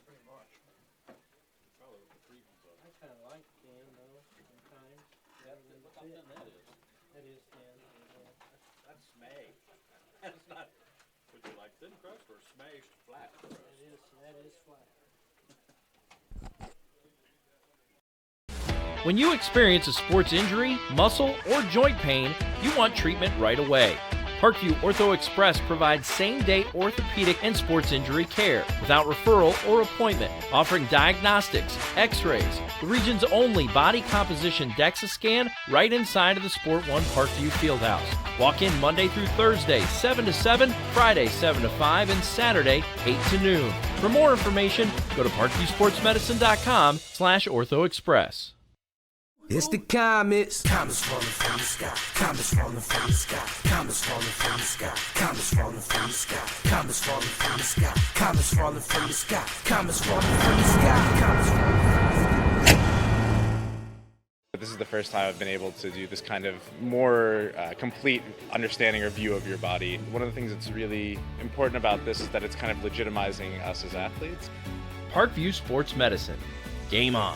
Pretty much. I kind of like thin, though, sometimes. Look how thin that is. It is thin. That's smashed. That's not. Would you like thin crust or smashed flat crust? That is flat. When you experience a sports injury, muscle, or joint pain, you want treatment right away. Parkview Ortho Express provides same-day orthopedic and sports injury care without referral or appointment, offering diagnostics, x-rays, the region's only body composition DEXA scan right inside of the Sport One Parkview Fieldhouse. Walk in Monday through Thursday, 7 to 7, Friday, 7 to 5, and Saturday, 8 to noon. For more information, go to parkviewsportsmedicine.com/orthoexpress. It's the comets. Comets falling from the sky. Comets falling from the sky. Comets falling from the sky. Comets falling from the sky. Comets falling from the sky. Comets falling from the sky. Comets falling from the sky. Comets falling from the sky. This is the first time I've been able to do this kind of more complete understanding or view of your body. One of the things that's really important about this is that it's kind of legitimizing us as athletes. Parkview Sports Medicine. Game on.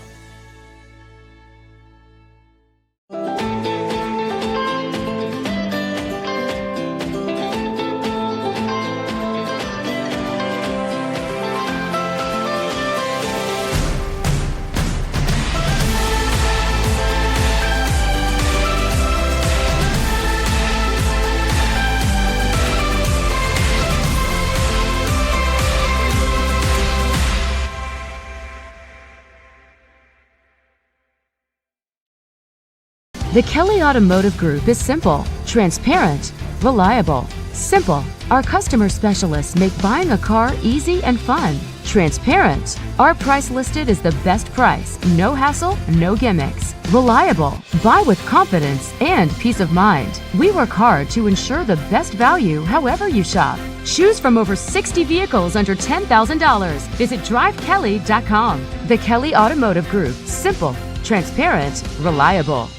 The Kelly Automotive Group is simple, transparent, reliable. Simple. Our customer specialists make buying a car easy and fun. Transparent. Our price listed is the best price. No hassle, no gimmicks. Reliable. Buy with confidence and peace of mind. We work hard to ensure the best value however you shop. Choose from over 60 vehicles under $10,000. Visit drivekelly.com. The Kelly Automotive Group. Simple, transparent, reliable.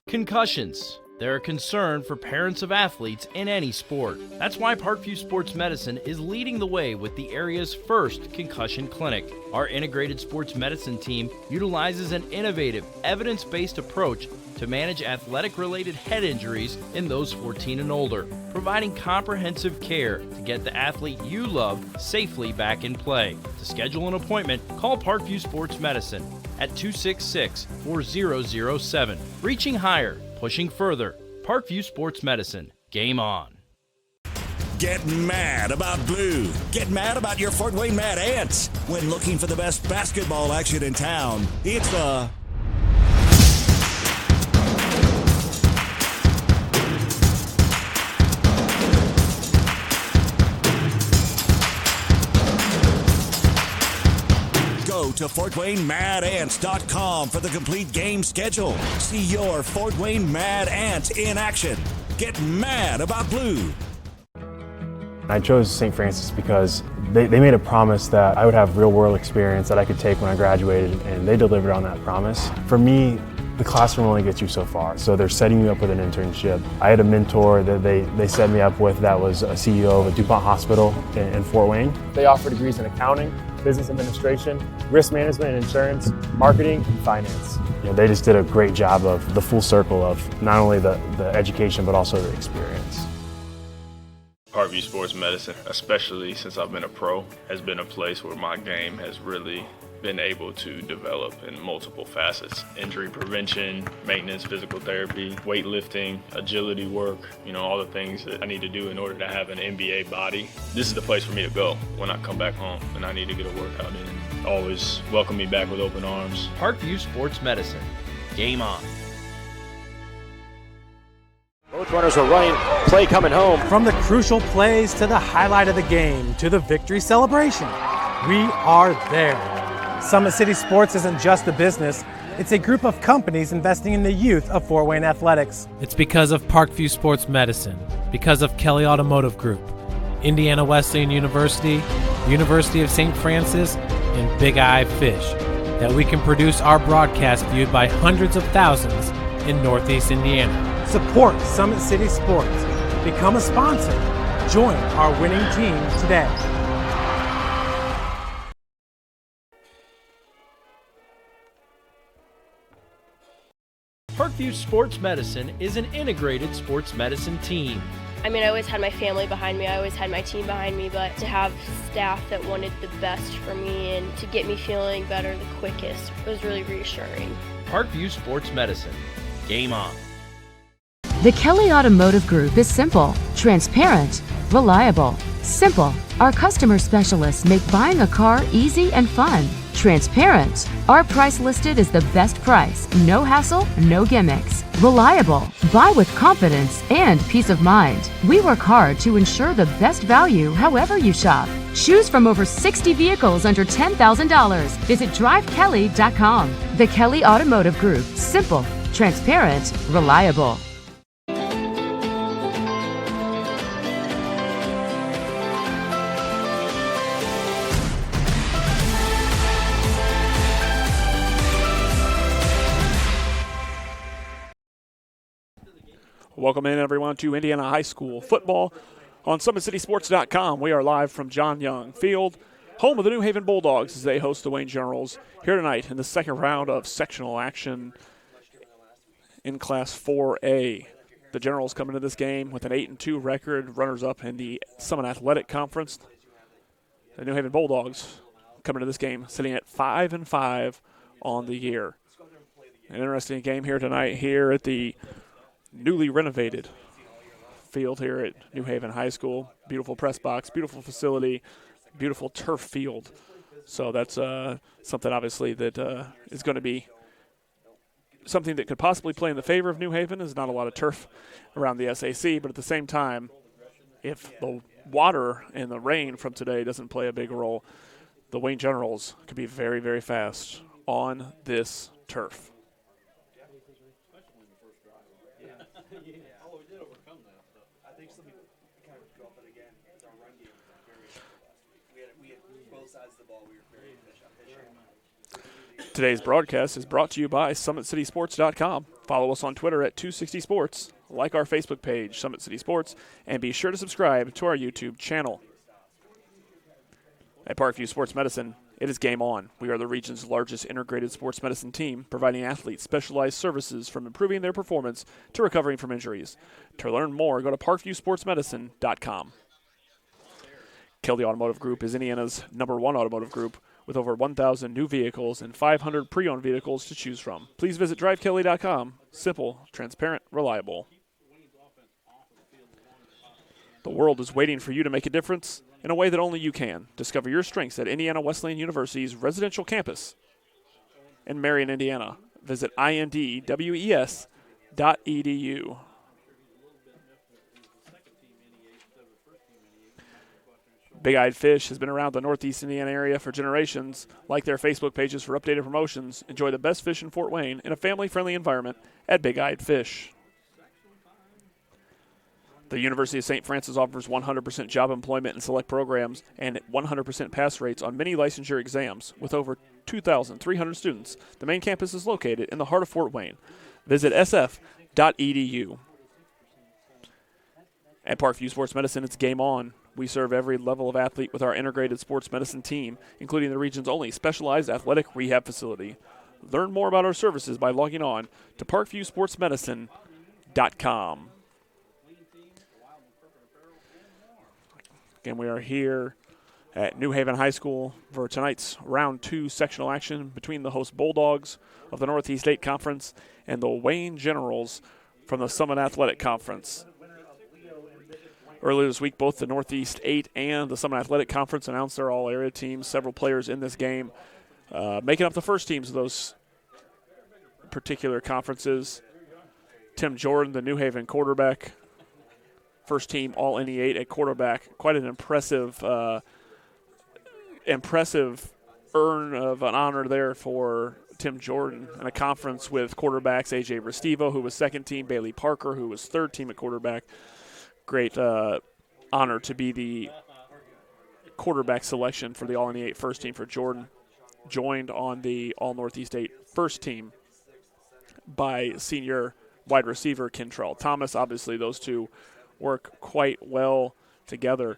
Concussions. They're a concern for parents of athletes in any sport. That's why Parkview Sports Medicine is leading the way with the area's first concussion clinic. Our integrated sports medicine team utilizes an innovative, evidence-based approach to manage athletic-related head injuries in those 14 and older, providing comprehensive care to get the athlete you love safely back in play. To schedule an appointment, call Parkview Sports Medicine at 266-4007. Reaching higher, pushing further. Parkview Sports Medicine. Game on. Get mad about blue. Get mad about your Fort Wayne Mad Ants. When looking for the best basketball action in town, it's the Go to FortWayneMadAnts.com for the complete game schedule. See your Fort Wayne Mad Ants in action. Get mad about blue. I chose St. Francis because they made a promise that I would have real-world experience that I could take when I graduated, and they delivered on that promise. For me, the classroom only gets you so far, so they're setting you up with an internship. I had a mentor that they set me up with that was a CEO of a DuPont hospital in Fort Wayne. They offer degrees in accounting, business administration, risk management and insurance, marketing, and finance. They just did a great job of the full circle of not only the education, but also the experience. Parkview Sports Medicine, especially since I've been a pro, has been a place where my game has really been able to develop in multiple facets. Injury prevention, maintenance, physical therapy, weightlifting, agility work, all the things that I need to do in order to have an NBA body. This is the place for me to go when I come back home and I need to get a workout in. Always welcome me back with open arms. Parkview Sports Medicine. Game on. Both runners are running, play coming home. From the crucial plays to the highlight of the game to the victory celebration, we are there. Summit City Sports isn't just a business, it's a group of companies investing in the youth of Fort Wayne athletics. It's because of Parkview Sports Medicine, because of Kelly Automotive Group, Indiana Wesleyan University, University of St. Francis, and Big Eye Fish, that we can produce our broadcast viewed by hundreds of thousands in Northeast Indiana. Support Summit City Sports. Become a sponsor. Join our winning team today. Parkview Sports Medicine is an integrated sports medicine team. I mean, I always had my family behind me, I always had my team behind me, but to have staff that wanted the best for me and to get me feeling better the quickest was really reassuring. Parkview Sports Medicine. Game on. The Kelly Automotive Group is simple, transparent, reliable. Simple. Our customer specialists make buying a car easy and fun. Transparent. Our price listed is the best price. No hassle, no gimmicks. Reliable. Buy with confidence and peace of mind. We work hard to ensure the best value however you shop. Choose from over 60 vehicles under $10,000. Visit drivekelly.com. The Kelly Automotive Group. Simple, transparent, reliable. Welcome in, everyone, to Indiana High School football on SummitCitySports.com. We are live from John Young Field, home of the New Haven Bulldogs, as they host the Wayne Generals here tonight in the second round of sectional action in Class 4A. The Generals come into this game with an 8-2 record, runners-up in the Summit Athletic Conference. The New Haven Bulldogs come into this game sitting at 5-5 on the year. An interesting game here tonight here at the newly renovated field here at New Haven High School. Beautiful press box, beautiful facility, beautiful turf field. So that's something obviously that is going to be something that could possibly play in the favor of New Haven. There's not a lot of turf around the SAC, but at the same time, if the water and the rain from today doesn't play a big role, the Wayne Generals could be very, very fast on this turf. Today's broadcast is brought to you by SummitCitySports.com. Follow us on Twitter at 260sports, like our Facebook page, Summit City Sports, and be sure to subscribe to our YouTube channel. At Parkview Sports Medicine, it is game on. We are the region's largest integrated sports medicine team, providing athletes specialized services from improving their performance to recovering from injuries. To learn more, go to parkviewsportsmedicine.com. Kelly Automotive Group is Indiana's #1 automotive group with over 1,000 new vehicles and 500 pre-owned vehicles to choose from. Please visit drivekelly.com. Simple, transparent, reliable. The world is waiting for you to make a difference in a way that only you can. Discover your strengths at Indiana Wesleyan University's residential campus in Marion, Indiana. Visit indwes.edu. Big Eyed Fish has been around the Northeast Indiana area for generations. Like their Facebook pages for updated promotions. Enjoy the best fish in Fort Wayne in a family-friendly environment at Big Eyed Fish. The University of St. Francis offers 100% job employment and select programs and 100% pass rates on many licensure exams. With over 2,300 students, the main campus is located in the heart of Fort Wayne. Visit sf.edu. At Parkview Sports Medicine, it's game on. We serve every level of athlete with our integrated sports medicine team, including the region's only specialized athletic rehab facility. Learn more about our services by logging on to parkviewsportsmedicine.com. Again, we are here at New Haven High School for tonight's round 2 sectional action between the host Bulldogs of the Northeast 8 Conference and the Wayne Generals from the Summit Athletic Conference. Earlier this week, both the Northeast 8 and the Summit Athletic Conference announced their all-area teams. Several players in this game making up the first teams of those particular conferences. Tim Jordan, the New Haven quarterback, first team All-NE8 at quarterback. Quite an impressive earn of an honor there for Tim Jordan in a conference with quarterbacks A.J. Restivo, who was second team, Bailey Parker, who was third team at quarterback. Great honor to be the quarterback selection for the All-NE8 first team for Jordan. Joined on the All-Northeast 8 first team by senior wide receiver Kentrell Thomas. Obviously, those two work quite well together.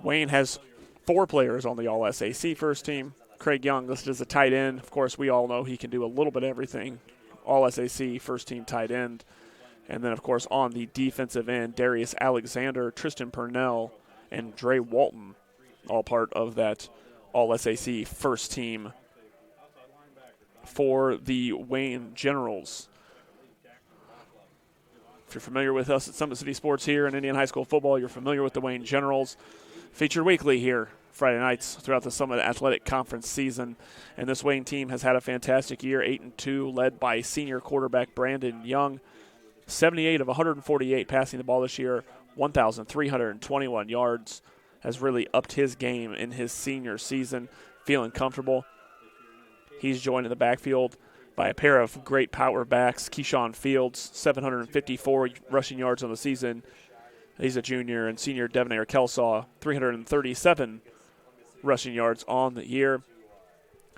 Wayne has 4 players on the All-SAC first team. Craig Young listed as a tight end. Of course, we all know he can do a little bit of everything All-SAC first-team tight end. And then, of course, on the defensive end, Darius Alexander, Tristan Purnell, and Dre Walton, all part of that All-SAC first team for the Wayne Generals. If you're familiar with us at Summit City Sports here in Indian High School football, you're familiar with the Wayne Generals. Featured weekly here Friday nights throughout the Summit Athletic Conference season. And this Wayne team has had a fantastic year, 8-2, led by senior quarterback Brandon Young. 78 of 148 passing the ball this year, 1,321 yards. Has really upped his game in his senior season, feeling comfortable. He's joined in the backfield by a pair of great power backs. Keyshawn Fields, 754 rushing yards on the season. He's a junior. And senior Devonair Kelsaw, 337 rushing yards on the year.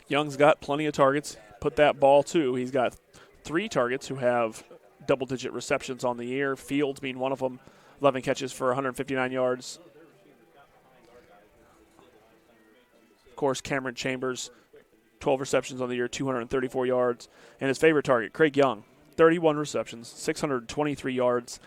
Young's got plenty of targets. Put that ball, too. He's got 3 targets who have double-digit receptions on the year, Fields being one of them, 11 catches for 159 yards. Of course, Cameron Chambers, 12 receptions on the year, 234 yards. And his favorite target, Craig Young, 31 receptions, 623 yards.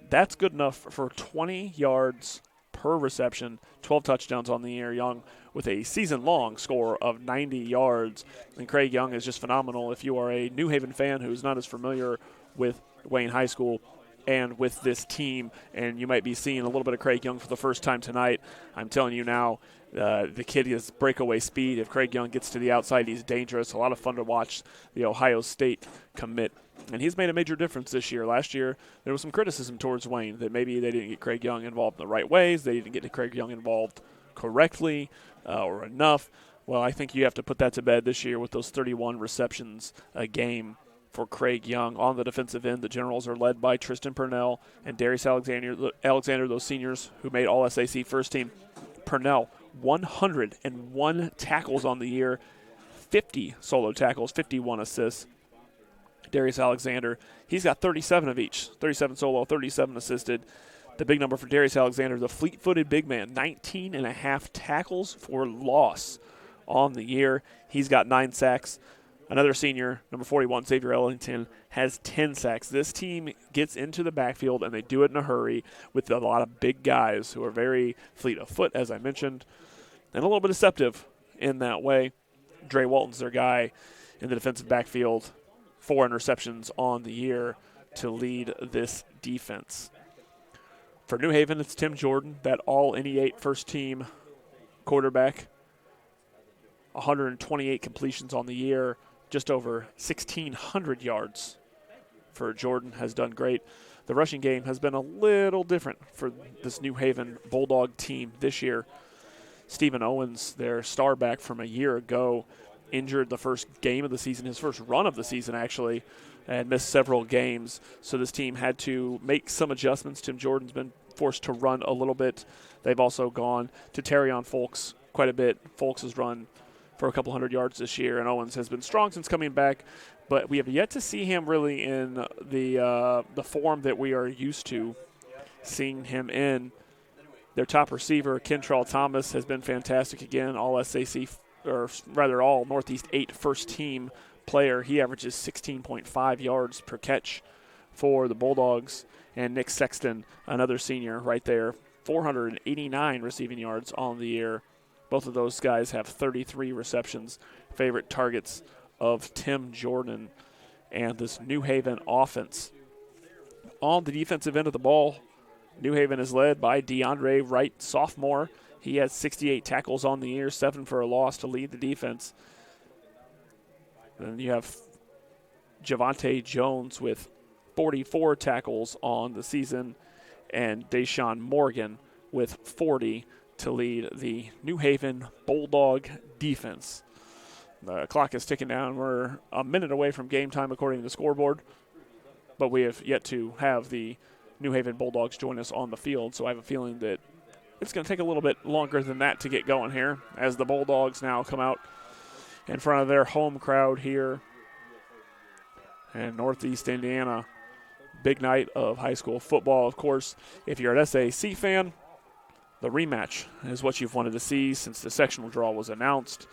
That's good enough for 20 yards per reception, 12 touchdowns on the year. Young with a season-long score of 90 yards. And Craig Young is just phenomenal. If you are a New Haven fan who's not as familiar with Wayne High School and with this team, and you might be seeing a little bit of Craig Young for the first time tonight, I'm telling you now, the kid has breakaway speed. If Craig Young gets to the outside, he's dangerous. A lot of fun to watch the Ohio State commit. And he's made a major difference this year. Last year, there was some criticism towards Wayne that maybe they didn't get Craig Young involved in the right ways. They didn't get Craig Young involved correctly or enough. Well, I think you have to put that to bed this year with those 31 receptions a game for Craig Young. On the defensive end, the Generals are led by Tristan Purnell and Darius Alexander, those seniors who made All-SAC first team. Purnell, 101 tackles on the year, 50 solo tackles, 51 assists. Darius Alexander, he's got 37 of each, 37 solo, 37 assisted. The big number for Darius Alexander, the fleet-footed big man, 19 and a half tackles for loss on the year. He's got 9 sacks. Another senior, number 41, Xavier Ellington, has 10 sacks. This team gets into the backfield, and they do it in a hurry with a lot of big guys who are very fleet of foot, as I mentioned, and a little bit deceptive in that way. Dre Walton's their guy in the defensive backfield. 4 interceptions on the year to lead this defense. For New Haven, it's Tim Jordan, that all-NE8 first-team quarterback. 128 completions on the year, just over 1,600 yards for Jordan, has done great. The rushing game has been a little different for this New Haven Bulldog team this year. Stephen Owens, their star back from a year ago, injured the first game of the season, his first run of the season actually, and missed several games. So this team had to make some adjustments. Tim Jordan's been forced to run a little bit. They've also gone to Terrion Folks quite a bit. Folks has run for a couple hundred yards this year, and Owens has been strong since coming back, but we have yet to see him really in the form that we are used to seeing him in. Their top receiver, Kentrell Thomas, has been fantastic again, all-SAC, or rather all Northeast 8 first-team player. He averages 16.5 yards per catch for the Bulldogs. And Nick Sexton, another senior right there, 489 receiving yards on the year. Both of those guys have 33 receptions, favorite targets of Tim Jordan and this New Haven offense. On the defensive end of the ball, New Haven is led by DeAndre Wright, sophomore. He has 68 tackles on the year, 7 for a loss to lead the defense. Then you have Javante Jones with 44 tackles on the season, and Deshaun Morgan with 40 to lead the New Haven Bulldog defense. The clock is ticking down. We're a minute away from game time according to the scoreboard, but we have yet to have the New Haven Bulldogs join us on the field, so I have a feeling that it's going to take a little bit longer than that to get going here as the Bulldogs now come out in front of their home crowd here in Northeast Indiana. Big night of high school football, of course. If you're an SAC fan, the rematch is what you've wanted to see since the sectional draw was announced.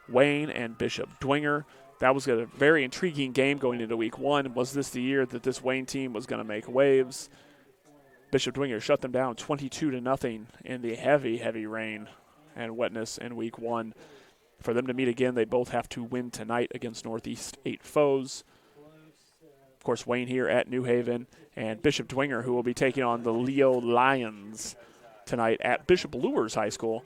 Wayne and Bishop Dwenger, that was a very intriguing game going into week one. Was this the year that this Wayne team was going to make waves? Bishop Dwenger shut them down 22-0 in the heavy, heavy rain and wetness in week one. For them to meet again, they both have to win tonight against Northeast 8 foes. Of course, Wayne here at New Haven, and Bishop Dwenger, who will be taking on the Leo Lions tonight at Bishop Luers High School.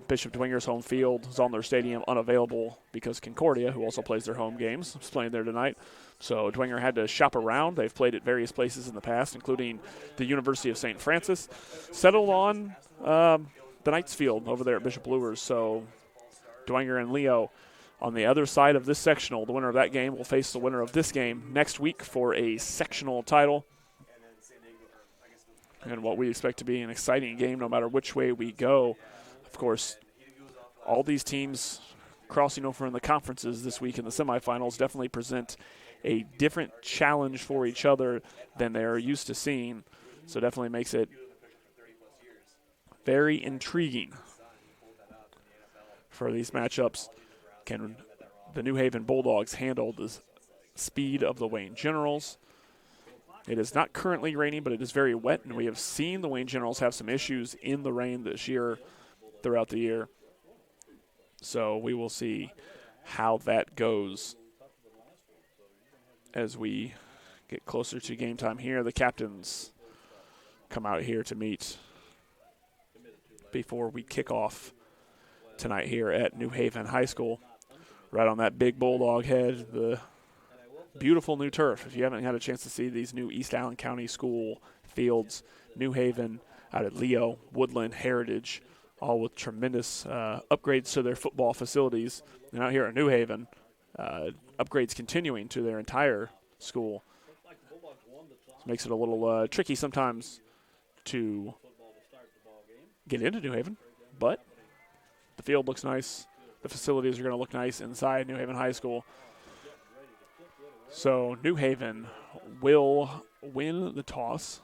Bishop Dwenger's home field is on their stadium, unavailable because Concordia, who also plays their home games, is playing there tonight. So Dwenger had to shop around. They've played at various places in the past, including the University of St. Francis. Settled on the Knights Field over there at Bishop Luers. So Dwenger and Leo on the other side of this sectional. The winner of that game will face the winner of this game next week for a sectional title. And what we expect to be an exciting game no matter which way we go. Of course, all these teams crossing over in the conferences this week in the semifinals definitely present a different challenge for each other than they're used to seeing. So definitely makes it very intriguing for these matchups. Can the New Haven Bulldogs handle the speed of the Wayne Generals? It is not currently raining, but it is very wet, and we have seen the Wayne Generals have some issues in the rain this year, throughout the year. So we will see how that goes as we get closer to game time here. The captains come out here to meet before we kick off tonight here at New Haven High School. Right on that big Bulldog head, the beautiful new turf. If you haven't had a chance to see these new East Allen County School fields, New Haven out at Leo, Woodland, Heritage, all with tremendous upgrades to their football facilities. And out here at New Haven, upgrades continuing to their entire school. This makes it a little tricky sometimes to get into New Haven, but the field looks nice. The facilities are going to look nice inside New Haven High School. So New Haven will win the toss.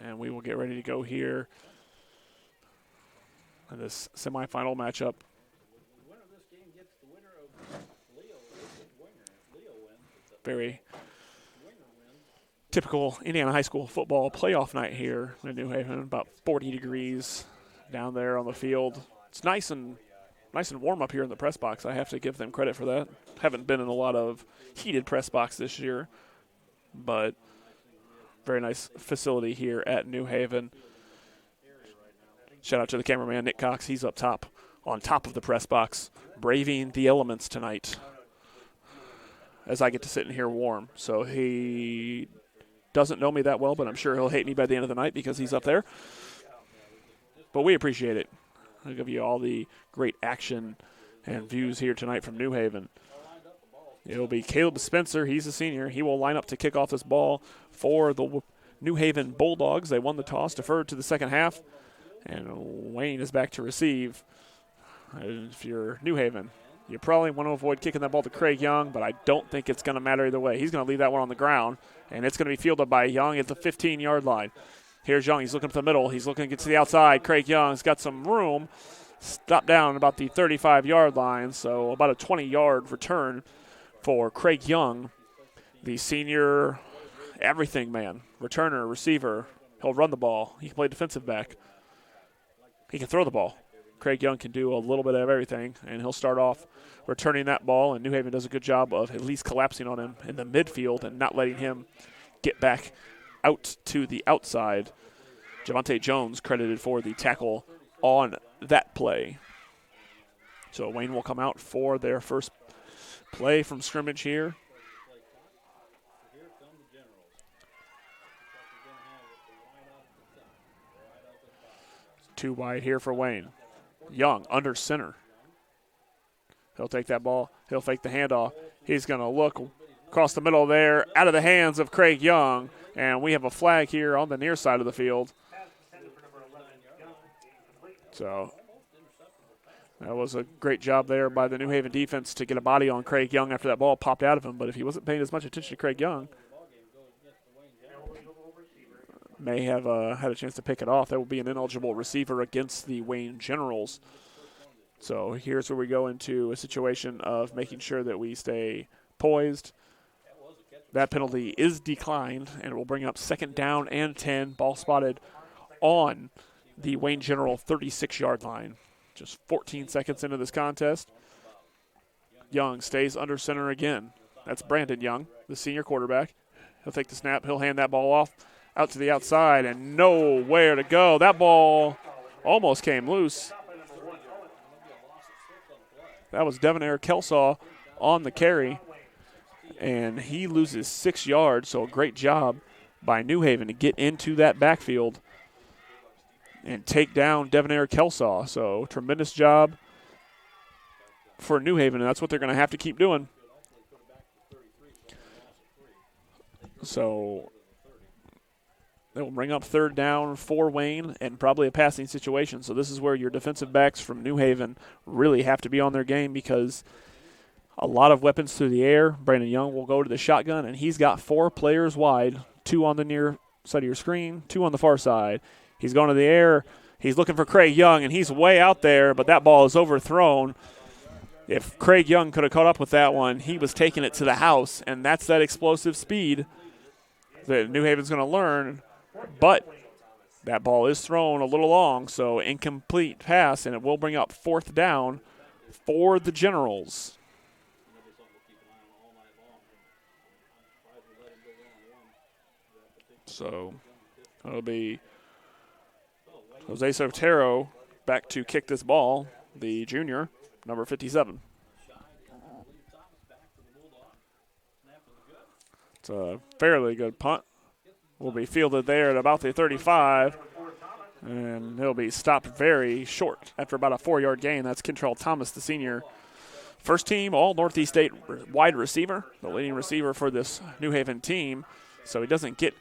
And we will get ready to go here in this semifinal matchup. Very typical Indiana High School football playoff night here in New Haven. About 40 degrees down there on the field. It's nice and warm up here in the press box. I have to give them credit for that. Haven't been in a lot of heated press box this year, but very nice facility here at New Haven. Shout out to the cameraman, Nick Cox. He's up top, on top of the press box, braving the elements tonight as I get to sit in here warm. So he doesn't know me that well, but I'm sure he'll hate me by the end of the night because he's up there. But we appreciate it. I'll give you all the great action and views here tonight from New Haven. It'll be Caleb Spencer. He's a senior. He will line up to kick off this ball for the New Haven Bulldogs. They won the toss, deferred to the second half, and Wayne is back to receive. If you're New Haven, you probably want to avoid kicking that ball to Craig Young, but I don't think it's going to matter either way. He's going to leave that one on the ground, and it's going to be fielded by Young at the 15-yard line. Here's Young. He's looking up the middle. He's looking to get to the outside. Craig Young's got some room. Stopped down about the 35-yard line, so about a 20-yard return for Craig Young, the senior everything man, returner, receiver. He'll run the ball. He can play defensive back. He can throw the ball. Craig Young can do a little bit of everything, and he'll start off returning that ball, and New Haven does a good job of at least collapsing on him in the midfield and not letting him get back out to the outside. Javante Jones credited for the tackle on that play. So Wayne will come out for their first play from scrimmage here. Too wide here for Wayne. Young under center. He'll take that ball. He'll fake the handoff. He's going to look across the middle there, out of the hands of Craig Young. And we have a flag here on the near side of the field. So that was a great job there by the New Haven defense to get a body on Craig Young after that ball popped out of him. But if he wasn't paying as much attention to Craig Young, may have had a chance to pick it off. That will be an ineligible receiver against the Wayne Generals. So here's where we go into a situation of making sure that we stay poised. That penalty is declined, and it will bring up 2nd down and 10. Ball spotted on the Wayne General 36-yard line. Just 14 seconds into this contest. Young stays under center again. That's Brandon Young, the senior quarterback. He'll take the snap. He'll hand that ball off out to the outside and nowhere to go. That ball almost came loose. That was Devonair Kelsaw on the carry, and he loses 6 yards, so a great job by New Haven to get into that backfield and take down Devonair Kelsaw. So tremendous job for New Haven, and that's what they're going to have to keep doing. So they will bring up 3rd down for Wayne and probably a passing situation. So this is where your defensive backs from New Haven really have to be on their game because a lot of weapons through the air. Brandon Young will go to the shotgun, and he's got 4 players wide, 2 on the near side of your screen, 2 on the far side. He's going to the air. He's looking for Craig Young, and he's way out there, but that ball is overthrown. If Craig Young could have caught up with that one, he was taking it to the house, and that's that explosive speed that New Haven's going to learn. But that ball is thrown a little long, so incomplete pass, and it will bring up 4th down for the Generals. So it'll be Jose Sotero back to kick this ball, the junior, number 57. It's a fairly good punt. Will be fielded there at about the 35, and he'll be stopped very short after about a 4-yard gain. That's Kentrell Thomas, the senior. First team all Northeast State wide receiver, the leading receiver for this New Haven team. So he doesn't get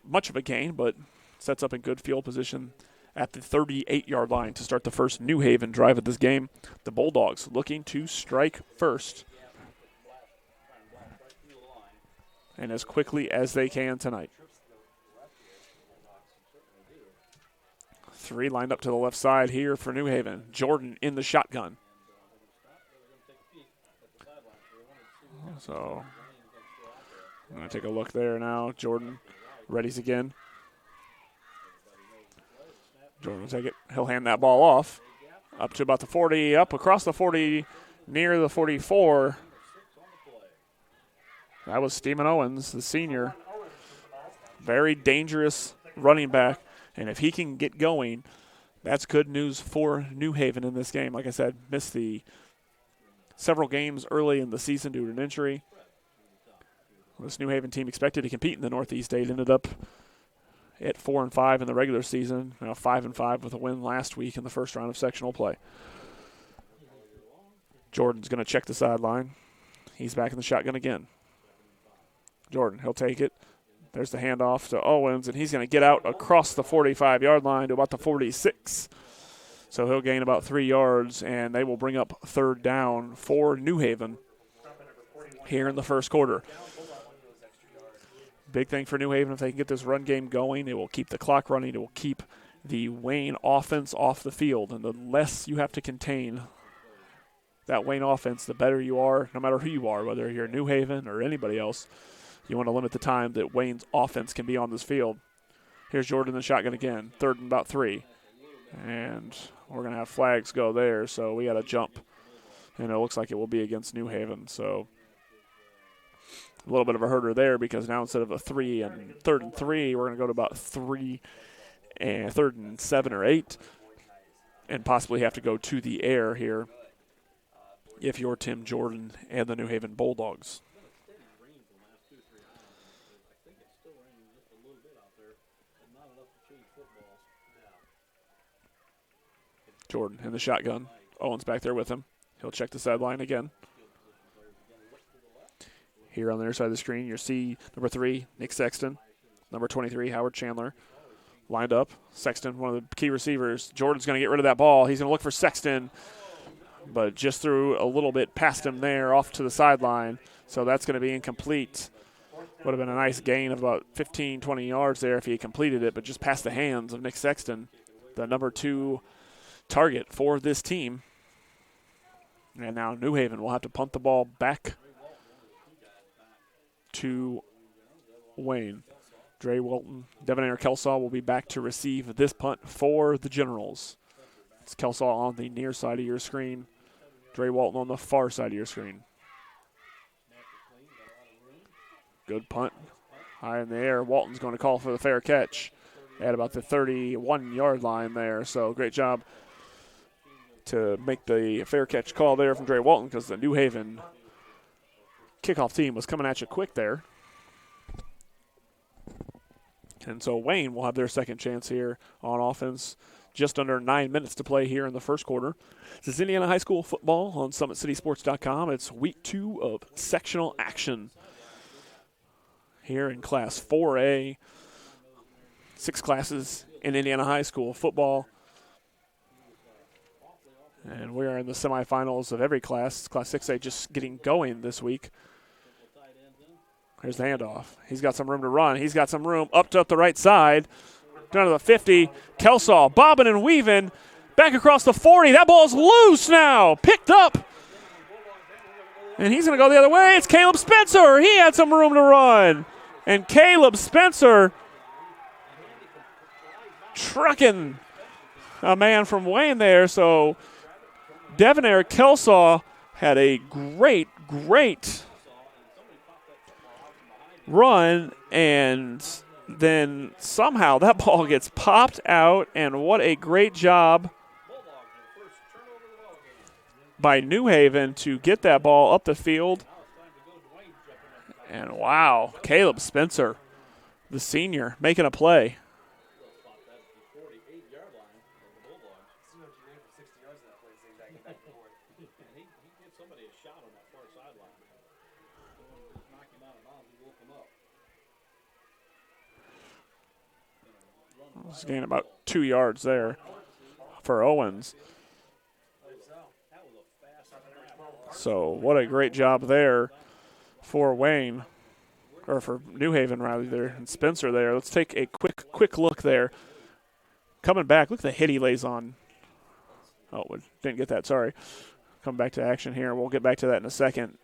much of a gain, but sets up in good field position at the 38-yard line to start the first New Haven drive of this game. The Bulldogs looking to strike first and as quickly as they can tonight. 3 lined up to the left side here for New Haven. Jordan in the shotgun. So I'm going to take a look there now. Jordan readies again. Jordan will take it. He'll hand that ball off up to about the 40, up across the 40, near the 44. That was Steven Owens, the senior. Very dangerous running back. And if he can get going, that's good news for New Haven in this game. Like I said, missed the several games early in the season due to an injury. This New Haven team expected to compete in the Northeast State ended up at 4-5 in the regular season. 5-5 with a win last week in the first round of sectional play. Jordan's going to check the sideline. He's back in the shotgun again. Jordan, he'll take it. There's the handoff to Owens, and he's going to get out across the 45-yard line to about the 46. So he'll gain about 3 yards, and they will bring up 3rd down for New Haven here in the first quarter. Big thing for New Haven, if they can get this run game going, it will keep the clock running. It will keep the Wayne offense off the field. And the less you have to contain that Wayne offense, the better you are, no matter who you are, whether you're New Haven or anybody else. You want to limit the time that Wayne's offense can be on this field. Here's Jordan in the shotgun again, 3rd and about 3. And we're going to have flags go there, so we got to jump. And it looks like it will be against New Haven. So a little bit of a herder there because now instead of a 3 and 3rd and 3, we're going to go to about 3 and 3rd and 7 or 8 and possibly have to go to the air here if you're Tim Jordan and the New Haven Bulldogs. Jordan in the shotgun. Owens back there with him. He'll check the sideline again. Here on the other side of the screen, you'll see number 3, Nick Sexton. Number 23, Howard Chandler. Lined up. Sexton, one of the key receivers. Jordan's going to get rid of that ball. He's going to look for Sexton, but just threw a little bit past him there off to the sideline. So that's going to be incomplete. Would have been a nice gain of about 15, 20 yards there if he had completed it, but just past the hands of Nick Sexton, the number 2 target for this team. And now New Haven will have to punt the ball back to Wayne. Dre Walton, Devonair Kelsaw will be back to receive this punt for the Generals. It's Kelsaw on the near side of your screen. Dre Walton on the far side of your screen. Good punt. High in the air. Walton's going to call for the fair catch at about the 31-yard line there. So great job to make the fair catch call there from Dre Walton, because the New Haven kickoff team was coming at you quick there. And so Wayne will have their second chance here on offense. Just under 9 minutes to play here in the first quarter. This is Indiana High School football on SummitCitySports.com. It's week 2 of sectional action here in Class 4A. 6 classes in Indiana High School football. And we are in the semifinals of every class. Class 6A just getting going this week. Here's the handoff. He's got some room to run. He's got some room up to the right side. Down to the 50. Kelsaw bobbing and weaving. Back across the 40. That ball's loose now. Picked up. And he's going to go the other way. It's Caleb Spencer. He had some room to run. And Caleb Spencer trucking a man from Wayne there. So Devonair Kelsaw had a great run, and then somehow that ball gets popped out, and what a great job by New Haven to get that ball up the field. And wow, Caleb Spencer, the senior, making a play. He's gained about 2 yards there for Owens. So what a great job there for Wayne, or for New Haven rather there, and Spencer there. Let's take a quick look there. Coming back, look at the hit he lays on. Oh, we didn't get that, sorry. Come back to action here. We'll get back to that in a second.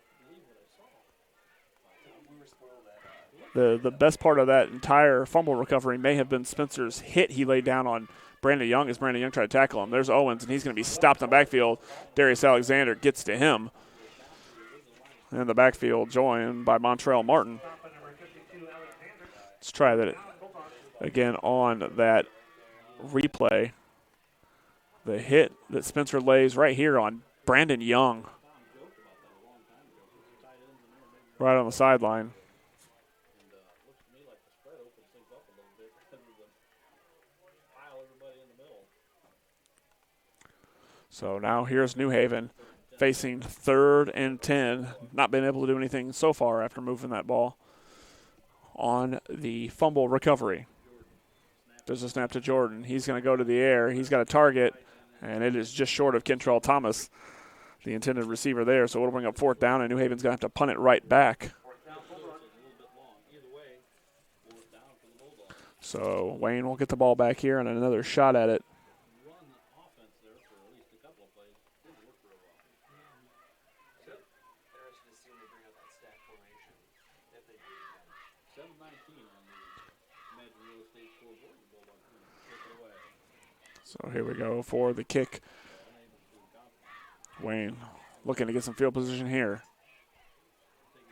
The best part of that entire fumble recovery may have been Spencer's hit he laid down on Brandon Young as Brandon Young tried to tackle him. There's Owens, and he's going to be stopped in the backfield. Darius Alexander gets to him. And the backfield joined by Montrell Martin. Let's try that again on that replay. The hit that Spencer lays right here on Brandon Young. Right on the sideline. So now here's New Haven facing 3rd and 10. Not been able to do anything so far after moving that ball on the fumble recovery. There's a snap to Jordan. He's going to go to the air. He's got a target, and it is just short of Kentrell Thomas, the intended receiver there. So it'll bring up 4th down, and New Haven's going to have to punt it right back. So Wayne will get the ball back here and another shot at it. So here we go for the kick. Wayne looking to get some field position here.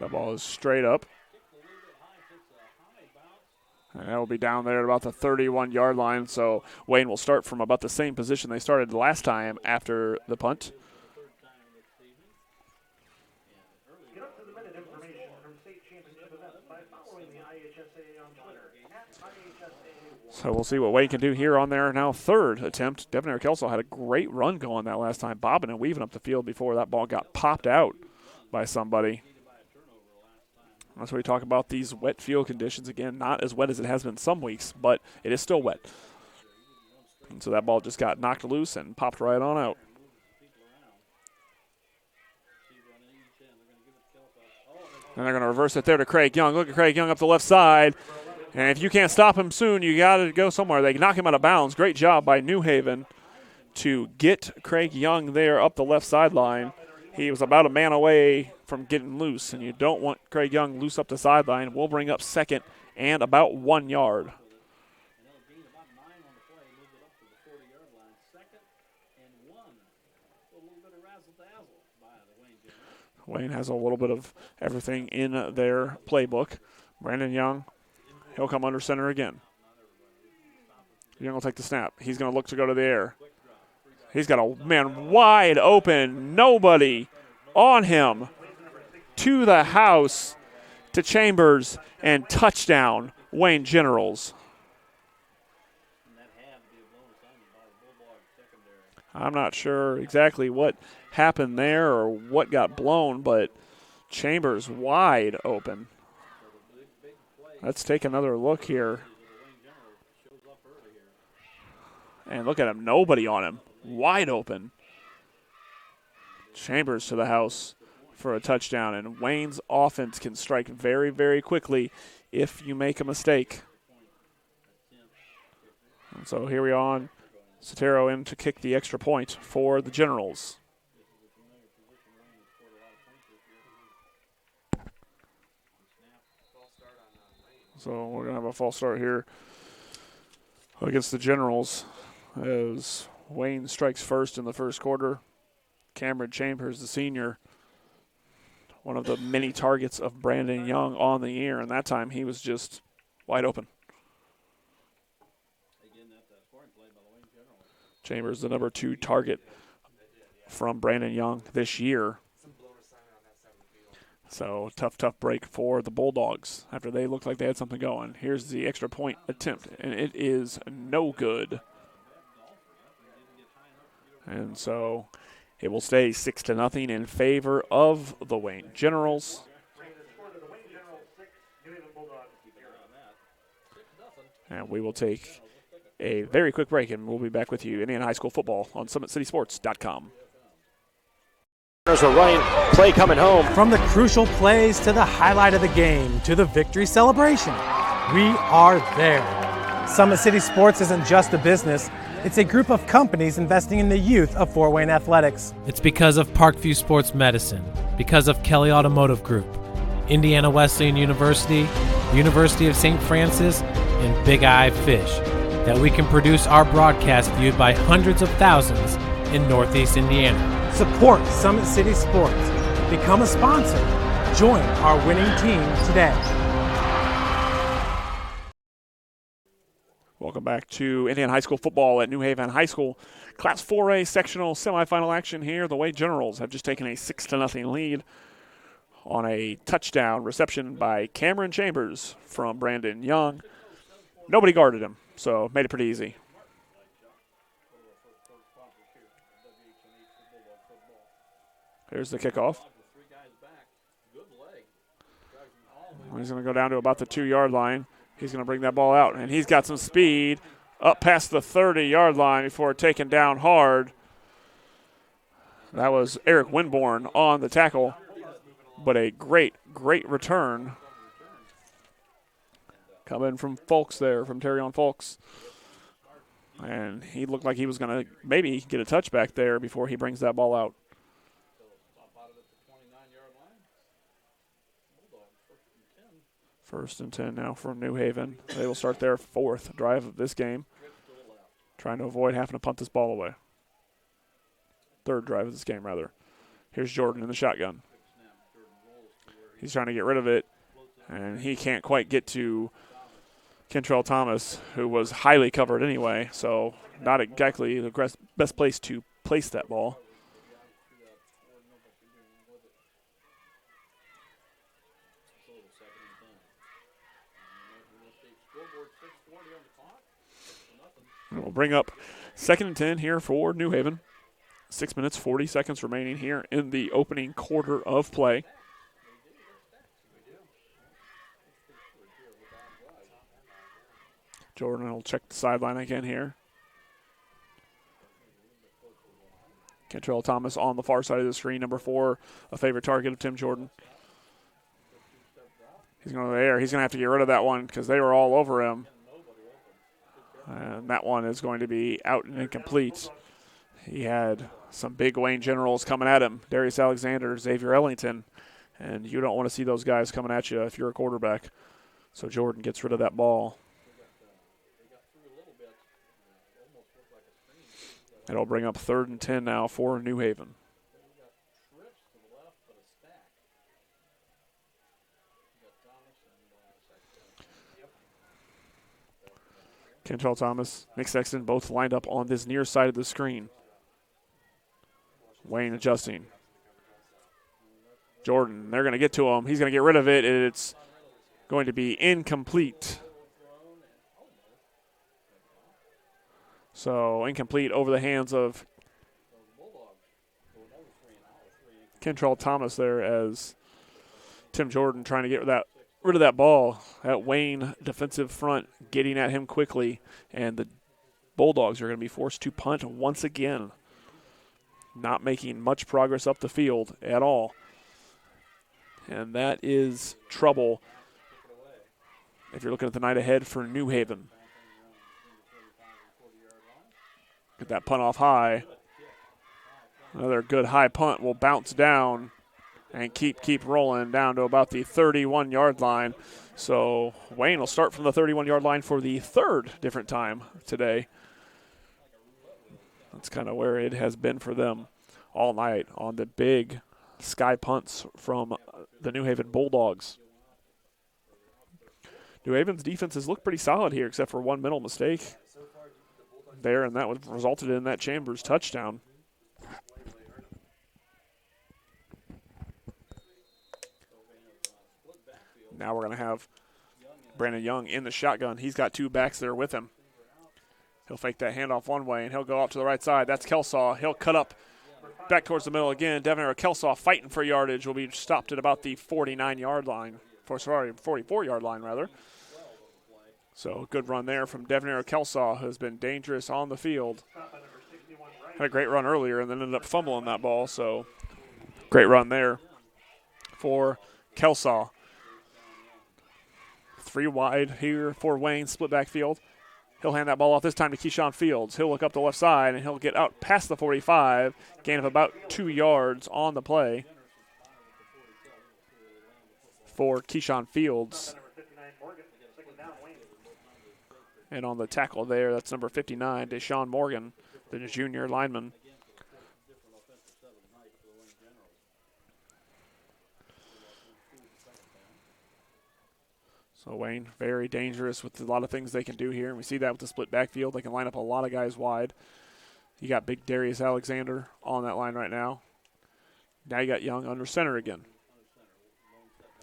That ball is straight up. And that will be down there at about the 31-yard line. So Wayne will start from about the same position they started last time after the punt. Get up to the minute information from state championship events by following the IHSAA on Twitter. So we'll see what Wayne can do here on their now 3rd attempt. Devonair Kelso had a great run going that last time, bobbing and weaving up the field before that ball got popped out by somebody. That's why we talk about these wet field conditions. Again, not as wet as it has been some weeks, but it is still wet. And so that ball just got knocked loose and popped right on out. And they're going to reverse it there to Craig Young. Look at Craig Young up the left side. And if you can't stop him soon, you got to go somewhere. They knock him out of bounds. Great job by New Haven to get Craig Young there up the left sideline. He was about a man away from getting loose, and you don't want Craig Young loose up the sideline. We'll bring up second and about 1 yard. Wayne has a little bit of everything in their playbook. Brandon Young, he'll come under center again. Young will take the snap. He's going to look to go to the air. He's got a man wide open. Nobody on him. To the house, to Chambers, and touchdown, Wayne Generals. I'm not sure exactly what happened there or what got blown, but Chambers wide open. Let's take another look here. And look at him, nobody on him, wide open. Chambers to the house for a touchdown, and Wayne's offense can strike very, very quickly if you make a mistake. And so here we are on Sotero in to kick the extra point for the Generals. So we're going to have a false start here against the Generals as Wayne strikes first in the first quarter. Cameron Chambers, the senior, one of the many targets of Brandon Young on the year, and that time he was just wide open. Chambers, the number 2 target from Brandon Young this year. So tough break for the Bulldogs after they looked like they had something going. Here's the extra point attempt, and it is no good. And so it will stay 6-0 in favor of the Wayne Generals. And we will take a very quick break, and we'll be back with you. Indiana High School football on SummitCitySports.com. There's a running play coming home. From the crucial plays to the highlight of the game to the victory celebration, we are there. Summit City Sports isn't just a business. It's a group of companies investing in the youth of Fort Wayne athletics. It's because of Parkview Sports Medicine, because of Kelly Automotive Group, Indiana Wesleyan University, University of St. Francis, and Big Eye Fish, that we can produce our broadcast viewed by hundreds of thousands in Northeast Indiana. Support Summit City Sports. Become a sponsor. Join our winning team today. Welcome back to Indiana High School football at New Haven High School. Class 4A sectional semifinal action here. The Wayne Generals have just taken a 6-0 lead on a touchdown reception by Cameron Chambers from Brandon Young. Nobody guarded him, so made it pretty easy. Here's the kickoff. He's going to go down to about the 2-yard line. He's going to bring that ball out, and he's got some speed up past the 30-yard line before taken down hard. That was Eric Winborn on the tackle, but a great return coming from Folks there, from Terrion Folks. And he looked like he was going to maybe get a touchback there before he brings that ball out. First and 10 now from New Haven. They will start their 4th drive of this game, trying to avoid having to punt this ball away. 3rd drive of this game, rather. Here's Jordan in the shotgun. He's trying to get rid of it, and he can't quite get to Kentrell Thomas, who was highly covered anyway, so not exactly the best place to place that ball. We'll bring up 2nd and 10 here for New Haven. 6 minutes, 40 seconds remaining here in the opening quarter of play. Jordan will check the sideline again here. Kentrell Thomas on the far side of the screen, number 4, a favorite target of Tim Jordan. He's going to the air. He's going to have to get rid of that one because they were all over him. And that one is going to be out and incomplete. He had some big Wayne Generals coming at him. Darius Alexander, Xavier Ellington. And you don't want to see those guys coming at you if you're a quarterback. So Jordan gets rid of that ball. It'll bring up 3rd and 10 now for New Haven. Kentrell Thomas, Nick Sexton both lined up on this near side of the screen. Wayne adjusting. Jordan, they're going to get to him. He's going to get rid of it. It's going to be incomplete. So incomplete over the hands of Kentrell Thomas there as Tim Jordan trying to get rid of that ball. That Wayne defensive front getting at him quickly, and the Bulldogs are going to be forced to punt once again. Not making much progress up the field at all. And that is trouble if you're looking at the night ahead for New Haven. Get that punt off high. Another good high punt will bounce down and keep rolling down to about the 31-yard line. So Wayne will start from the 31-yard line for the 3rd different time today. That's kind of where it has been for them all night on the big sky punts from the New Haven Bulldogs. New Haven's defenses look pretty solid here except for one mental mistake there, and that resulted in that Chambers touchdown. Now we're going to have Brandon Young in the shotgun. He's got 2 backs there with him. He'll fake that handoff one way, and he'll go out to the right side. That's Kelsaw. He'll cut up back towards the middle again. Devonair Kelsaw fighting for yardage will be stopped at about the 49-yard line. 44-yard line, rather. So good run there from Devonair Kelsaw, who's been dangerous on the field. Had a great run earlier and then ended up fumbling that ball. So great run there for Kelsaw. 3 wide here for Wayne, split backfield. He'll hand that ball off this time to Keyshawn Fields. He'll look up the left side, and he'll get out past the 45, gain of about 2 yards on the play for Keyshawn Fields. And on the tackle there, that's number 59, Deshaun Morgan, the junior lineman. So Wayne, very dangerous with a lot of things they can do here. And we see that with the split backfield. They can line up a lot of guys wide. You got big Darius Alexander on that line right now. Now you got Young under center again.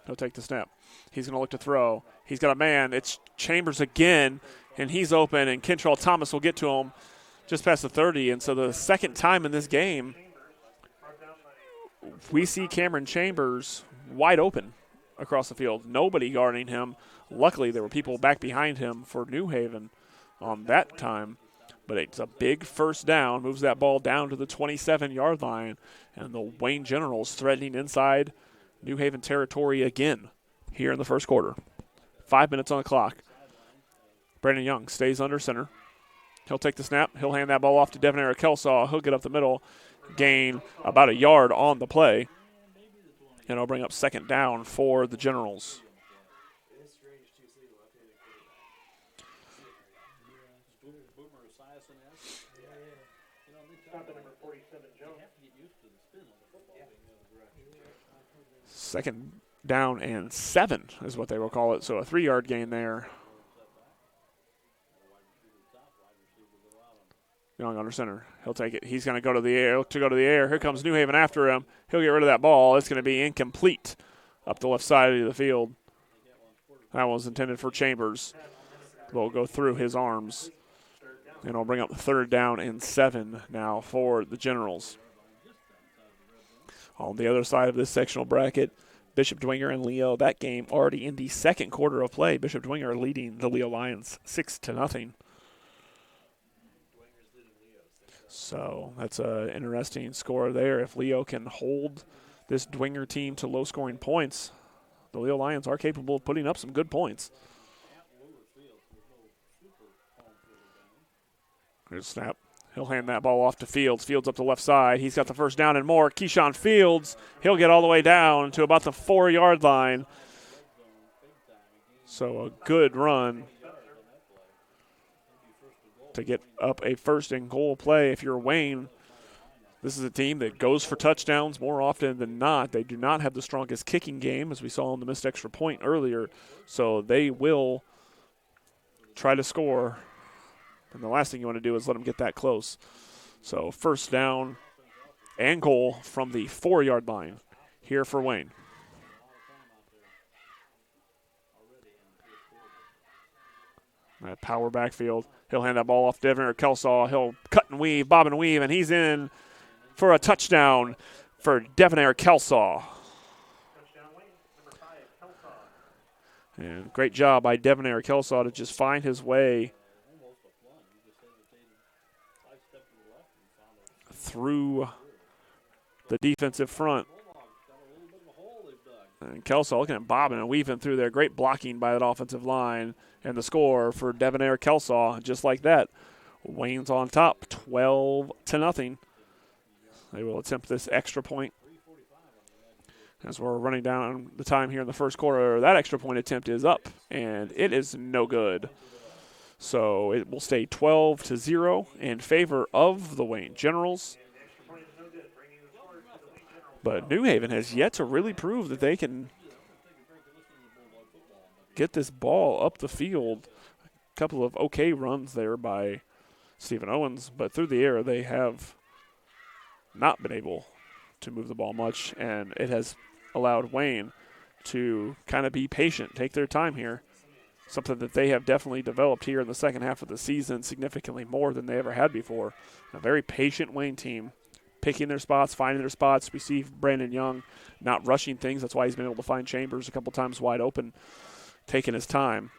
He'll take the snap. He's going to look to throw. He's got a man. It's Chambers again, and he's open, and Kentrell Thomas will get to him just past the 30. And so the second time in this game, we see Cameron Chambers wide open across the field. Nobody guarding him. Luckily, there were people back behind him for New Haven on that time. But it's a big first down. Moves that ball down to the 27-yard line. And the Wayne Generals threatening inside New Haven territory again here in the first quarter. 5 minutes on the clock. Brandon Young stays under center. He'll take the snap. He'll hand that ball off to Devonair Kelsaw. He'll get up the middle. Gain about a yard on the play. And it'll bring up second down for the Generals. Second down and 7 is what they will call it. So a 3-yard gain there. Young under center. He'll take it. He's going to go to the air. Here comes New Haven after him. He'll get rid of that ball. It's going to be incomplete up the left side of the field. That was intended for Chambers. Will go through his arms. And it'll bring up 3rd down and 7 now for the Generals. On the other side of this sectional bracket, Bishop Dwenger and Leo, that game already in the second quarter of play. Bishop Dwenger leading the Leo Lions 6-0. So that's an interesting score there. If Leo can hold this Dwenger team to low-scoring points, the Leo Lions are capable of putting up some good points. Here's a snap. He'll hand that ball off to Fields. Fields up the left side. He's got the first down and more. Keyshawn Fields, he'll get all the way down to about the 4-yard line. So a good run to get up a first and goal play. If you're Wayne, this is a team that goes for touchdowns more often than not. They do not have the strongest kicking game, as we saw in the missed extra point earlier. So they will try to score. And the last thing you want to do is let them get that close. So first down and goal from the 4-yard line here for Wayne. That power backfield. He'll hand that ball off to Devonair Kelsaw. He'll cut and weave, bob and weave, and he's in for a touchdown for Devonair Kelsaw. And great job by Devonair Kelsaw to just find his way through the defensive front. And Kelsaw looking at bobbing and weaving through there. Great blocking by that offensive line. And the score for Devonair Kelsaw, just like that. Wayne's on top, 12-0. They will attempt this extra point. As we're running down the time here in the first quarter, that extra point attempt is up, and it is no good. So it will stay 12-0 in favor of the Wayne Generals. But New Haven has yet to really prove that they can get this ball up the field. A couple of okay runs there by Stephen Owens, but through the air they have not been able to move the ball much, and it has allowed Wayne to kind of be patient, take their time here. Something that they have definitely developed here in the second half of the season, significantly more than they ever had before. A very patient Wayne team, picking their spots, finding their spots. We see Brandon Young not rushing things. That's why he's been able to find Chambers a couple times wide open, taking his time.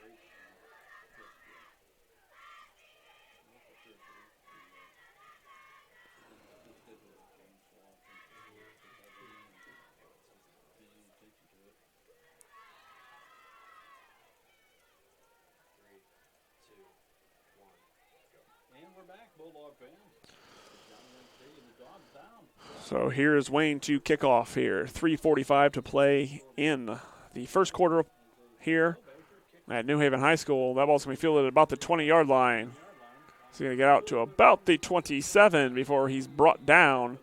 So here is Wayne to kick off here. 3:45 to play in the first quarter here at New Haven High School. That ball's going to be fielded at about the 20-yard line. He's going to get out to about the 27 before he's brought down.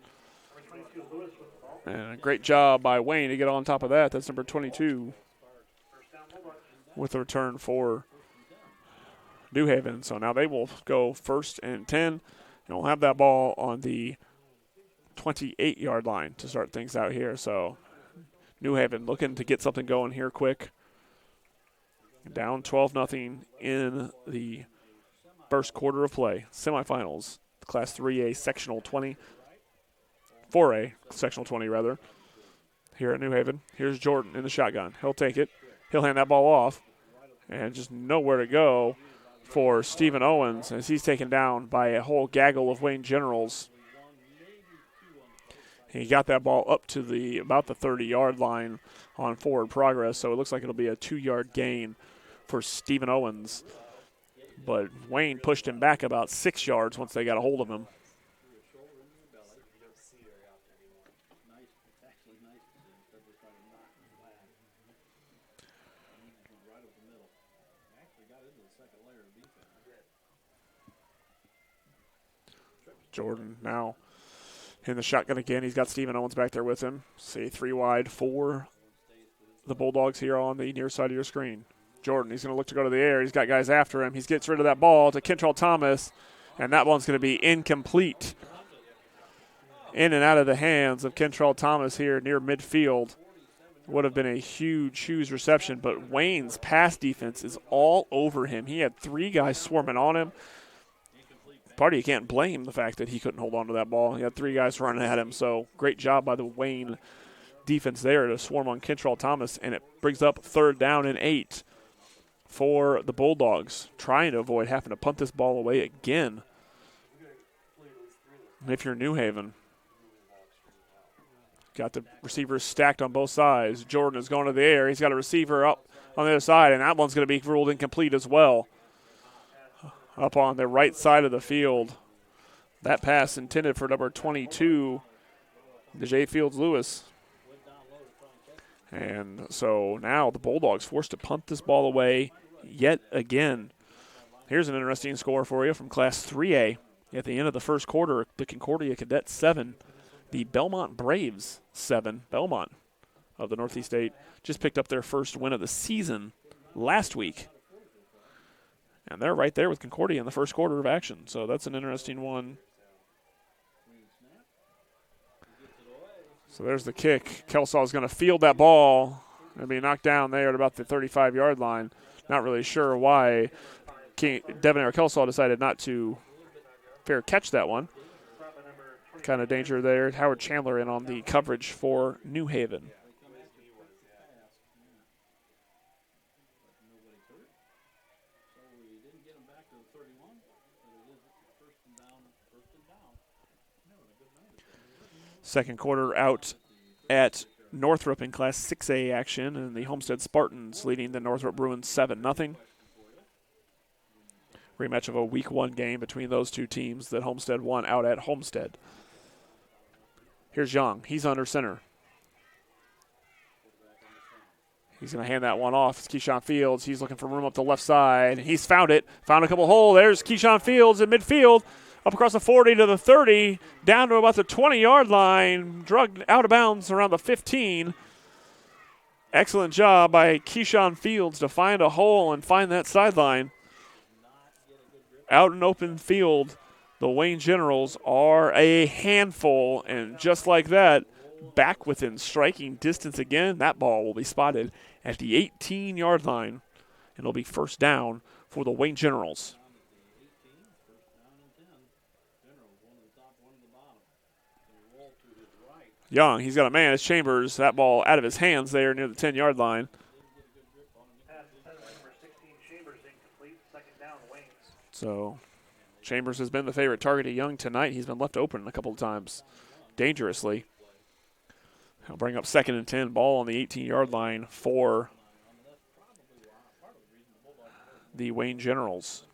And a great job by Wayne to get on top of that. That's number 22 with a return for New Haven. So now they will go 1st and 10. And we'll have that ball on the 28-yard line to start things out here. So New Haven looking to get something going here quick. Down 12-0 in the first quarter of play. Semifinals, Class 3A Sectional 20. 4A Sectional 20, rather. Here at New Haven. Here's Jordan in the shotgun. He'll take it. He'll hand that ball off. And just nowhere to go for Stephen Owens as he's taken down by a whole gaggle of Wayne Generals. He got that ball up to about the 30-yard line on forward progress, so it looks like it'll be a 2-yard gain for Stephen Owens. But Wayne pushed him back about 6 yards once they got a hold of him. Jordan now in the shotgun again. He's got Stephen Owens back there with him. See, 3 wide for the Bulldogs here on the near side of your screen. Jordan, he's going to look to go to the air. He's got guys after him. He gets rid of that ball to Kentrell Thomas, and that one's going to be incomplete. In and out of the hands of Kentrell Thomas here near midfield. Would have been a huge reception, but Wayne's pass defense is all over him. He had 3 guys swarming on him. Part of you can't blame the fact that he couldn't hold on to that ball. He had 3 guys running at him, so great job by the Wayne defense there to swarm on Kentrell Thomas, and it brings up 3rd down and 8 for the Bulldogs, trying to avoid having to punt this ball away again. And if you're New Haven, got the receivers stacked on both sides. Jordan is going to the air. He's got a receiver up on the other side, and that one's going to be ruled incomplete as well. Up on the right side of the field, That pass intended for number 22, Najee Fields-Lewis. And so now the Bulldogs forced to punt this ball away yet again. Here's an interesting score for you from Class 3A. At the end of the first quarter, the Concordia Cadets 7, the Belmont Braves 7. Belmont of the Northeast State just picked up their first win of the season last week. And they're right there with Concordia in the first quarter of action. So that's an interesting one. So there's the kick. Kelsaw's going to field that ball. It'll be knocked down there at about the 35-yard line. Not really sure why Devonair Kelsaw decided not to fair catch that one. Kind of danger there. Howard Chandler in on the coverage for New Haven. Second quarter out at Northrop in Class 6A action, and the Homestead Spartans leading the Northrop Bruins 7-0. Rematch of a Week 1 game between those two teams that Homestead won out at Homestead. Here's Young. He's under center. He's going to hand that one off. It's Keyshawn Fields. He's looking for room up the left side. He's found it. Found a couple holes. There's Keyshawn Fields in midfield. Up across the 40 to the 30, down to about the 20-yard line, drugged out of bounds around the 15. Excellent job by Keyshawn Fields to find a hole and find that sideline. Out in open field, the Wayne Generals are a handful, and just like that, back within striking distance again. That ball will be spotted at the 18-yard line, and it'll be first down for the Wayne Generals. Young, he's got a man. It's Chambers. That ball out of his hands there near the 10-yard line. So Chambers has been the favorite target of Young tonight. He's been left open a couple of times dangerously. He'll bring up 2nd and 10, ball on the 18-yard line for the Wayne Generals.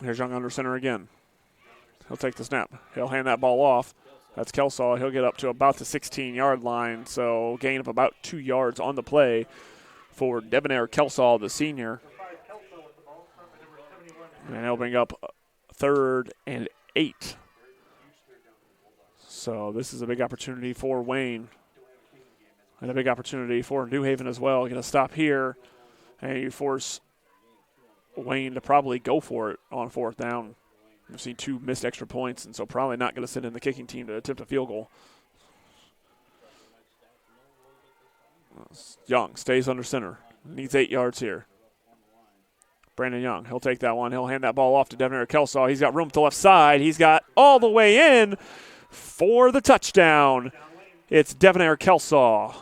Here's Young under center again. He'll take the snap. He'll hand that ball off. That's Kelsaw. He'll get up to about the 16-yard line, so gain of about 2 yards on the play for Debonair Kelsaw, the senior. And he'll bring up 3rd and 8. So this is a big opportunity for Wayne and a big opportunity for New Haven as well. Going to stop here, and you force Wayne to probably go for it on 4th down. We've seen 2 missed extra points, and so probably not going to send in the kicking team to attempt a field goal. Young stays under center. Needs 8 yards here. Brandon Young, he'll take that one. He'll hand that ball off to Devonair Kelsaw. He's got room to the left side. He's got all the way in for the touchdown. It's Devonair Kelsaw.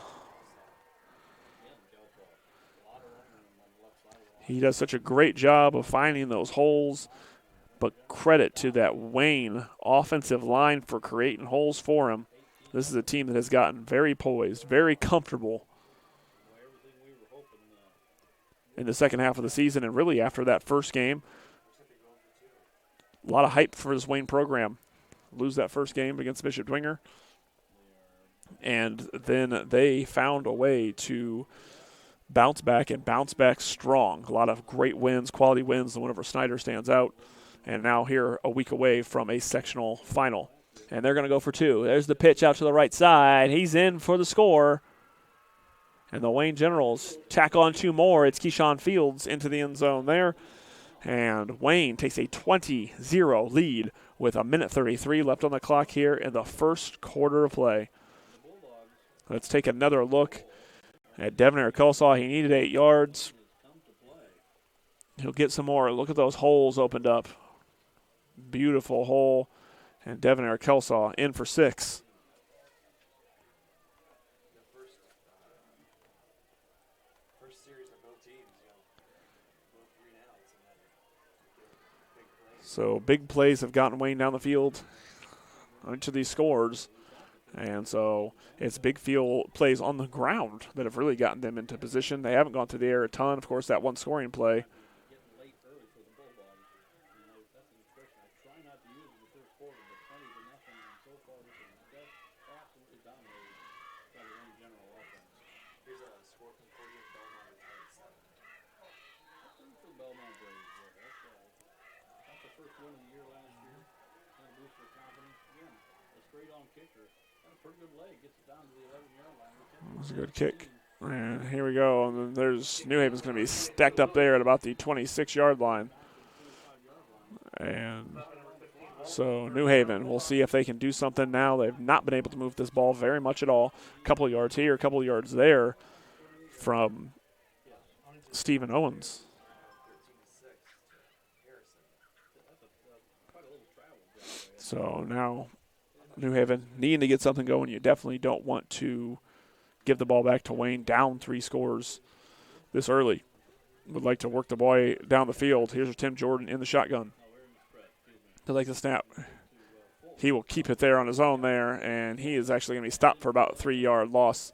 He does such a great job of finding those holes, but credit to that Wayne offensive line for creating holes for him. This is a team that has gotten very poised, very comfortable in the second half of the season, and really after that first game. A lot of hype for this Wayne program. Lose that first game against Bishop Dwenger, and then they found a way to bounce back and bounce back strong. A lot of great wins, quality wins. The one over Snyder stands out. And now here a week away from a sectional final. And they're going to go for 2. There's the pitch out to the right side. He's in for the score. And the Wayne Generals tack on 2 more. It's Keyshawn Fields into the end zone there. And Wayne takes a 20-0 lead with 1:33 left on the clock here in the first quarter of play. Let's take another look at Devonair Kelsaw. He needed 8 yards. He'll get some more. Look at those holes opened up. Beautiful hole. And Devonair Kelsaw in for 6. So big plays have gotten Wayne down the field on each of these scores. And so it's big field plays on the ground that have really gotten them into position. They haven't gone to the air a ton. Of course, that one scoring play. That was a good kick. And here we go. And then there's New Haven's going to be stacked up there at about the 26-yard line. And so New Haven, we'll see if they can do something now. They've not been able to move this ball very much at all. A couple of yards here, a couple of yards there from Stephen Owens. So now New Haven needing to get something going. You definitely don't want to give the ball back to Wayne down 3 scores this early. Would like to work the boy down the field. Here's Tim Jordan in the shotgun. He'll take the snap. He will keep it there on his own there, and he is actually going to be stopped for about a 3-yard loss.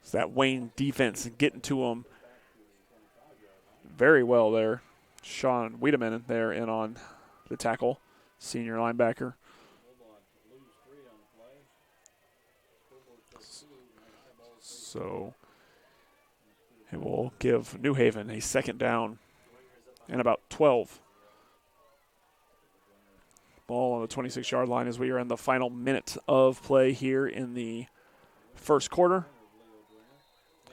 So that Wayne defense getting to him very well there. Sean Wiedemann there in on the tackle, senior linebacker. So it will give New Haven a second down and about 12. Ball on the 26-yard line as we are in the final minute of play here in the first quarter.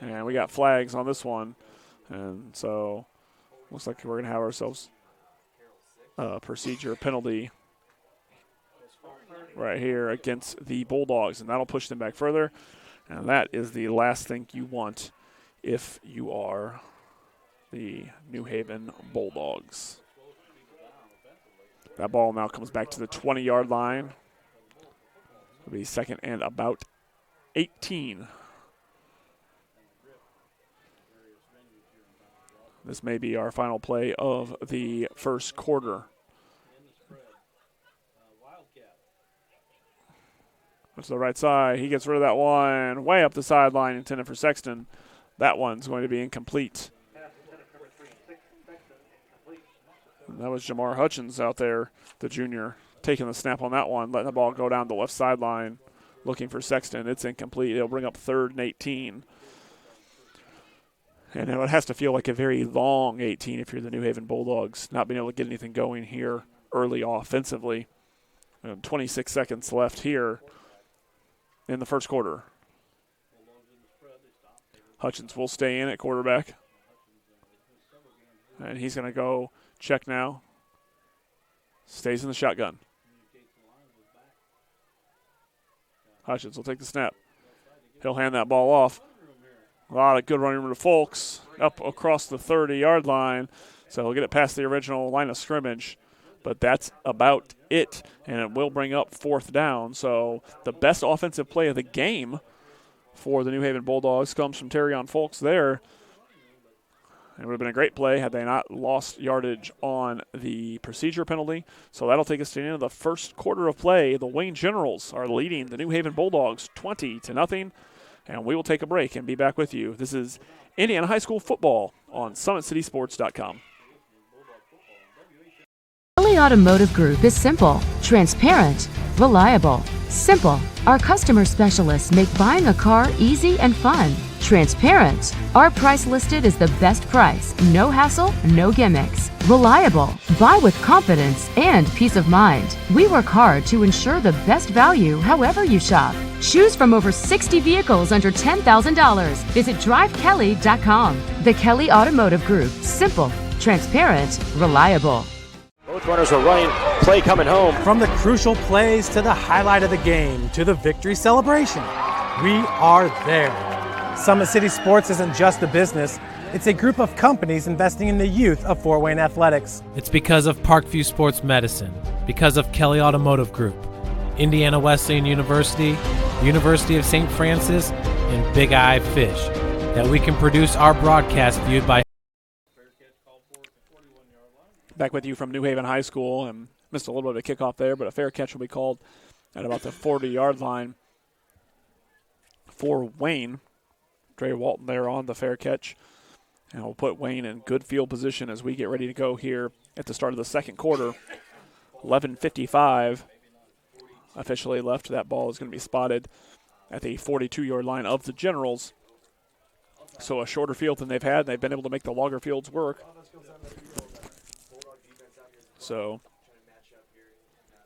And we got flags on this one. And so looks like we're going to have ourselves a procedure penalty right here against the Bulldogs. And that'll push them back further. And that is the last thing you want if you are the New Haven Bulldogs. That ball now comes back to the 20-yard line. It'll be second and about 18. This may be our final play of the first quarter. To the right side. He gets rid of that one way up the sideline, intended for Sexton. That one's going to be incomplete. And that was Jamar Hutchins out there, the junior, taking the snap on that one, letting the ball go down the left sideline, looking for Sexton. It's incomplete. It'll bring up 3rd and 18. And it has to feel like a very long 18 if you're the New Haven Bulldogs, not being able to get anything going here early offensively. And 26 seconds left here in the first quarter. Hutchins will stay in at quarterback. And he's going to go check now. Stays in the shotgun. Hutchins will take the snap. He'll hand that ball off. A lot of good running room to Folks up across the 30-yard line. So he'll get it past the original line of scrimmage. But that's about it, and it will bring up 4th down. So the best offensive play of the game for the New Haven Bulldogs comes from Terrion Folks there. It would have been a great play had they not lost yardage on the procedure penalty. So that'll take us to the end of the first quarter of play. The Wayne Generals are leading the New Haven Bulldogs 20-0, and we will take a break and be back with you. This is Indiana High School football on SummitCitySports.com. Kelly Automotive Group is simple, transparent, reliable. Simple. Our customer specialists make buying a car easy and fun. Transparent. Our price listed is the best price. No hassle, no gimmicks. Reliable. Buy with confidence and peace of mind. We work hard to ensure the best value however you shop. Choose from over 60 vehicles under $10,000. Visit drivekelly.com. The Kelly Automotive Group. Simple, transparent, reliable. Both runners are running. Play coming home. From the crucial plays to the highlight of the game to the victory celebration, we are there. Summit City Sports isn't just a business. It's a group of companies investing in the youth of Fort Wayne athletics. It's because of Parkview Sports Medicine, because of Kelly Automotive Group, Indiana Wesleyan University, University of St. Francis, and Big Eye Fish, that we can produce our broadcast viewed by back with you from New Haven High School, and missed a little bit of a kickoff there, but a fair catch will be called at about the 40-yard line for Wayne. Dre Walton there on the fair catch. And we'll put Wayne in good field position as we get ready to go here at the start of the second quarter. 11:55 officially left. That ball is going to be spotted at the 42-yard line of the Generals. So a shorter field than they've had. They've been able to make the longer fields work. So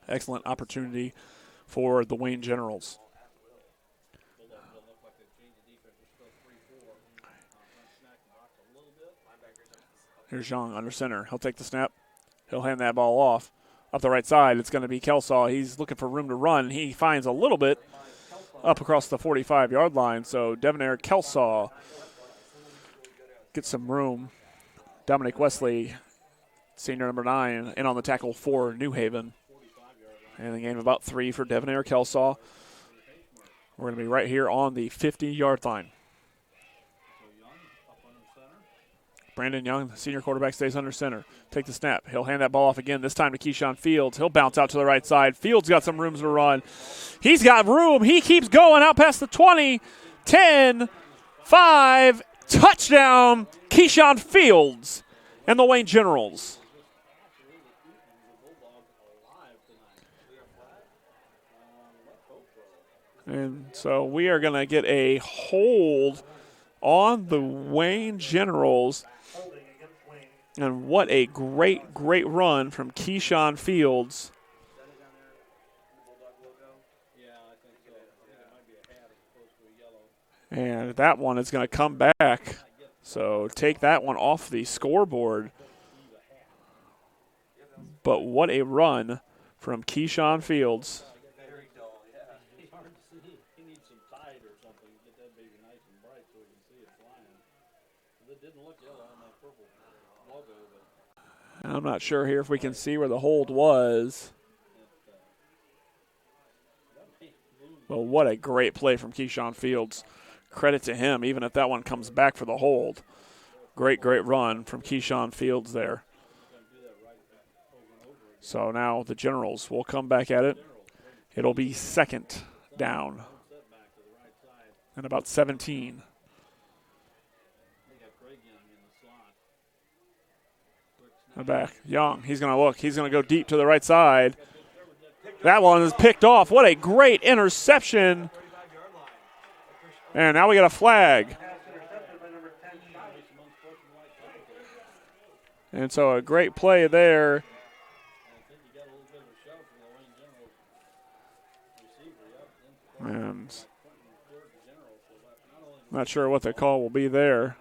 excellent opportunity for the Wayne Generals. Here's Young under center. He'll take the snap. He'll hand that ball off. Up the right side, it's going to be Kelsaw. He's looking for room to run. He finds a little bit up across the 45-yard line. So Devonair Kelsaw gets some room. Dominic Wesley, senior number 9, in on the tackle for New Haven. And the gain of about 3 for Devonair Kelsaw. We're going to be right here on the 50-yard line. Brandon Young, the senior quarterback, stays under center. Take the snap. He'll hand that ball off again, this time to Keyshawn Fields. He'll bounce out to the right side. Fields got some room to run. He's got room. He keeps going out past the 20, 10, 5. Touchdown, Keyshawn Fields and the Wayne Generals. And so we are going to get a hold on the Wayne Generals. And what a great, great run from Keyshawn Fields. And that one is going to come back. So take that one off the scoreboard. But what a run from Keyshawn Fields. I'm not sure here if we can see where the hold was. Well, what a great play from Keyshawn Fields. Credit to him, even if that one comes back for the hold. Great, great run from Keyshawn Fields there. So now the Generals will come back at it. It'll be second down and about 17. Back. Young, he's going to look. He's going to go deep to the right side. That one is picked off. What a great interception. And now we got a flag. And so a great play there. And not sure what the call will be there.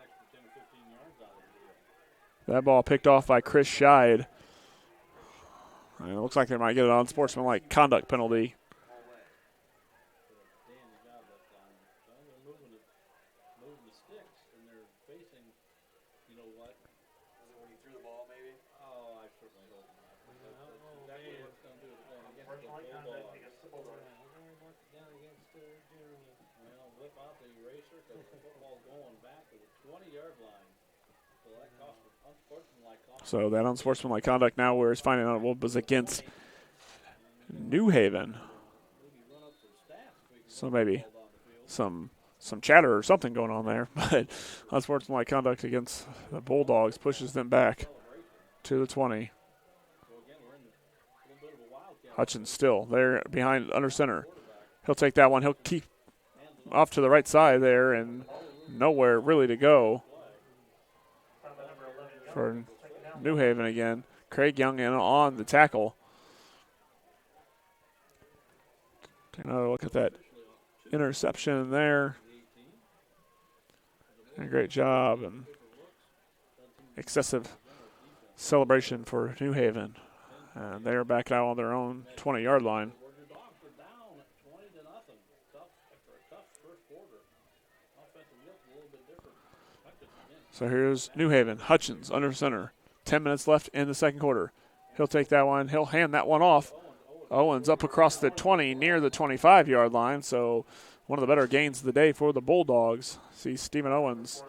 That ball picked off by Chris Scheid. And it looks like they might get an unsportsmanlike conduct penalty. So that unsportsmanlike conduct now where it's finding out what was against New Haven. So maybe some chatter or something going on there. But unsportsmanlike conduct against the Bulldogs pushes them back to the 20. Hutchins still there behind under center. He'll take that one. He'll keep off to the right side there and nowhere really to go for New Haven again. Craig Young in on the tackle. Take another look at that interception there. And a great job and excessive celebration for New Haven. And they're back out on their own 20-yard line. So here's New Haven. Hutchins under center. 10 minutes left in the second quarter. He'll take that one. He'll hand that one off. Owens up across the 20 near the 25-yard line. So one of the better gains of the day for the Bulldogs. See Stephen Owens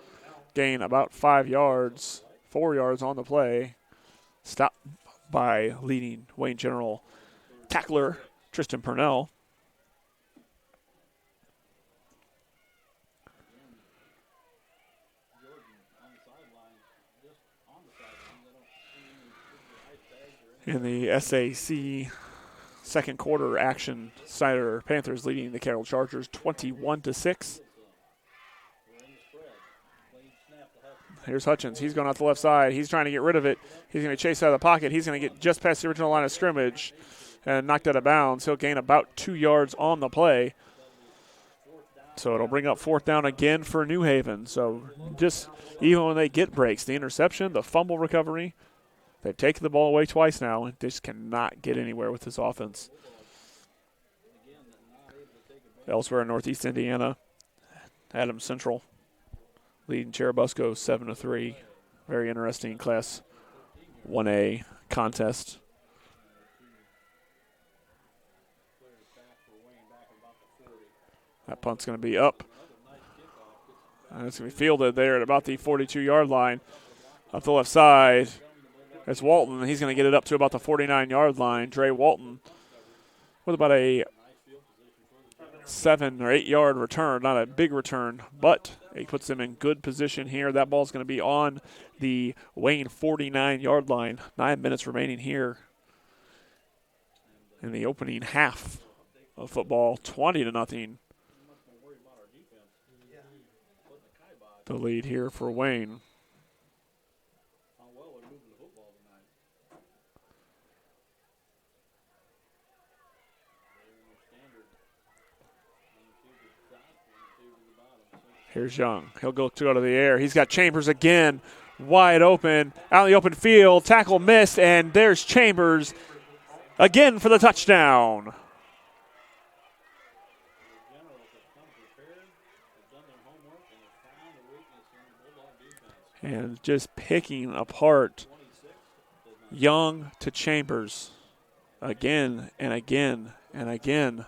gain about 5 yards, 4 yards on the play. Stop by leading Wayne General tackler Tristan Purnell. In the SAC second quarter action, Snyder Panthers leading the Carroll Chargers 21-6. Here's Hutchins. He's going out the left side. He's trying to get rid of it. He's going to chase out of the pocket. He's going to get just past the original line of scrimmage and knocked out of bounds. He'll gain about 2 yards on the play. So it'll bring up fourth down again for New Haven. So just even when they get breaks, the interception, the fumble recovery, they've taken the ball away twice now and just cannot get anywhere with this offense. Elsewhere in Northeast Indiana, Adams Central leading Cherubusco 7-3. Very interesting Class 1A contest. That punt's going to be up. And it's going to be fielded there at about the 42-yard line. Up the left side, it's Walton. He's going to get it up to about the 49-yard line. Dre Walton with about a 7 or 8 yard return. Not a big return, but he puts them in good position here. That ball's going to be on the Wayne 49-yard line. 9 minutes remaining here in the opening half of football. 20-0. The lead here for Wayne. Here's Young. He'll go to the air. He's got Chambers again, wide open, out in the open field. Tackle missed, and there's Chambers again for the touchdown. And just picking apart Young to Chambers again and again and again.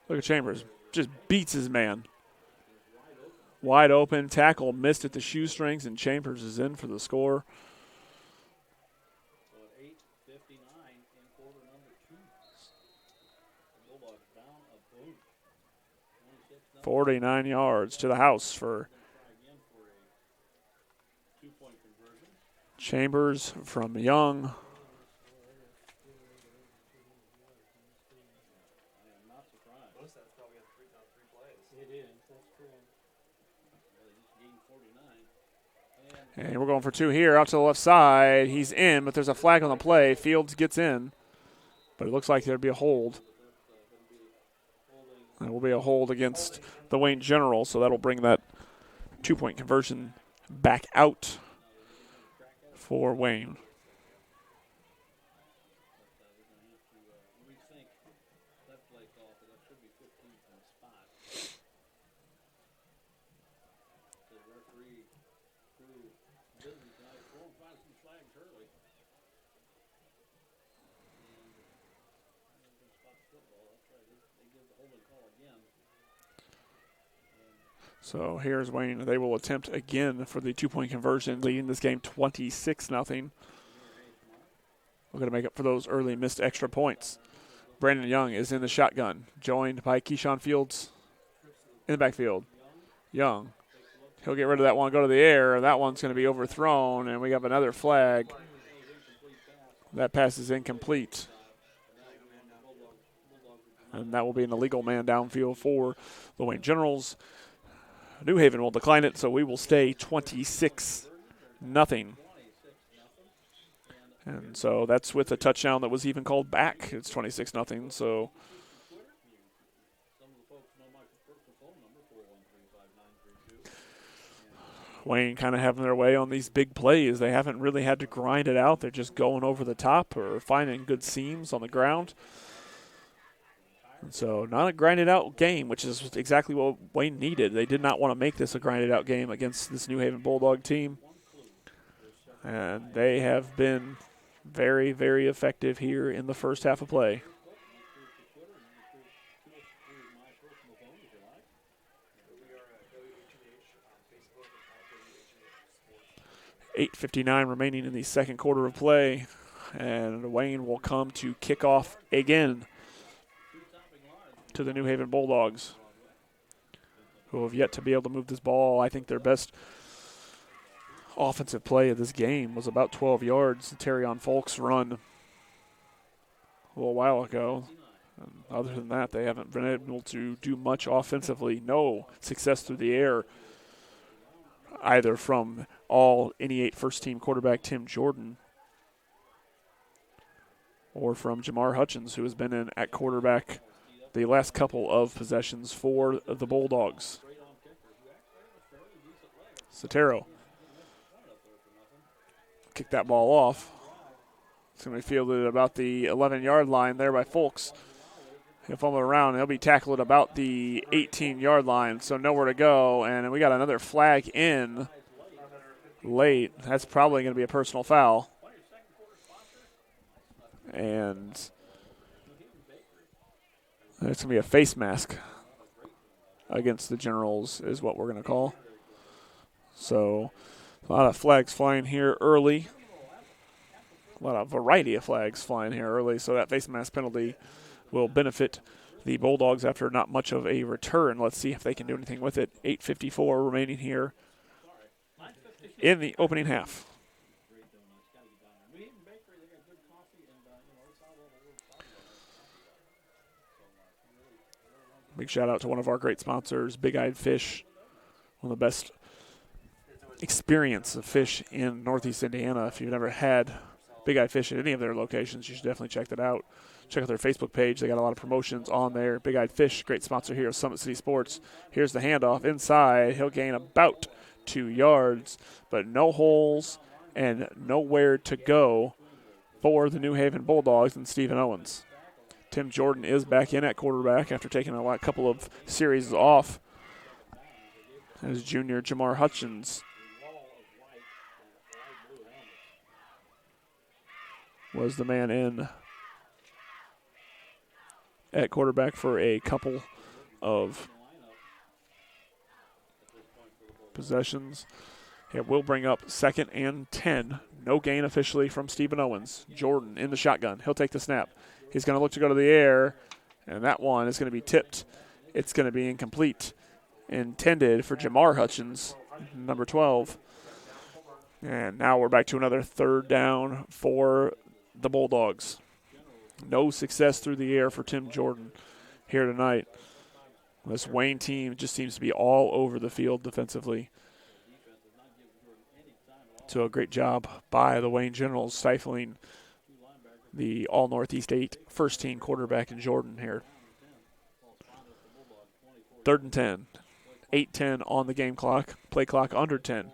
Look at Chambers. Just beats his man. Wide open, tackle missed at the shoestrings, and Chambers is in for the score. 49 yards to the house for Chambers from Young. And we're going for two here, out to the left side. He's in, but there's a flag on the play. Fields gets in, but it looks like there'd be a hold. It will be a hold against the Wayne General, so that'll bring that two-point conversion back out for Wayne. So here's Wayne. They will attempt again for the two-point conversion, leading this game 26-0. We're going to make up for those early missed extra points. Brandon Young is in the shotgun, joined by Keyshawn Fields in the backfield. Young, he'll get rid of that one, go to the air. That one's going to be overthrown, and we have another flag. That pass is incomplete. And that will be an illegal man downfield for the Wayne Generals. New Haven will decline it, so we will stay 26-0. And so that's with a touchdown that was even called back. It's 26-0, so Wayne kind of having their way on these big plays. They haven't really had to grind it out. They're just going over the top or finding good seams on the ground. And so not a grinded out game, which is exactly what Wayne needed. They did not want to make this a grinded out game against this New Haven Bulldog team. And they have been very, very effective here in the first half of play. 8:59 remaining in the second quarter of play. And Wayne will come to kick off again to the New Haven Bulldogs, who have yet to be able to move this ball. I think their best offensive play of this game was about 12 yards. The Terrion Folks run a little while ago. And other than that, they haven't been able to do much offensively. No success through the air, either from any 8 first-team quarterback Tim Jordan or from Jamar Hutchins, who has been in at quarterback the last couple of possessions for the Bulldogs. Sotero kick that ball off. It's going to be fielded about the 11-yard line there by Folks. He'll fumble around, and he'll be tackled at about the 18-yard line, so nowhere to go. And we got another flag in late. That's probably going to be a personal foul. And it's going to be a face mask against the Generals is what we're going to call. So a lot of flags flying here early. A lot of variety of flags flying here early. So that face mask penalty will benefit the Bulldogs after not much of a return. Let's see if they can do anything with it. 8:54 remaining here in the opening half. Big shout out to one of our great sponsors, Big Eyed Fish, one of the best experience of fish in Northeast Indiana. If you've never had Big Eyed Fish at any of their locations, you should definitely check that out. Check out their Facebook page. They got a lot of promotions on there. Big Eyed Fish, great sponsor here of Summit City Sports. Here's the handoff inside. He'll gain about 2 yards, but no holes and nowhere to go for the New Haven Bulldogs and Stephen Owens. Tim Jordan is back in at quarterback after taking a couple of series off. As junior Jamar Hutchins was the man in at quarterback for a couple of possessions. It will bring up 2nd and 10. No gain officially from Stephen Owens. Jordan in the shotgun. He'll take the snap. He's going to look to go to the air, and that one is going to be tipped. It's going to be incomplete. Intended for Jamar Hutchins, number 12. And now we're back to another 3rd down for the Bulldogs. No success through the air for Tim Jordan here tonight. This Wayne team just seems to be all over the field defensively. So a great job by the Wayne Generals stifling the All-Northeast 8 first-team quarterback in Jordan here. 3rd and 10. 8:10 on the game clock. Play clock under 10.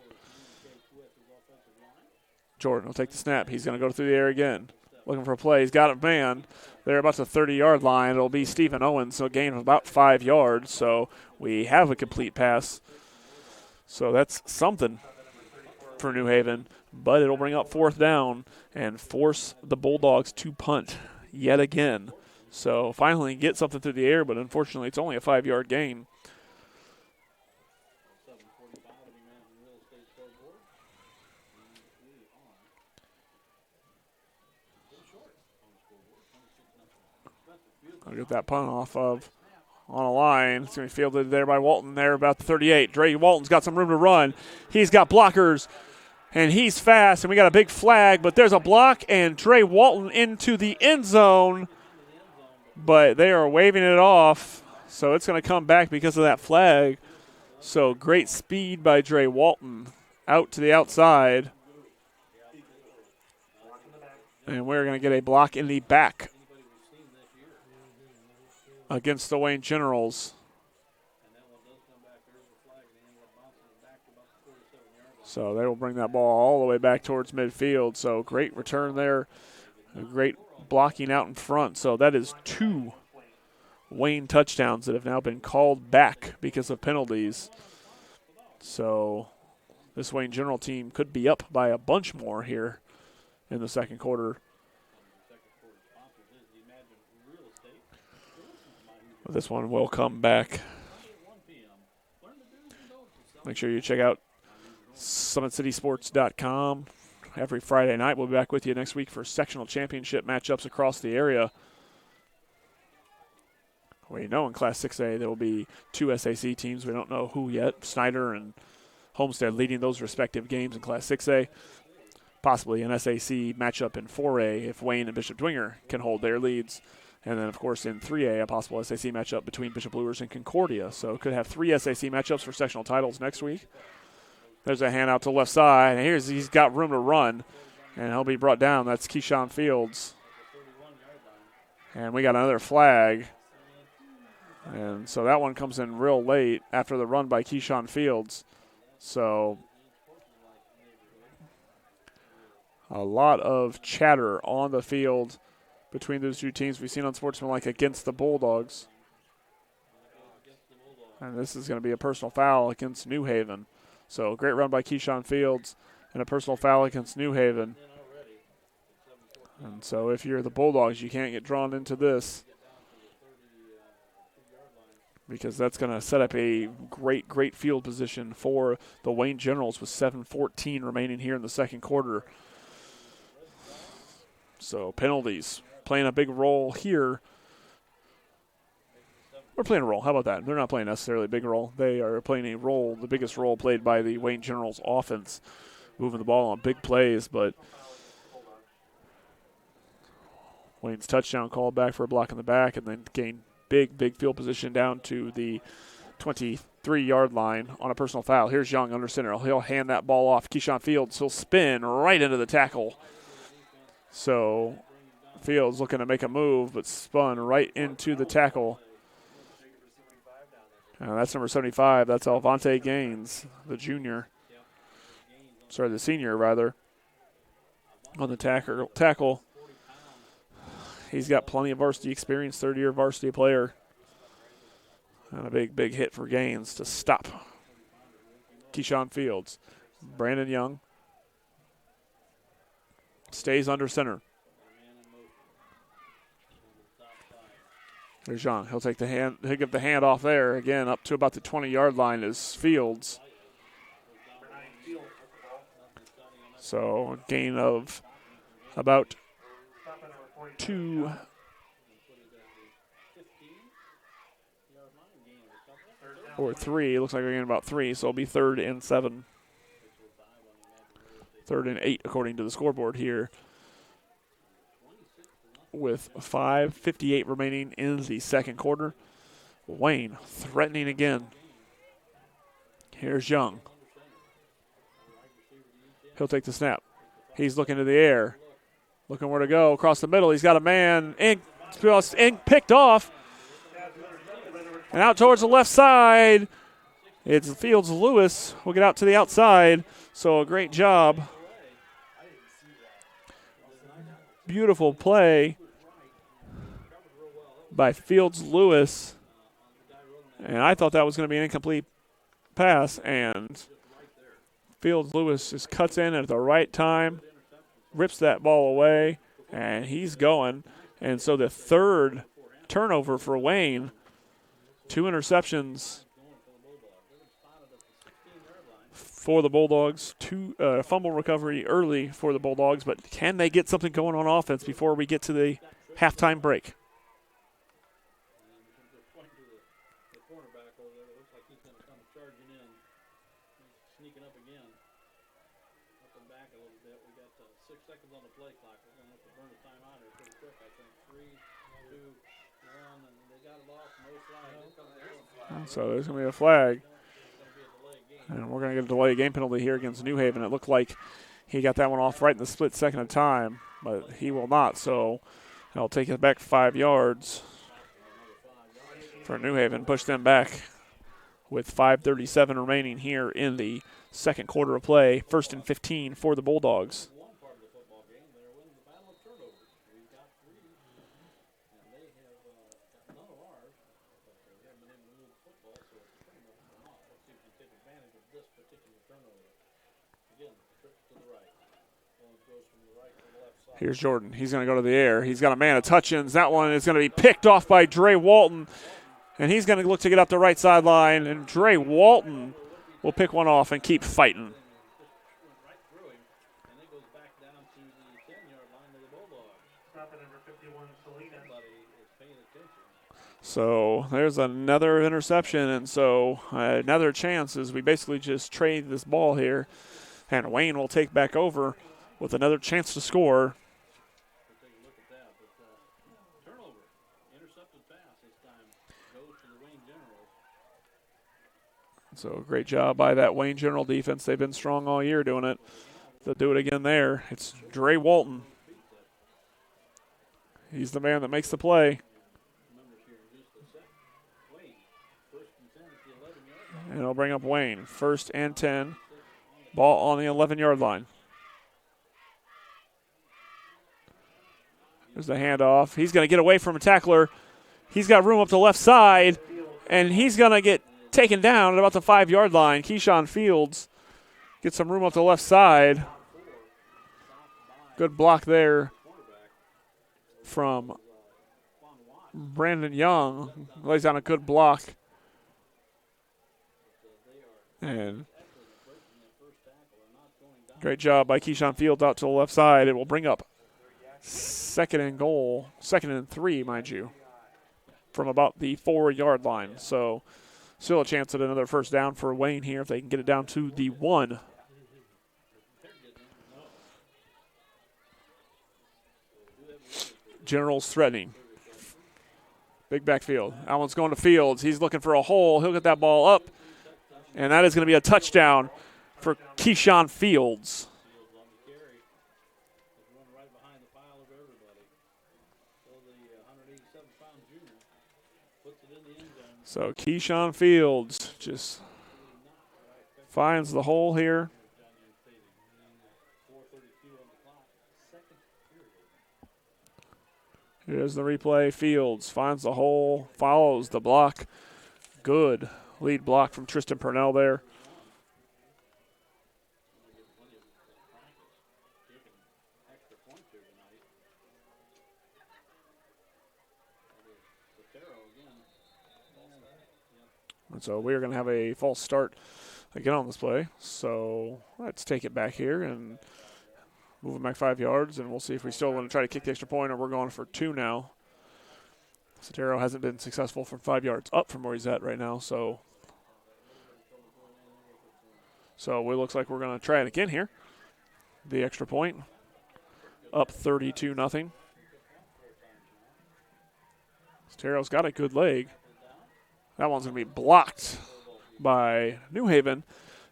Jordan will take the snap. He's going to go through the air again. Looking for a play. He's got a man. They're about the 30-yard line. It'll be Stephen Owens, so a gain of about 5 yards. So we have a complete pass. So that's something for New Haven. But it'll bring up 4th down and force the Bulldogs to punt yet again. So finally get something through the air, but unfortunately it's only a 5-yard gain. I'll get that punt off of on a line. It's going to be fielded there by Walton there about the 38. Dre Walton's got some room to run. He's got blockers, and he's fast, and we got a big flag, but there's a block, and Dre Walton into the end zone, but they are waving it off, so it's going to come back because of that flag. So great speed by Dre Walton out to the outside, and we're going to get a block in the back against the Wayne Generals. So they will bring that ball all the way back towards midfield. So great return there. A great blocking out in front. So that is 2 Wayne touchdowns that have now been called back because of penalties. So this Wayne General team could be up by a bunch more here in the second quarter. But this one will come back. Make sure you check out SummitCitySports.com. Every Friday night, we'll be back with you next week for sectional championship matchups across the area. We know in Class 6A there will be 2 SAC teams. We don't know who yet. Snyder and Homestead leading those respective games in Class 6A. Possibly an SAC matchup in 4A if Wayne and Bishop Dwenger can hold their leads. And then, of course, in 3A, a possible SAC matchup between Bishop Luers and Concordia. So could have 3 SAC matchups for sectional titles next week. There's a handout to the left side. And he's got room to run. And he'll be brought down. That's Keyshawn Fields. And we got another flag. And so that one comes in real late after the run by Keyshawn Fields. So a lot of chatter on the field between those two teams. We've seen unsportsmanlike against the Bulldogs. And this is going to be a personal foul against New Haven. So great run by Keyshawn Fields and a personal foul against New Haven. And so if you're the Bulldogs, you can't get drawn into this, because that's going to set up a great field position for the Wayne Generals with 7:14 remaining here in the second quarter. So penalties playing a big role here. We're playing a role. How about that? They're not playing necessarily a big role. They are playing a role, the biggest role played by the Wayne Generals offense, moving the ball on big plays. But Wayne's touchdown called back for a block in the back, and then gained big field position down to the 23-yard line on a personal foul. Here's Young under center. He'll hand that ball off. Keyshawn Fields, he'll spin right into the tackle. So Fields looking to make a move, but spun right into the tackle. That's number 75. That's Alvante Gaines, the senior, rather, on the tackle. He's got plenty of varsity experience, third-year varsity player. And a big hit for Gaines to stop Keyshawn Fields. Brandon Young stays under center. There's Young. He'll take the hand. He'll give the hand off there. Again, up to about the 20-yard line is Fields. So a gain of about 2. Or 3. It looks like we're getting about 3, so it'll be 3rd and 7. 3rd and 8, according to the scoreboard here, with 5:58 remaining in the second quarter. Wayne threatening again. Here's Young. He'll take the snap. He's looking to the air. Looking where to go. Across the middle. He's got a man. Ink picked off. And out towards the left side. It's Fields Lewis. We'll get out to the outside. So a great job. Beautiful play by Fields Lewis. And I thought that was going to be an incomplete pass. And Fields Lewis just cuts in at the right time, rips that ball away, and he's going. And so the 3rd turnover for Wayne, 2 interceptions for the Bulldogs, 2 fumble recovery early for the Bulldogs, but can they get something going on offense before we get to the halftime break? So there's going to be a flag. And we're going to get a delay game penalty here against New Haven. It looked like he got that one off right in the split second of time, but he will not. So he'll take it back 5 yards for New Haven. Push them back with 5:37 remaining here in the second quarter of play. 1st and 15 for the Bulldogs. Here's Jordan. He's going to go to the air. He's got a man of touch-ins. That one is going to be picked off by Dre Walton, and he's going to look to get up the right sideline, and Dre Walton will pick one off and keep fighting. Stop at number 51, Selena. So there's another interception, and so another chance as we basically just trade this ball here. And Wayne will take back over with another chance to score. So great job by that Wayne General defense. They've been strong all year doing it. They'll do it again there. It's Dre Walton. He's the man that makes the play. And it'll bring up Wayne. 1st and 10. Ball on the 11-yard line. There's the handoff. He's going to get away from a tackler. He's got room up the left side, and he's going to get taken down at about the 5-yard line. Keyshawn Fields gets some room up the left side. Good block there from Brandon Young. Lays down a good block. And great job by Keyshawn Fields out to the left side. It will bring up 2nd and goal, 2nd and 3, mind you, from about the 4-yard line. So still a chance at another first down for Wayne here if they can get it down to the 1. General's threatening. Big backfield. That one's going to Fields. He's looking for a hole. He'll get that ball up. And that is going to be a touchdown for Keyshawn Fields. So Keyshawn Fields just finds the hole here. Here's the replay. Fields finds the hole, follows the block. Good lead block from Tristan Purnell there. And so we're going to have a false start again on this play. So let's take it back here and move it back 5 yards, and we'll see if we still want to try to kick the extra point or we're going for 2 now. Sotero hasn't been successful from 5 yards up from where he's at right now, so it looks like we're going to try it again here. The extra point, up 32-0. Sotero's got a good leg. That one's going to be blocked by New Haven,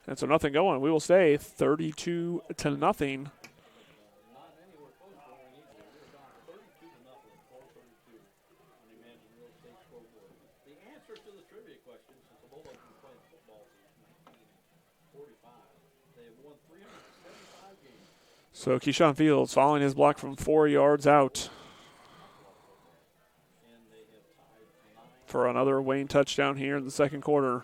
and so nothing going. We will stay 32-0. So Keyshawn Fields following his block from 4 yards out for another Wayne touchdown here in the second quarter.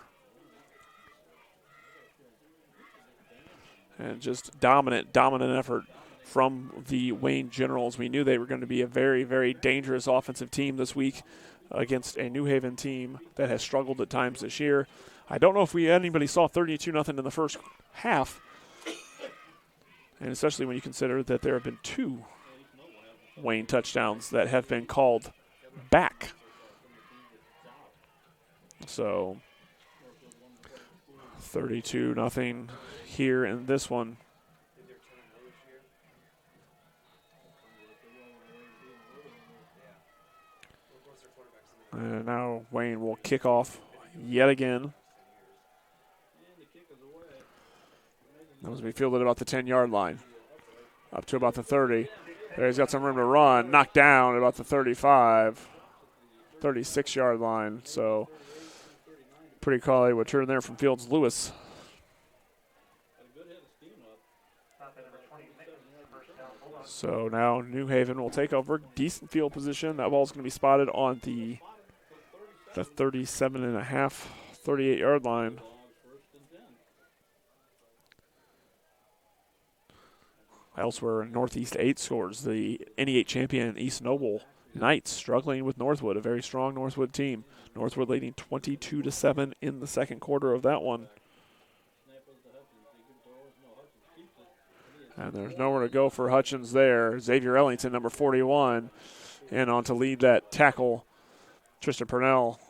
And just dominant effort from the Wayne Generals. We knew they were going to be a very, very dangerous offensive team this week against a New Haven team that has struggled at times this year. I don't know if anybody saw 32-0 in the first half. And especially when you consider that there have been 2 Wayne touchdowns that have been called back. So 32-0 here in this one. And now Wayne will kick off yet again. That was fielded about the 10-yard line, up to about the 30. There he's got some room to run, knocked down at about the 35, 36-yard line. So pretty quality return there from Fields Lewis. So now New Haven will take over. Decent field position. That ball's going to be spotted on the 37.5, 38-yard line. Elsewhere in Northeast 8 scores. The NE8 champion East Noble Knights struggling with Northwood, a very strong Northwood team. Northwood leading 22-7 in the second quarter of that one. And there's nowhere to go for Hutchins there. Xavier Ellington, number 41, and on to lead that tackle. Tristan Purnell,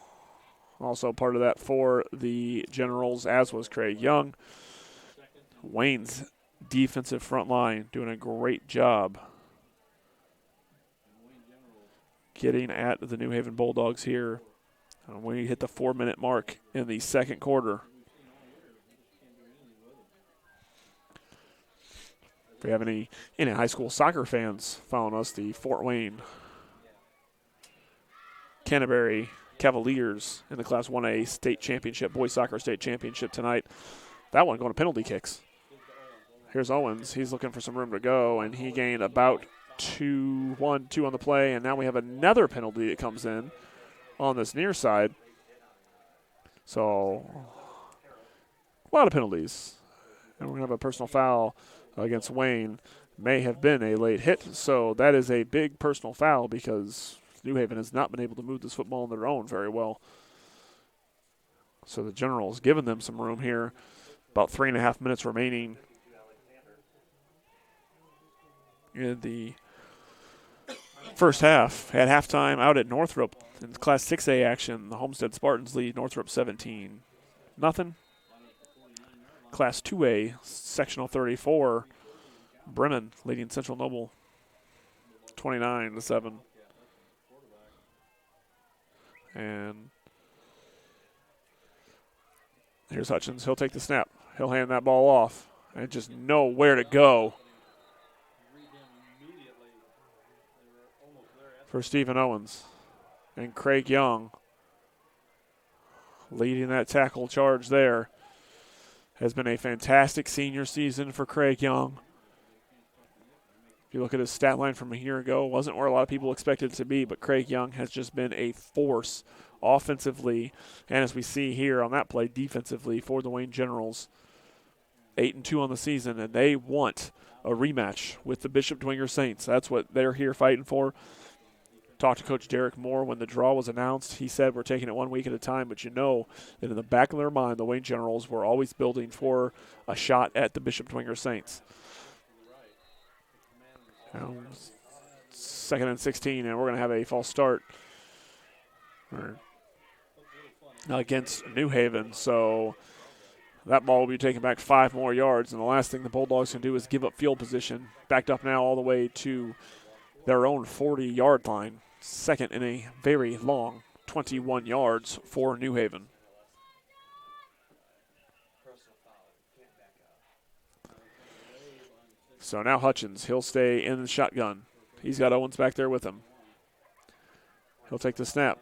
also part of that for the Generals, as was Craig Young. Wayne's defensive front line doing a great job getting at the New Haven Bulldogs here. We hit the 4-minute mark in the second quarter. If we have any high school soccer fans following us, the Fort Wayne Canterbury Cavaliers in the Class 1A state championship, boys soccer state championship tonight. That one going to penalty kicks. Here's Owens. He's looking for some room to go, and he gained about 2 on the play, and now we have another penalty that comes in on this near side. So a lot of penalties. And we're going to have a personal foul against Wayne. May have been a late hit, so that is a big personal foul because New Haven has not been able to move this football on their own very well. So the Generals giving them some room here. About 3.5 minutes remaining in the first half. At halftime out at Northrop in Class 6A action, the Homestead Spartans lead Northrop 17-0. Class 2A, Sectional 34, Bremen leading Central Noble 29-7. And here's Hutchins. He'll take the snap. He'll hand that ball off and just know where to go for Stephen Owens. And Craig Young leading that tackle charge there. Has been a fantastic senior season for Craig Young. If you look at his stat line from a year ago, wasn't where a lot of people expected it to be, but Craig Young has just been a force offensively, and as we see here on that play, defensively for the Wayne Generals. 8-2 on the season, and they want a rematch with the Bishop Dwenger Saints. That's what they're here fighting for. Talked to Coach Derek Moore when the draw was announced. He said we're taking it 1 week at a time, but you know that in the back of their mind, the Wayne Generals were always building for a shot at the Bishop Dwenger Saints. Second and 16, and we're going to have a false start against New Haven. So that ball will be taken back 5 more yards, and the last thing the Bulldogs can do is give up field position. Backed up now all the way to their own 40-yard line. Second in a very long 21 yards for New Haven. So now Hutchins, he'll stay in the shotgun. He's got Owens back there with him. He'll take the snap.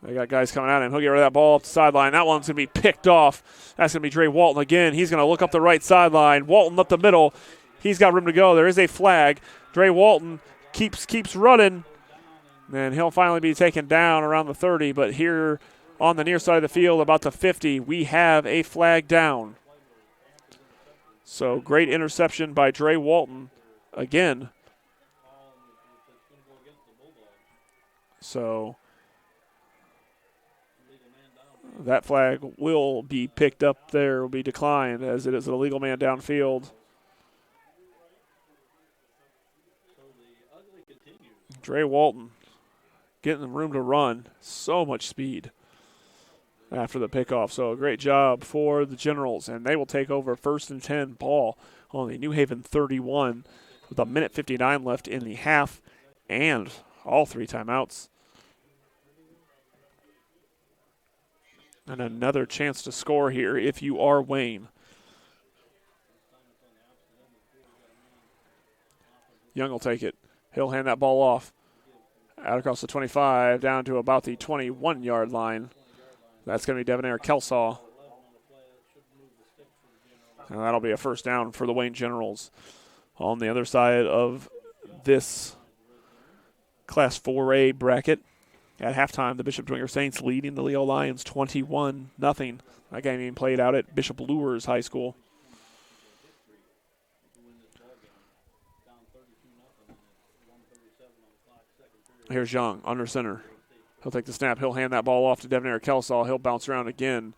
They got guys coming at him. He'll get rid of that ball up the sideline. That one's going to be picked off. That's going to be Dre Walton again. He's going to look up the right sideline. Walton up the middle. He's got room to go. There is a flag. Dre Walton keeps running, and he'll finally be taken down around the 30. But here on the near side of the field, about the 50, we have a flag down. So great interception by Dre Walton again. So that flag will be picked up there, will be declined as it is an illegal man downfield. Dre Walton getting the room to run. So much speed after the pickoff. So a great job for the Generals, and they will take over 1st and 10 ball on the New Haven 31 with 1:59 left in the half and all 3 timeouts. And another chance to score here if you are Wayne. Young will take it. He'll hand that ball off. Out across the 25, down to about the 21-yard line. That's going to be Devonair Kelsaw. And that'll be a first down for the Wayne Generals. On the other side of this Class 4A bracket, at halftime, the Bishop Dwenger Saints leading the Leo Lions 21-0. That game being played out at Bishop Lures High School. Here's Young under center. He'll take the snap. He'll hand that ball off to Devonair Kelsaw. He'll bounce around again,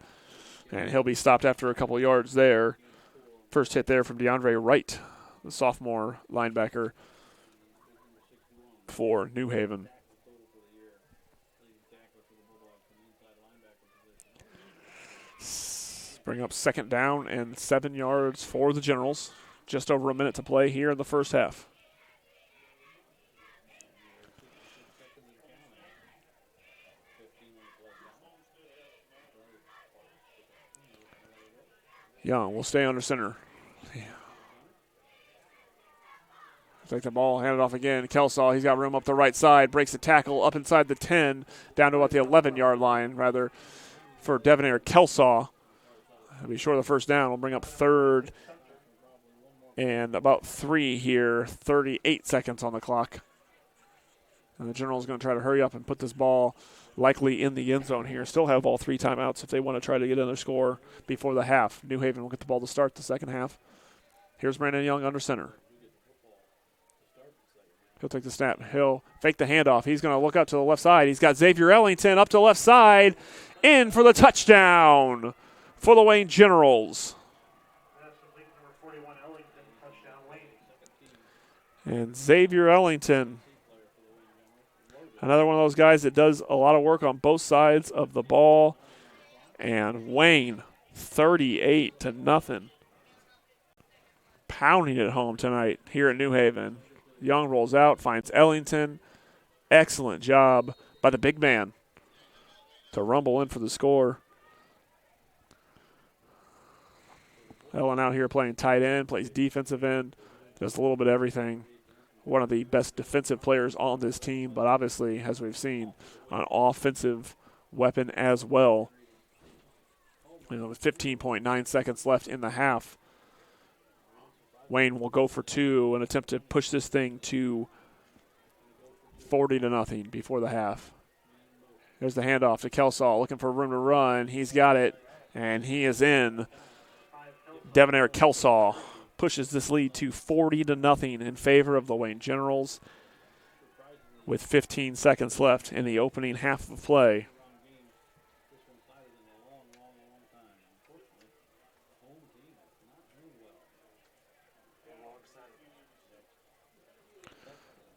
and he'll be stopped after a couple yards there. First hit there from DeAndre Wright, the sophomore linebacker for New Haven. Bring up second down and 7 yards for the Generals. Just over a minute to play here in the first half. Young will stay under center. Take the ball, hand it off again. Kelsaw, he's got room up the right side, breaks the tackle up inside the 10, down to about the 11-yard line, rather, for Devonair Kelsaw. He'll be short of the first down. We'll bring up third and about 3 here, 38 seconds on the clock. And the Generals going to try to hurry up and put this ball likely in the end zone here. Still have all 3 timeouts if they want to try to get another score before the half. New Haven will get the ball to start the second half. Here's Brandon Young under center. He'll take the snap. He'll fake the handoff. He's going to look up to the left side. He's got Xavier Ellington up to the left side. In for the touchdown for the Wayne Generals. And Xavier Ellington, another one of those guys that does a lot of work on both sides of the ball. And Wayne, 38-0. Pounding it home tonight here in New Haven. Young rolls out, finds Ellington. Excellent job by the big man to rumble in for the score. Ellen out here playing tight end, plays defensive end, does a little bit of everything. One of the best defensive players on this team, but obviously, as we've seen, an offensive weapon as well. With 15.9 seconds left in the half, Wayne will go for 2 and attempt to push this thing to 40-0 before the half. There's the handoff to Kelsaw, looking for room to run. He's got it, and he is in. Devonair Kelsaw pushes this lead to 40-0 in favor of the Wayne Generals with 15 seconds left in the opening half of play.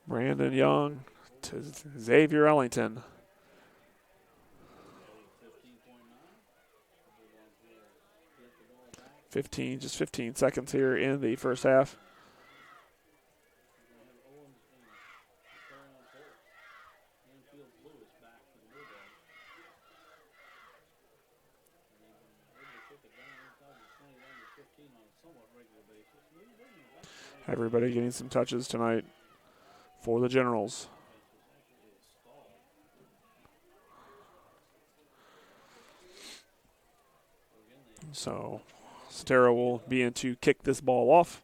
Brandon Young to Xavier Ellington. Just 15 seconds here in the first half. Everybody getting some touches tonight for the Generals. So Stera will be in to kick this ball off.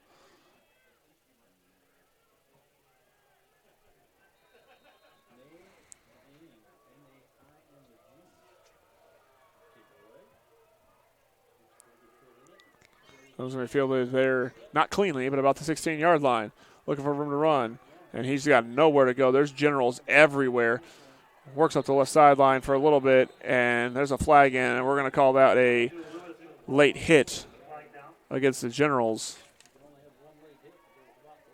Those are fielded there, not cleanly, but about the 16-yard line. Looking for room to run, and he's got nowhere to go. There's Generals everywhere. Works up the left sideline for a little bit, and there's a flag in, and we're going to call that a late hit against the Generals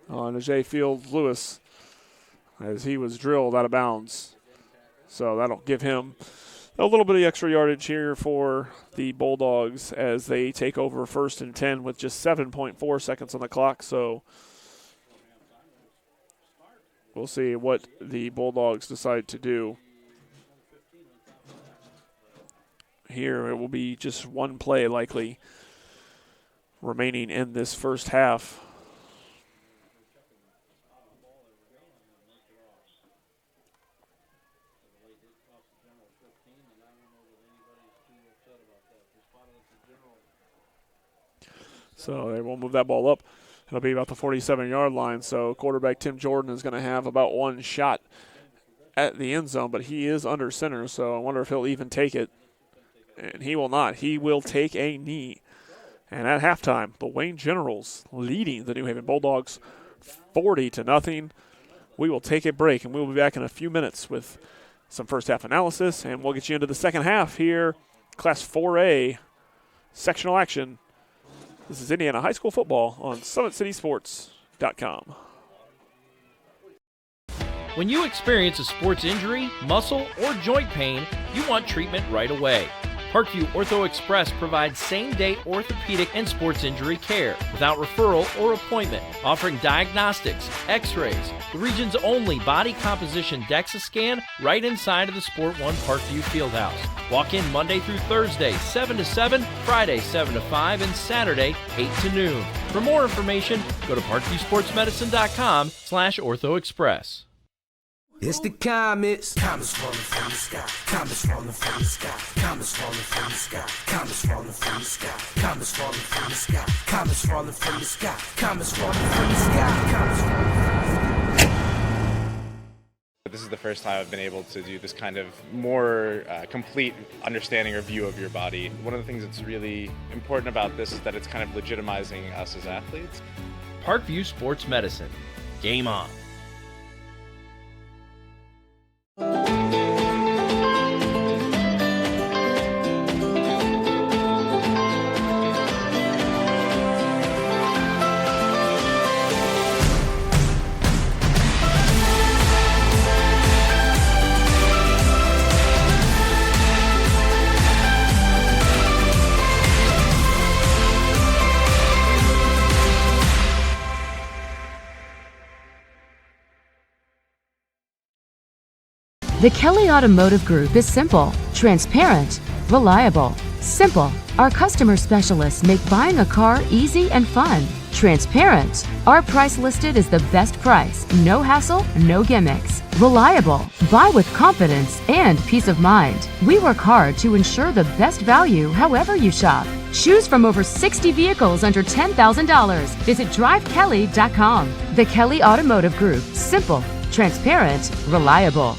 on Ajay Field Lewis as he was drilled out of bounds. So that'll give him a little bit of extra yardage here for the Bulldogs as they take over 1st and 10 with just 7.4 seconds on the clock. So we'll see what the Bulldogs decide to do. Here it will be just one play likely remaining in this first half. So they will move that ball up. It'll be about the 47-yard line. So quarterback Tim Jordan is going to have about one shot at the end zone, but he is under center, so I wonder if he'll even take it. And he will not. He will take a knee. And at halftime, the Wayne Generals leading the New Haven Bulldogs 40-0. We will take a break, and we'll be back in a few minutes with some first half analysis, and we'll get you into the second half here. Class 4A sectional action This is Indiana High School football on SummitCitySports.com. When you experience a sports injury, muscle, or joint pain, you want treatment right away. Parkview Ortho Express provides same-day orthopedic and sports injury care without referral or appointment, offering diagnostics, x-rays, the region's only body composition DEXA scan right inside of the Sport One Parkview Fieldhouse. Walk in Monday through Thursday, 7 to 7, Friday, 7 to 5, and Saturday, 8 to noon. For more information, go to parkviewsportsmedicine.com/orthoexpress. It's the comets. Comets falling from the sky. Comets falling from the sky. Comets falling from the sky. Comets falling from the sky. Comets falling from the sky. Comets falling from the sky. Comets falling from the sky. Comets falling from the sky. This is the first time I've been able to do this kind of more complete understanding or view of your body. One of the things that's really important about this is that it's kind of legitimizing us as athletes. Parkview Sports Medicine. Game on. The Kelly Automotive Group is simple, transparent, reliable. Simple. Our customer specialists make buying a car easy and fun. Transparent. Our price listed is the best price. No hassle, no gimmicks. Reliable. Buy with confidence and peace of mind. We work hard to ensure the best value however you shop. Choose from over 60 vehicles under $10,000. Visit drivekelly.com. The Kelly Automotive Group. Simple, transparent, reliable.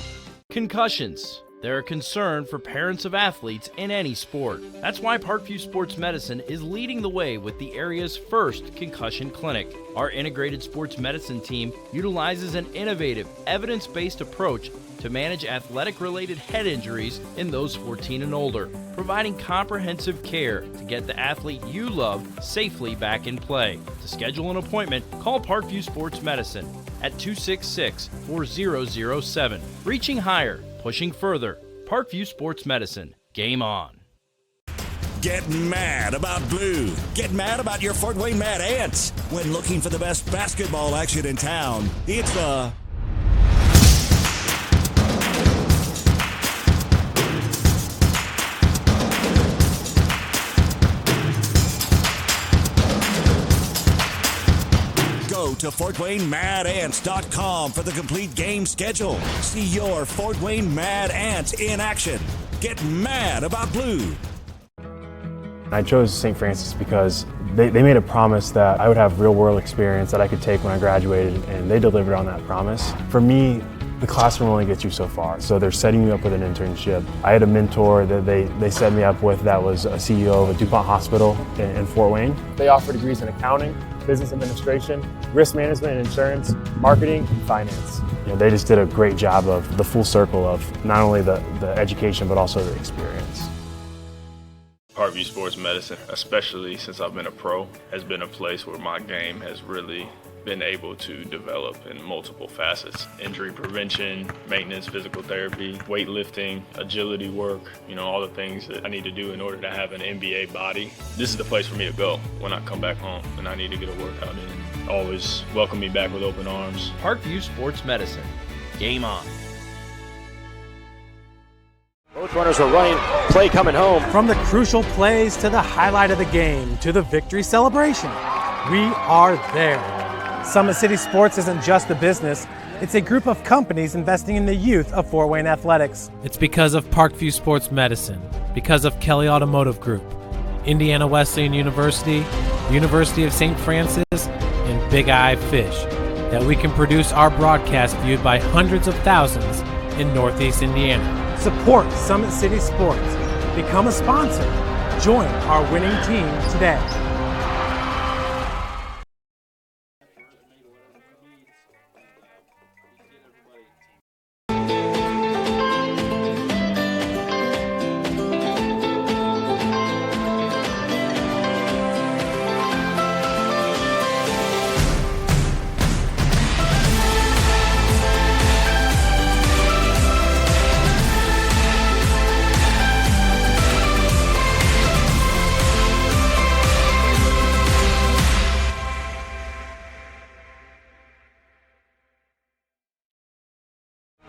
Concussions. They're a concern for parents of athletes in any sport. That's why Parkview Sports Medicine is leading the way with the area's first concussion clinic. Our integrated sports medicine team utilizes an innovative, evidence-based approach to manage athletic-related head injuries in those 14 and older, providing comprehensive care to get the athlete you love safely back in play. To schedule an appointment, call Parkview Sports Medicine at 266-4007. Reaching higher, pushing further. Parkview Sports Medicine. Game on. Get mad about blue. Get mad about your Fort Wayne Mad Ants. When looking for the best basketball action in town, it's the Go to FortWayneMadAnts.com for the complete game schedule. See your Fort Wayne Mad Ants in action. Get mad about blue. I chose St. Francis because they made a promise that I would have real-world experience that I could take when I graduated, and they delivered on that promise. For me, the classroom only gets you so far, so they're setting you up with an internship. I had a mentor that they set me up with that was a CEO of a DuPont hospital in Fort Wayne. They offer degrees in accounting, business administration, risk management and insurance, marketing, and finance. You know, they just did a great job of the full circle of not only the education but also the experience. Parkview Sports Medicine, especially since I've been a pro, has been a place where my game has really been able to develop in multiple facets. Injury prevention, maintenance, physical therapy, weightlifting, agility work, all the things that I need to do in order to have an NBA body. This is the place for me to go when I come back home and I need to get a workout in. Always welcome me back with open arms. Parkview Sports Medicine. Game on. Both runners are running, play coming home. From the crucial plays to the highlight of the game to the victory celebration, we are there. Summit City Sports isn't just a business, it's a group of companies investing in the youth of Fort Wayne athletics. It's because of Parkview Sports Medicine, because of Kelly Automotive Group, Indiana Wesleyan University, University of St. Francis, and Big Eye Fish, that we can produce our broadcast viewed by hundreds of thousands in Northeast Indiana. Support Summit City Sports. Become a sponsor. Join our winning team today.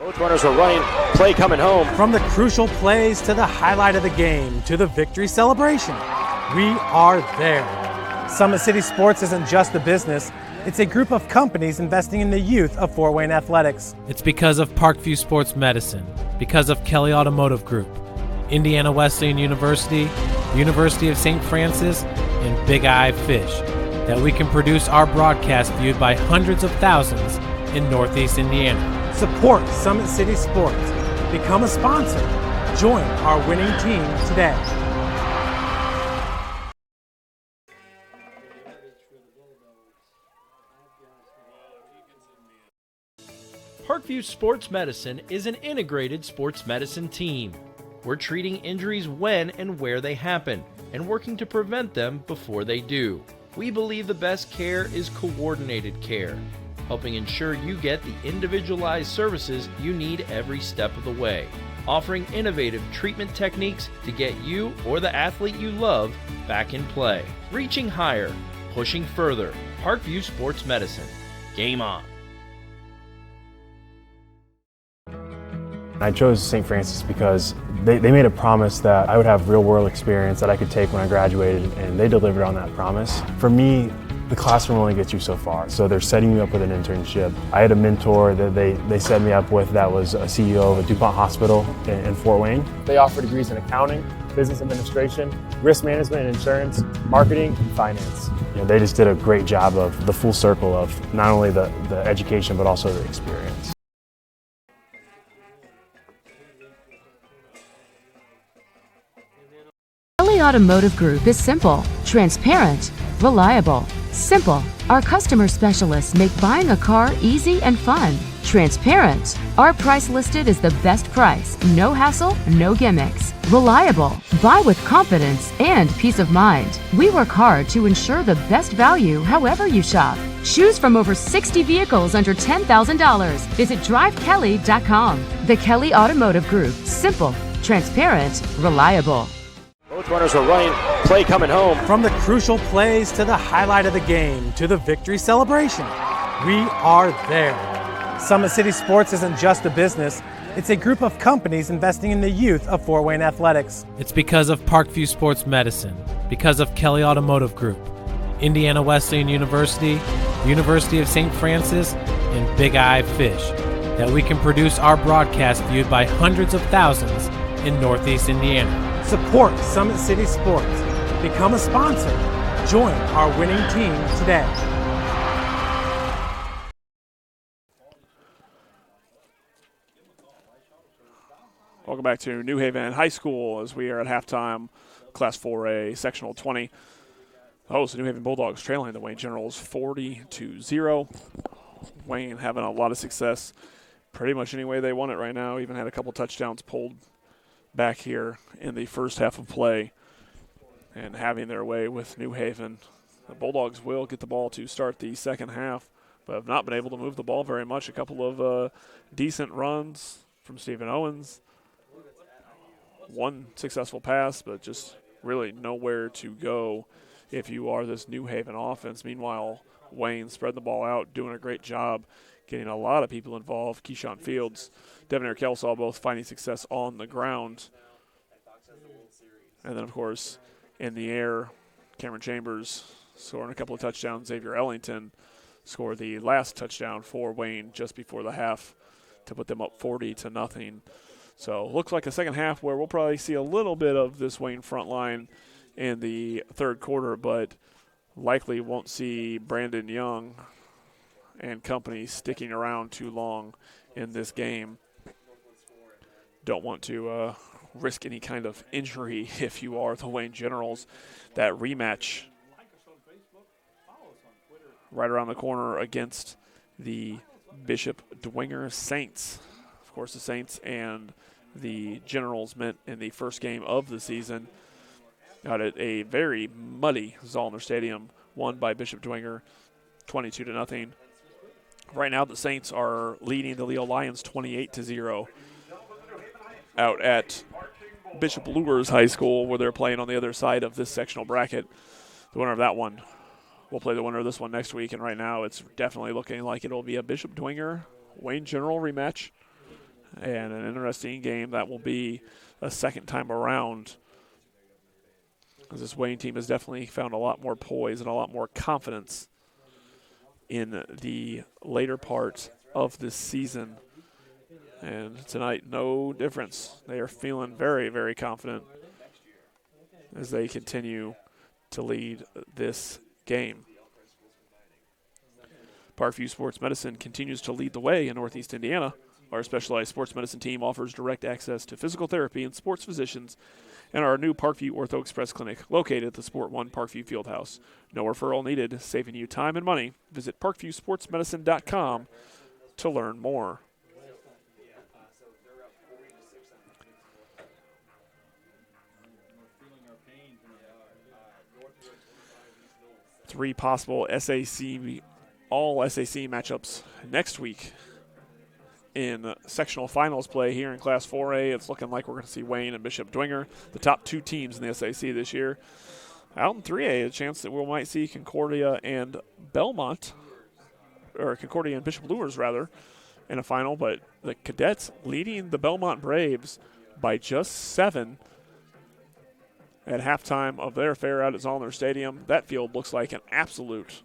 Both runners are running. Play coming home. From the crucial plays to the highlight of the game to the victory celebration, we are there. Summit City Sports isn't just a business, it's a group of companies investing in the youth of Fort Wayne athletics. It's because of Parkview Sports Medicine, because of Kelly Automotive Group, Indiana Wesleyan University, University of St. Francis, and Big Eye Fish, that we can produce our broadcast viewed by hundreds of thousands in Northeast Indiana. Support Summit City Sports. Become a sponsor. Join our winning team today. Parkview Sports Medicine is an integrated sports medicine team. We're treating injuries when and where they happen and working to prevent them before they do. We believe the best care is coordinated care, helping ensure you get the individualized services you need every step of the way, offering innovative treatment techniques to get you or the athlete you love back in play. Reaching higher, pushing further. Parkview Sports Medicine. Game on. I chose St. Francis because they made a promise that I would have real-world experience that I could take when I graduated, and they delivered on that promise. For me, the classroom only gets you so far, so they're setting you up with an internship. I had a mentor that they set me up with that was a CEO of a DuPont hospital in Fort Wayne. They offer degrees in accounting, business administration, risk management and insurance, marketing, and finance. You know, they just did a great job of the full circle of not only the education but also the experience. Kelly Automotive Group is simple, transparent, reliable. Simple. Our customer specialists make buying a car easy and fun. Transparent. Our price listed is the best price. No hassle, no gimmicks. Reliable. Buy with confidence and peace of mind. We work hard to ensure the best value however you shop. Choose from over 60 vehicles under $10,000. Visit drivekelly.com. The Kelly Automotive Group. Simple, transparent, reliable. Both runners are running. Play coming home. From the crucial plays to the highlight of the game to the victory celebration, we are there. Summit City Sports isn't just a business, it's a group of companies investing in the youth of Fort Wayne athletics. It's because of Parkview Sports Medicine, because of Kelly Automotive Group, Indiana Wesleyan University, University of St. Francis, and Big Eye Fish, that we can produce our broadcast viewed by hundreds of thousands in Northeast Indiana. Support Summit City Sports. Become a sponsor. Join our winning team today. Welcome back to New Haven High School as we are at halftime, Class 4A, Sectional 20. The hosts, the New Haven Bulldogs, trailing the Wayne Generals 40-0. Wayne having a lot of success pretty much any way they want it right now. Even had a couple touchdowns pulled back here in the first half of play and having their way with New Haven. The Bulldogs will get the ball to start the second half, but have not been able to move the ball very much. A couple of decent runs from Stephen Owens. One successful pass, but just really nowhere to go if you are this New Haven offense. Meanwhile, Wayne spread the ball out, doing a great job, getting a lot of people involved. Keyshawn Fields, Devonair Kelsaw both finding success on the ground. And then, of course, in the air, Cameron Chambers scoring a couple of touchdowns. Xavier Ellington scored the last touchdown for Wayne just before the half to put them up 40-0. So looks like a second half where we'll probably see a little bit of this Wayne front line in the third quarter, but likely won't see Brandon Young and company sticking around too long in this game. Don't want to risk any kind of injury if you are the Wayne Generals. That rematch right around the corner against the Bishop Dwenger Saints. Of course, the Saints and the Generals met in the first game of the season out at a very muddy Zollner Stadium, won by Bishop Dwenger 22-0. Right now, the Saints are leading the Leo Lions 28-0 out at Bishop Luers High School, where they're playing on the other side of this sectional bracket. The winner of that one will play the winner of this one next week, and right now it's definitely looking like it'll be a Bishop Dwenger Wayne General rematch. and an interesting game that will be a second time around, because this Wayne team has definitely found a lot more poise and a lot more confidence in the later part of this season. And tonight, no difference. They are feeling very, very confident as they continue to lead this game. Parkview Sports Medicine continues to lead the way in Northeast Indiana. Our specialized sports medicine team offers direct access to physical therapy and sports physicians and our new Parkview Ortho Express Clinic located at the Sport One Parkview Fieldhouse. No referral needed, saving you time and money. Visit parkviewsportsmedicine.com to learn more. Three possible all SAC matchups next week in sectional finals play here in Class 4A. It's looking like we're going to see Wayne and Bishop Dwenger, the top two teams in the SAC this year. Out in 3A, a chance that we might see Concordia and Belmont, or Concordia and Bishop Luers, rather, in a final. But the Cadets leading the Belmont Braves by just 7 at halftime of their affair out at Zollner Stadium. That field looks like an absolute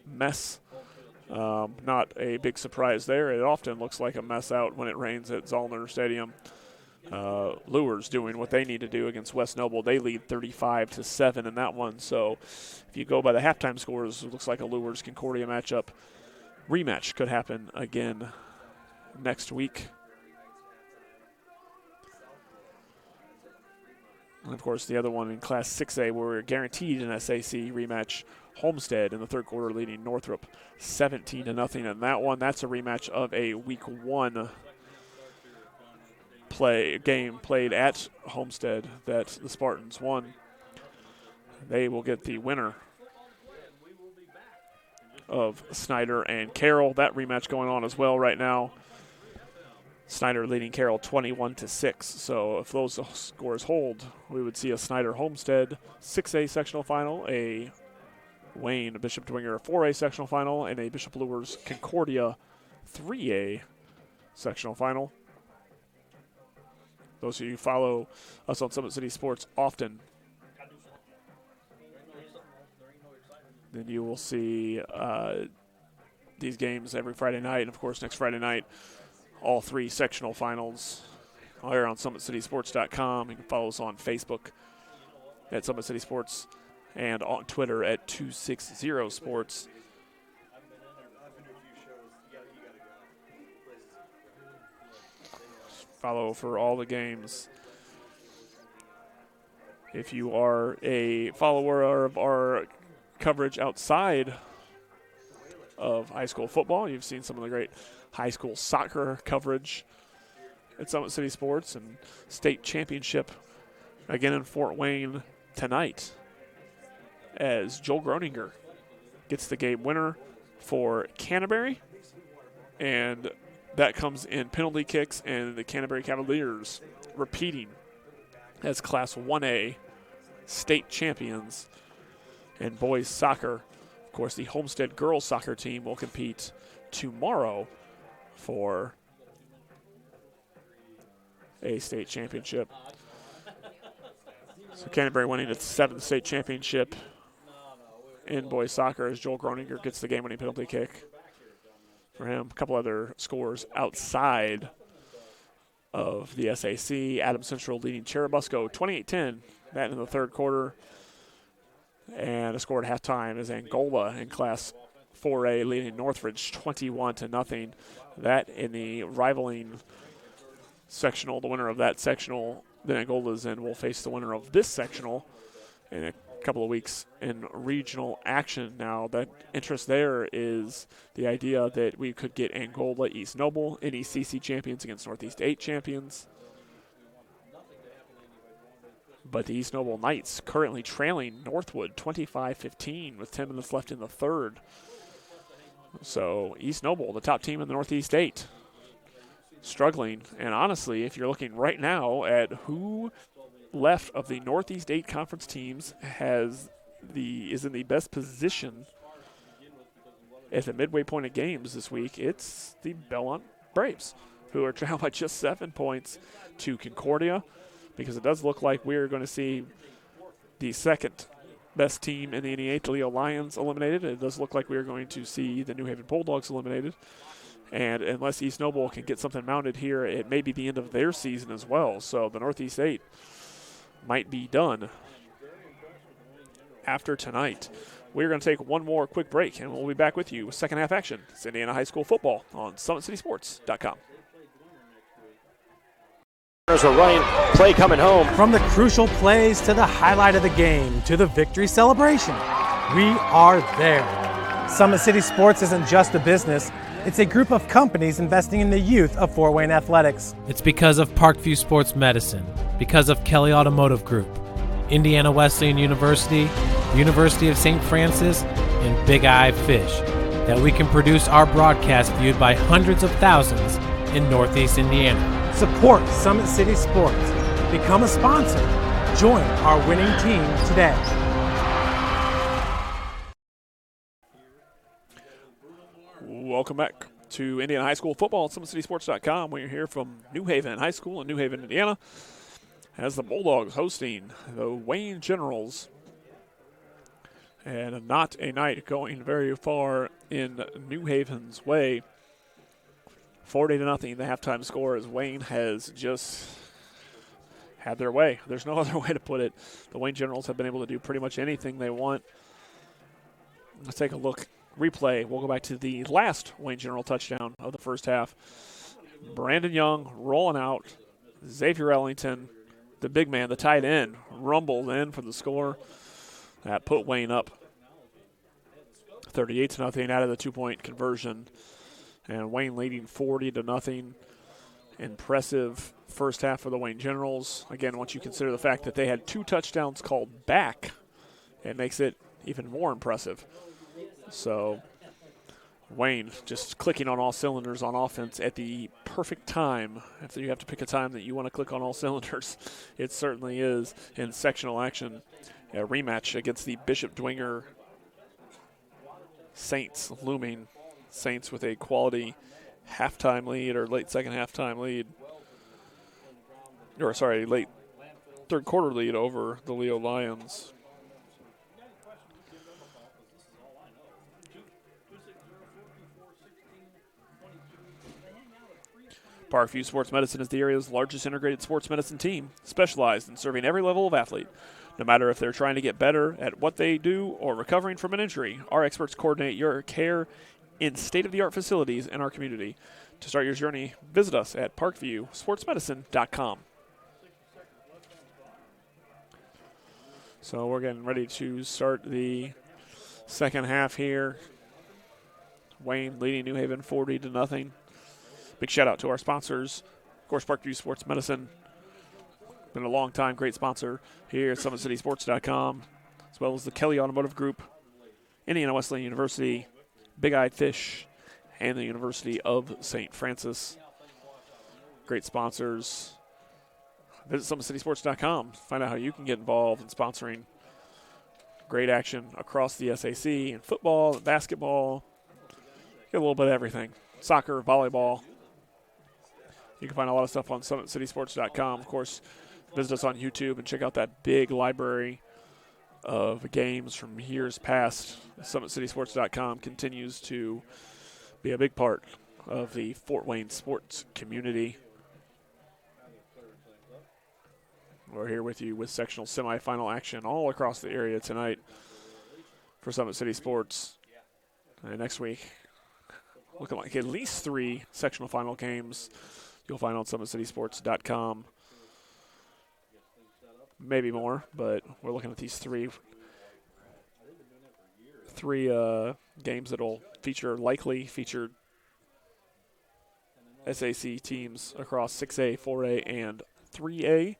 mess. Not a big surprise there. It often looks like a mess out when it rains at Zollner Stadium. Luers doing what they need to do against West Noble. They lead 35-7 in that one. So if you go by the halftime scores, it looks like a Luers-Concordia matchup. Rematch could happen again next week. And, of course, the other one in Class 6A, where we're guaranteed an SAC rematch, Homestead in the third quarter leading Northrop 17-0 in that one. That's a rematch of a Week 1 game played at Homestead that the Spartans won. They will get the winner of Snyder and Carroll. That rematch going on as well right now. Snyder leading Carroll 21-6. So if those scores hold, we would see a Snyder Homestead 6A sectional final, a Wayne Bishop Dwenger 4A sectional final, and a Bishop Luers Concordia 3A sectional final. Those of you who follow us on Summit City Sports often, then you will see these games every Friday night. And, of course, next Friday night, all 3 sectional finals are on SummitCitySports.com. You can follow us on Facebook at Summit City Sports and on Twitter at 260 Sports. Follow for all the games. If you are a follower of our coverage outside of high school football, you've seen some of the great high school soccer coverage at Summit City Sports and state championship again in Fort Wayne tonight, as Joel Groninger gets the game winner for Canterbury, and that comes in penalty kicks, and the Canterbury Cavaliers repeating as Class 1A state champions in boys soccer. Of course, the Homestead girls soccer team will compete tomorrow for a state championship. So Canterbury winning its 7th state championship in boys soccer as Joel Groninger gets the game-winning penalty kick for him. A couple other scores outside of the SAC. Adams Central leading Cherubusco 28-10, that in the third quarter. And a score at halftime is Angola in Class 4A leading Northridge 21-0. That in the rivaling sectional. The winner of that sectional that Angola's in will face the winner of this sectional in a couple of weeks in regional action. Now, that interest there is the idea that we could get Angola, East Noble, NECC champions against Northeast 8 champions. But the East Noble Knights currently trailing Northwood 25-15 with 10 minutes left in the third. So East Noble, the top team in the Northeast 8, struggling. And honestly, if you're looking right now at who left of the Northeast 8 conference teams is in the best position at the midway point of games this week, it's the Belmont Braves. who are trailed by just 7 points to Concordia, because it does look like we're going to see the second best team in the NE8, the Leo Lions, eliminated. It does look like we're going to see the New Haven Bulldogs eliminated. And unless East Noble can get something mounted here, it may be the end of their season as well. So the Northeast 8 might be done after tonight. We're going to take one more quick break, and we'll be back with you with second half action. It's Indiana High School football on SummitCitySports.com. There's a running play coming home. From the crucial plays to the highlight of the game to the victory celebration, we are there. Summit City Sports isn't just a business. It's a group of companies investing in the youth of Fort Wayne athletics. It's because of Parkview Sports Medicine, because of Kelly Automotive Group, Indiana Wesleyan University, University of St. Francis, and Big Eye Fish, that we can produce our broadcast viewed by hundreds of thousands in Northeast Indiana. Support Summit City Sports. Become a sponsor. Join our winning team today. Welcome back to Indiana High School football at SummitCitySports.com. We're here from New Haven High School in New Haven, Indiana, as the Bulldogs hosting the Wayne Generals. And not a night going very far in New Haven's way. 40-0, the halftime score, as Wayne has just had their way. There's no other way to put it. The Wayne Generals have been able to do pretty much anything they want. Let's take a look. Replay. We'll go back to the last Wayne General touchdown of the first half. Brandon Young rolling out. Xavier Ellington, the big man, the tight end, rumbled in for the score. That put Wayne up 38-0 out of the 2-point conversion. And Wayne leading 40-0. Impressive first half for the Wayne Generals. Again, once you consider the fact that they had 2 touchdowns called back, it makes it even more impressive. So Wayne just clicking on all cylinders on offense at the perfect time. If you have to pick a time that you want to click on all cylinders, it certainly is in sectional action. A rematch against the Bishop Dwenger Saints looming. Saints with a quality halftime lead, or late second halftime lead. Or sorry, late third quarter lead over the Leo Lions. Parkview Sports Medicine is the area's largest integrated sports medicine team, specialized in serving every level of athlete. No matter if they're trying to get better at what they do or recovering from an injury, our experts coordinate your care in state-of-the-art facilities in our community. To start your journey, visit us at parkviewsportsmedicine.com. So we're getting ready to start the second half here. Wayne leading New Haven 40-0. Big shout out to our sponsors. Of course, Parkview Sports Medicine. Been a long time great sponsor here at SummitCitySports.com, as well as the Kelly Automotive Group, Indiana Wesleyan University, Big Eye Fish, and the University of St. Francis. Great sponsors. Visit SummitCitySports.com. Find out how you can get involved in sponsoring great action across the SAC in football and basketball. Get a little bit of everything. Soccer, volleyball. You can find a lot of stuff on SummitCitySports.com. Of course, visit us on YouTube and check out that big library of games from years past. SummitCitySports.com continues to be a big part of the Fort Wayne sports community. We're here with you with sectional semifinal action all across the area tonight for Summit City Sports. And next week, looking like at least 3 sectional final games you'll find on SummitCitySports.com. Maybe more, but we're looking at these three games that'll likely feature SAC teams across 6A, 4A, and 3A.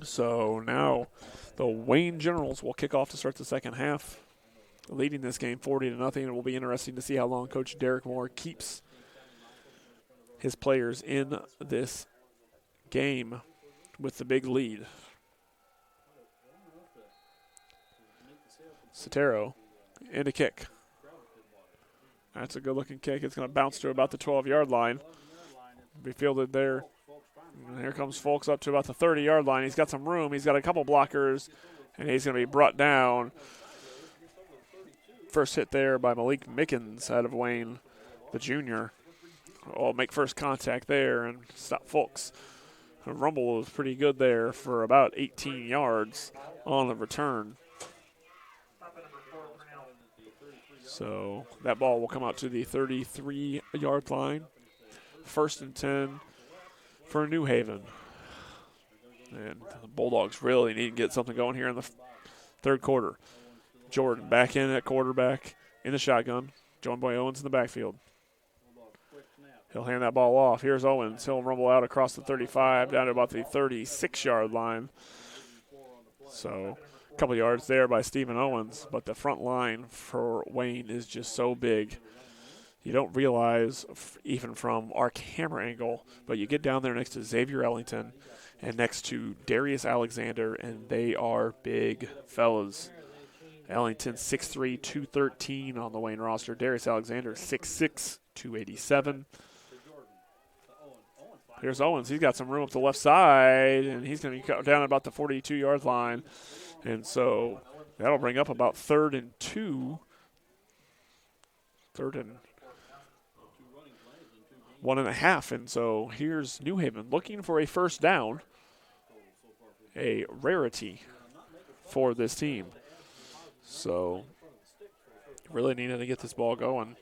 So now the Wayne Generals will kick off to start the second half, leading this game 40-0. It will be interesting to see how long Coach Derek Moore keeps his players in this game with the big lead. Sotero in a kick. That's a good-looking kick. It's going to bounce to about the 12-yard line. Be fielded there. And here comes Folks up to about the 30-yard line. He's got some room. He's got a couple blockers, and he's going to be brought down. First hit there by Malik Mickens out of Wayne, the junior. Will make first contact there and stop Folks. The rumble was pretty good there for about 18 yards on the return. So that ball will come out to the 33-yard line. 1st and 10 for New Haven. And the Bulldogs really need to get something going here in the third quarter. Jordan back in at quarterback in the shotgun. Joined by Owens in the backfield. He'll hand that ball off. Here's Owens. He'll rumble out across the 35 down to about the 36-yard line. So a couple yards there by Stephen Owens, but the front line for Wayne is just so big. You don't realize, even from our camera angle, but you get down there next to Xavier Ellington and next to Darius Alexander, and they are big fellas. Ellington 6'3", 213 on the Wayne roster. Darius Alexander 6'6", 287. Here's Owens. He's got some room up the left side, and he's going to be down about the 42-yard line. And so that'll bring up about 3rd and 2. 3rd and 1.5. And so here's New Haven looking for a first down, a rarity for this team. So really needed to get this ball going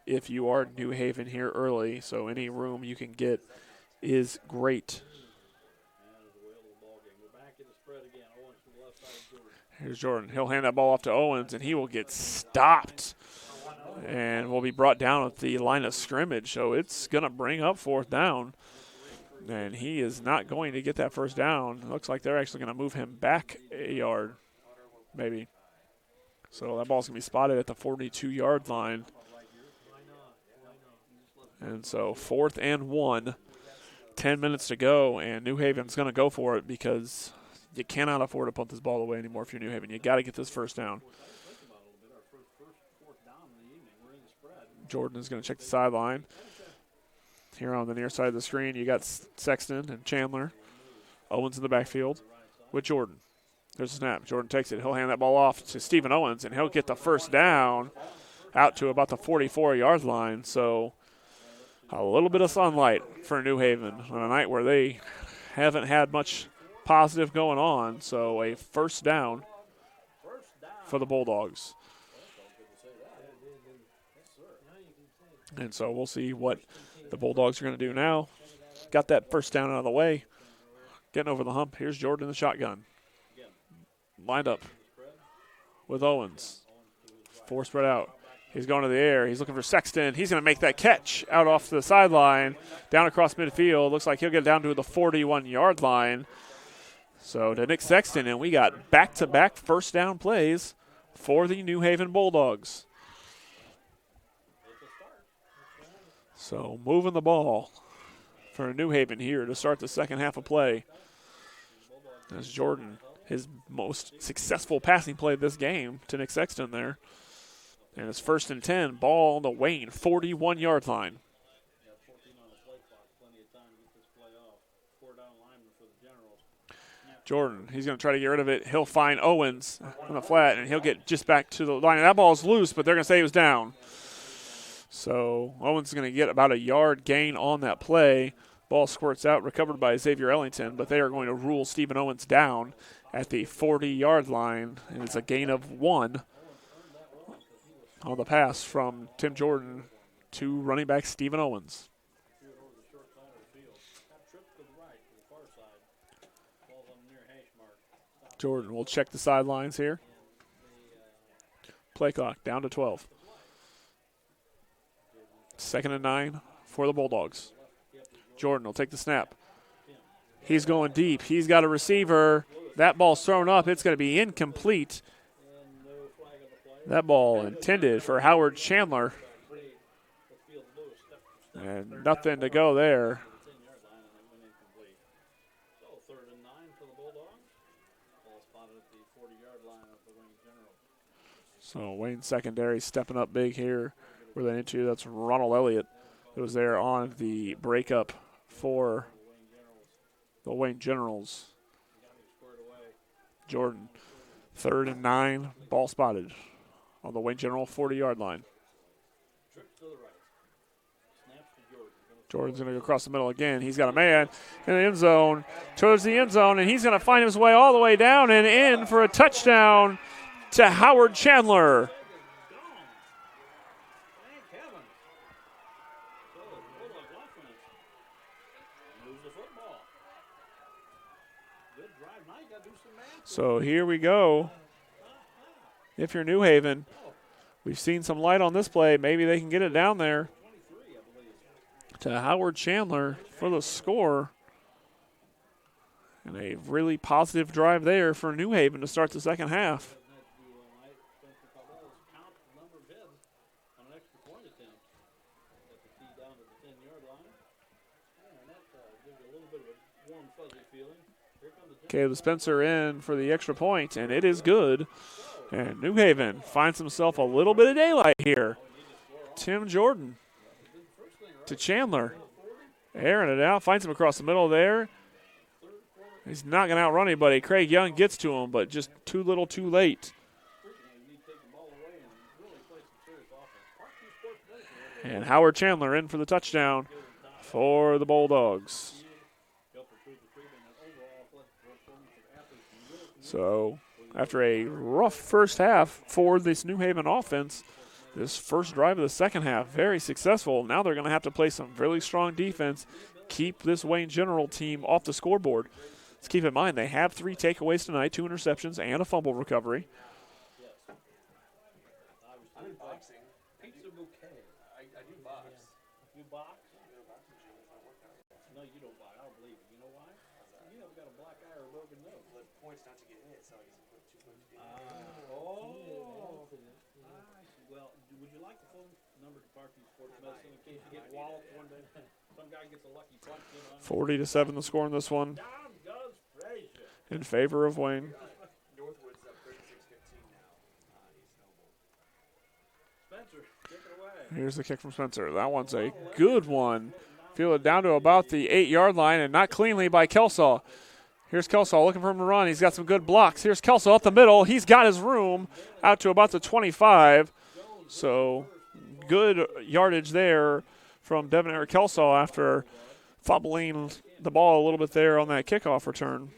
if you are New Haven here early. So any room you can get is great. Here's Jordan. He'll hand that ball off to Owens, and he will get stopped and will be brought down at the line of scrimmage. So it's going to bring up 4th down, and he is not going to get that first down. It looks like they're actually going to move him back a yard, maybe. So that ball's going to be spotted at the 42-yard line. And so 4th and 1. 10 minutes to go, and New Haven's going to go for it because you cannot afford to punt this ball away anymore if you're New Haven. You got to get this first down. Jordan is going to check the sideline. Here on the near side of the screen, you got Sexton and Chandler. Owens in the backfield with Jordan. There's a snap. Jordan takes it. He'll hand that ball off to Stephen Owens, and he'll get the first down out to about the 44-yard line. So a little bit of sunlight for New Haven on a night where they haven't had much positive going on. So a first down for the Bulldogs. And so we'll see what the Bulldogs are going to do now. Got that first down out of the way. Getting over the hump. Here's Jordan in the shotgun. Lined up with Owens. 4 spread out. He's going to the air. He's looking for Sexton. He's going to make that catch out off the sideline, down across midfield. Looks like he'll get down to the 41-yard line. So to Nick Sexton, and we got back-to-back first down plays for the New Haven Bulldogs. So moving the ball for New Haven here to start the second half of play. As Jordan, his most successful passing play of this game to Nick Sexton there. And it's 1st and 10, ball on the Wayne, 41-yard line. Jordan, he's going to try to get rid of it. He'll find Owens on the flat, and he'll get just back to the line. And that ball's loose, but they're going to say he was down. So Owens is going to get about a yard gain on that play. Ball squirts out, recovered by Xavier Ellington, but they are going to rule Stephen Owens down at the 40-yard line, and it's a gain of 1 on the pass from Tim Jordan to running back Stephen Owens. Jordan will check the sidelines here. Play clock down to 12. 2nd and 9 for the Bulldogs. Jordan will take the snap. He's going deep. He's got a receiver. That ball's thrown up. It's going to be incomplete. That ball intended for Howard Chandler. And nothing to go there. So Wayne secondary stepping up big here were they into? That's Ronald Elliott that was there on the breakup for the Wayne Generals. Jordan, 3rd and 9, ball spotted on the Wayne General 40-yard line. Jordan's going to go across the middle again. He's got a man in the end zone, towards the end zone, and he's going to find his way all the way down and in for a touchdown to Howard Chandler. So here we go. If you're New Haven, we've seen some light on this play. Maybe they can get it down there to Howard Chandler for the score. And a really positive drive there for New Haven to start the second half. Caleb Spencer in for the extra point, and it is good. And New Haven finds himself a little bit of daylight here. Tim Jordan to Chandler. Airing it out, finds him across the middle there. He's not going to outrun anybody. Craig Young gets to him, but just too little too late. And Howard Chandler in for the touchdown for the Bulldogs. So after a rough first half for this New Haven offense, this first drive of the second half, very successful. Now they're going to have to play some really strong defense, keep this Wayne General team off the scoreboard. Let's keep in mind they have 3 takeaways tonight, 2 interceptions, and a fumble recovery. Well, would you like the phone number to Parkview Sports Medicine in case you get walloped one day? Some guy gets a lucky punch in on 40-7 the score in this one in favor of Wayne. Northwood's up 36-15 now. Spencer, kick it away. Here's the kick from Spencer. That one's a good one. Feel it down to about the 8-yard line and not cleanly by Kelsaw. Here's Kelsaw looking for him to run. He's got some good blocks. Here's Kelsaw up the middle. He's got his room out to about the 25. So good yardage there from Devin-Eric Kelsaw after fumbling the ball a little bit there on that kickoff return.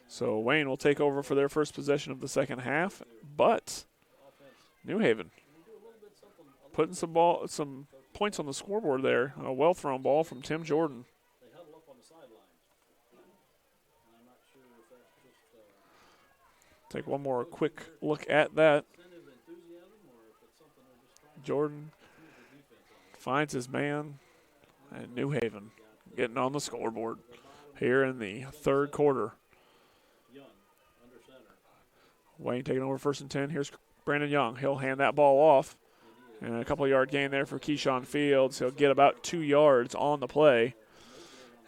So Wayne will take over for their first possession of the second half, but New Haven putting some points on the scoreboard there. A well-thrown ball from Tim Jordan. Take one more quick look at that. Jordan finds his man, and New Haven getting on the scoreboard here in the third quarter. Wayne taking over 1st and 10. Here's Brandon Young. He'll hand that ball off. And a couple-yard gain there for Keyshawn Fields. He'll get about 2 yards on the play.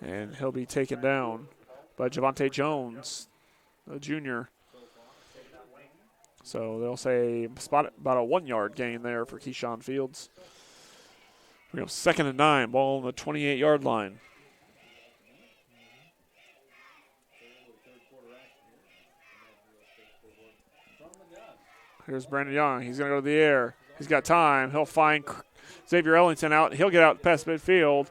And he'll be taken down by Javante Jones, a junior. So they'll say about a 1-yard gain there for Keyshawn Fields. We have 2nd and 9, ball on the 28-yard line. Here's Brandon Young. He's going to go to the air. He's got time. He'll find Xavier Ellington out. He'll get out past midfield,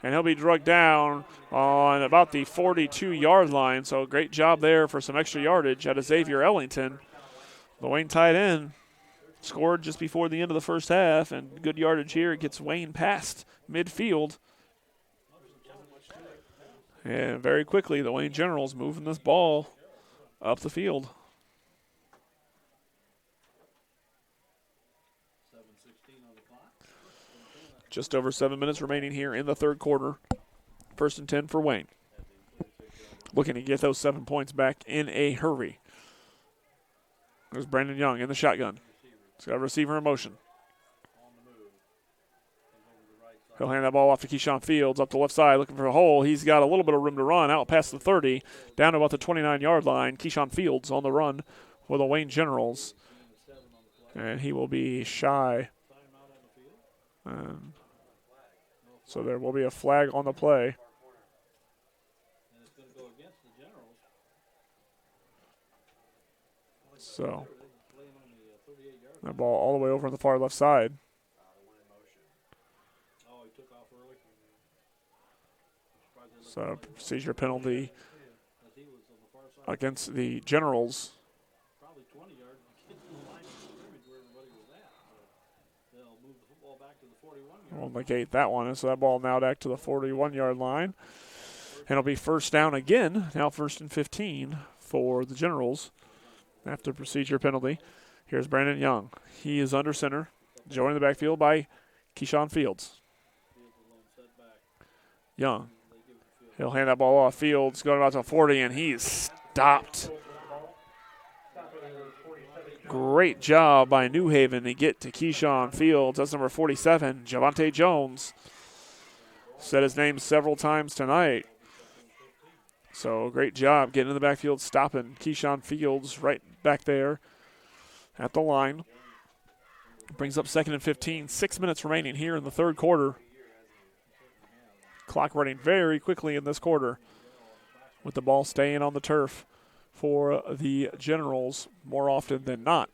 and he'll be drugged down on about the 42-yard line. So great job there for some extra yardage out of Xavier Ellington. The Wayne tight end scored just before the end of the first half, and good yardage here. It gets Wayne past midfield. And very quickly, the Wayne Generals moving this ball up the field. Just over 7 minutes remaining here in the third quarter. 1st and 10 for Wayne. Looking to get those 7 points back in a hurry. There's Brandon Young in the shotgun. He's got a receiver in motion. He'll hand that ball off to Keyshawn Fields up the left side looking for a hole. He's got a little bit of room to run out past the 30, down to about the 29-yard line. Keyshawn Fields on the run for the Wayne Generals. And he will be shy. So there will be a flag on the play. So that ball all the way over on the far left side. So procedure penalty against the Generals. We'll negate that one, and so that ball now back to the 41-yard line. And it'll be first down again, now 1st and 15 for the Generals after procedure penalty. Here's Brandon Young. He is under center, joined the backfield by Keyshawn Fields. Young. He'll hand that ball off. Fields going about to 40, and he's stopped. Great job by New Haven to get to Keyshawn Fields. That's number 47, Javante Jones. Said his name several times tonight. So great job getting in the backfield, stopping Keyshawn Fields right back there at the line. Brings up 2nd and 15, 6 minutes remaining here in the third quarter. Clock running very quickly in this quarter with the ball staying on the turf for the Generals more often than not.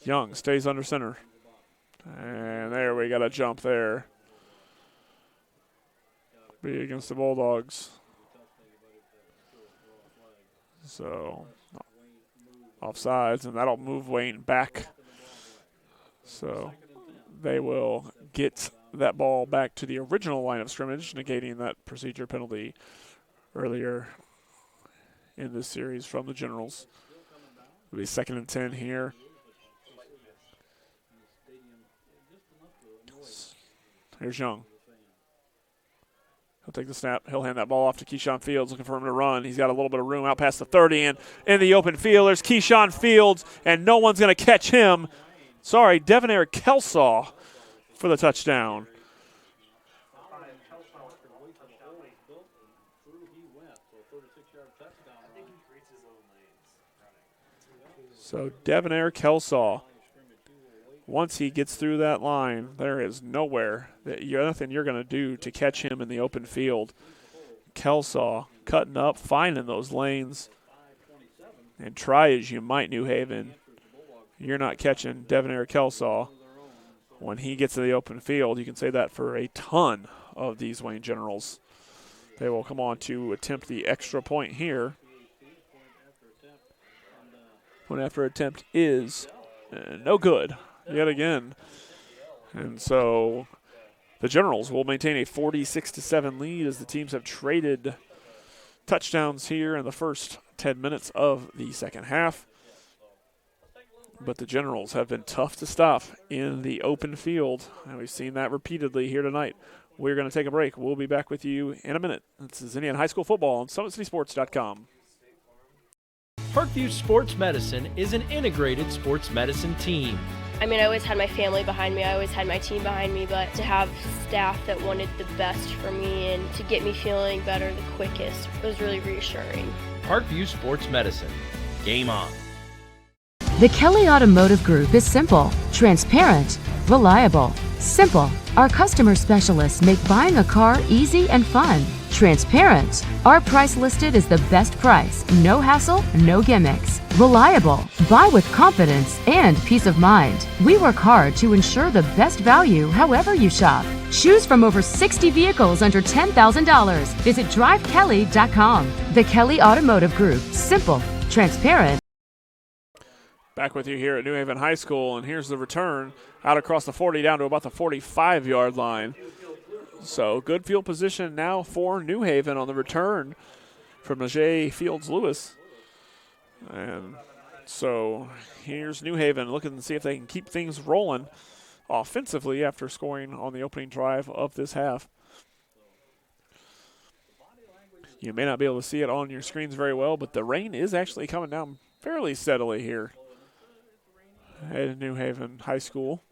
Young stays under center. And there we got a jump there. Be against the Bulldogs. So offsides, and that'll move Wayne back. So they will get that ball back to the original line of scrimmage, negating that procedure penalty earlier in this series from the Generals. It'll be 2nd and 10 here. Here's Young. He'll take the snap. He'll hand that ball off to Keyshawn Fields, looking for him to run. He's got a little bit of room out past the 30, and in the open field, there's Keyshawn Fields, and no one's going to catch him. Sorry, Devonair Kelsaw for the touchdown. So Devonair Kelsaw, once he gets through that line, there is nowhere, nothing you're going to do to catch him in the open field. Kelsaw cutting up, finding those lanes. And try as you might, New Haven, you're not catching Devonair Kelsaw when he gets to the open field. You can say that for a ton of these Wayne Generals. They will come on to attempt the extra point here. Point after attempt is no good yet again. And so the Generals will maintain a 46-7 lead as the teams have traded touchdowns here in the first 10 minutes of the second half. But the Generals have been tough to stop in the open field, and we've seen that repeatedly here tonight. We're going to take a break. We'll be back with you in a minute. This is Indiana High School Football on SummitCitySports.com. Parkview Sports Medicine is an integrated sports medicine team. I mean, I always had my family behind me, I always had my team behind me, but to have staff that wanted the best for me and to get me feeling better the quickest was really reassuring. Parkview Sports Medicine. Game on. The Kelly Automotive Group is simple, transparent, reliable. Simple. Our customer specialists make buying a car easy and fun. Transparent. Our price listed is the best price. No hassle, no gimmicks. Reliable. Buy with confidence and peace of mind. We work hard to ensure the best value however you shop. Choose from over 60 vehicles under $10,000. Visit drivekelly.com. The Kelly Automotive Group. Simple, transparent. Back with you here at New Haven High School, and here's the return out across the 40 down to about the 45-yard line. So good field position now for New Haven on the return from Najee Fields-Lewis. And so here's New Haven looking to see if they can keep things rolling offensively after scoring on the opening drive of this half. You may not be able to see it on your screens very well, but the rain is actually coming down fairly steadily here at New Haven High School.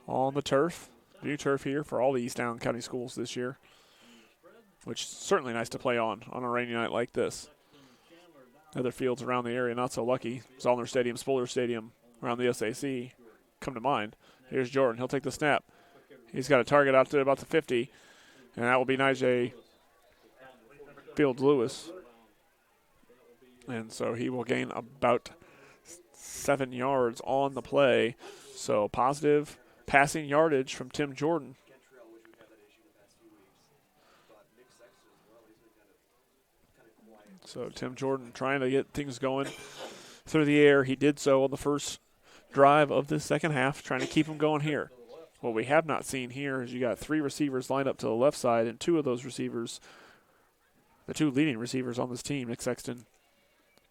on the turf. New turf here for all the East Allen County schools this year, which is certainly nice to play on a rainy night like this. Other fields around the area not so lucky. Zollner Stadium, Spuller Stadium around the SAC come to mind. Here's Jordan. He'll take the snap. He's got a target out to about the 50, and that will be Nijay Fields Lewis. And so he will gain about 7 yards on the play. So positive passing yardage from Tim Jordan. So Tim Jordan trying to get things going through the air. He did so on the first drive of this second half, trying to keep him going here. What we have not seen here is you got 3 receivers lined up to the left side, and 2 of those receivers, the 2 leading receivers on this team, Nick Sexton,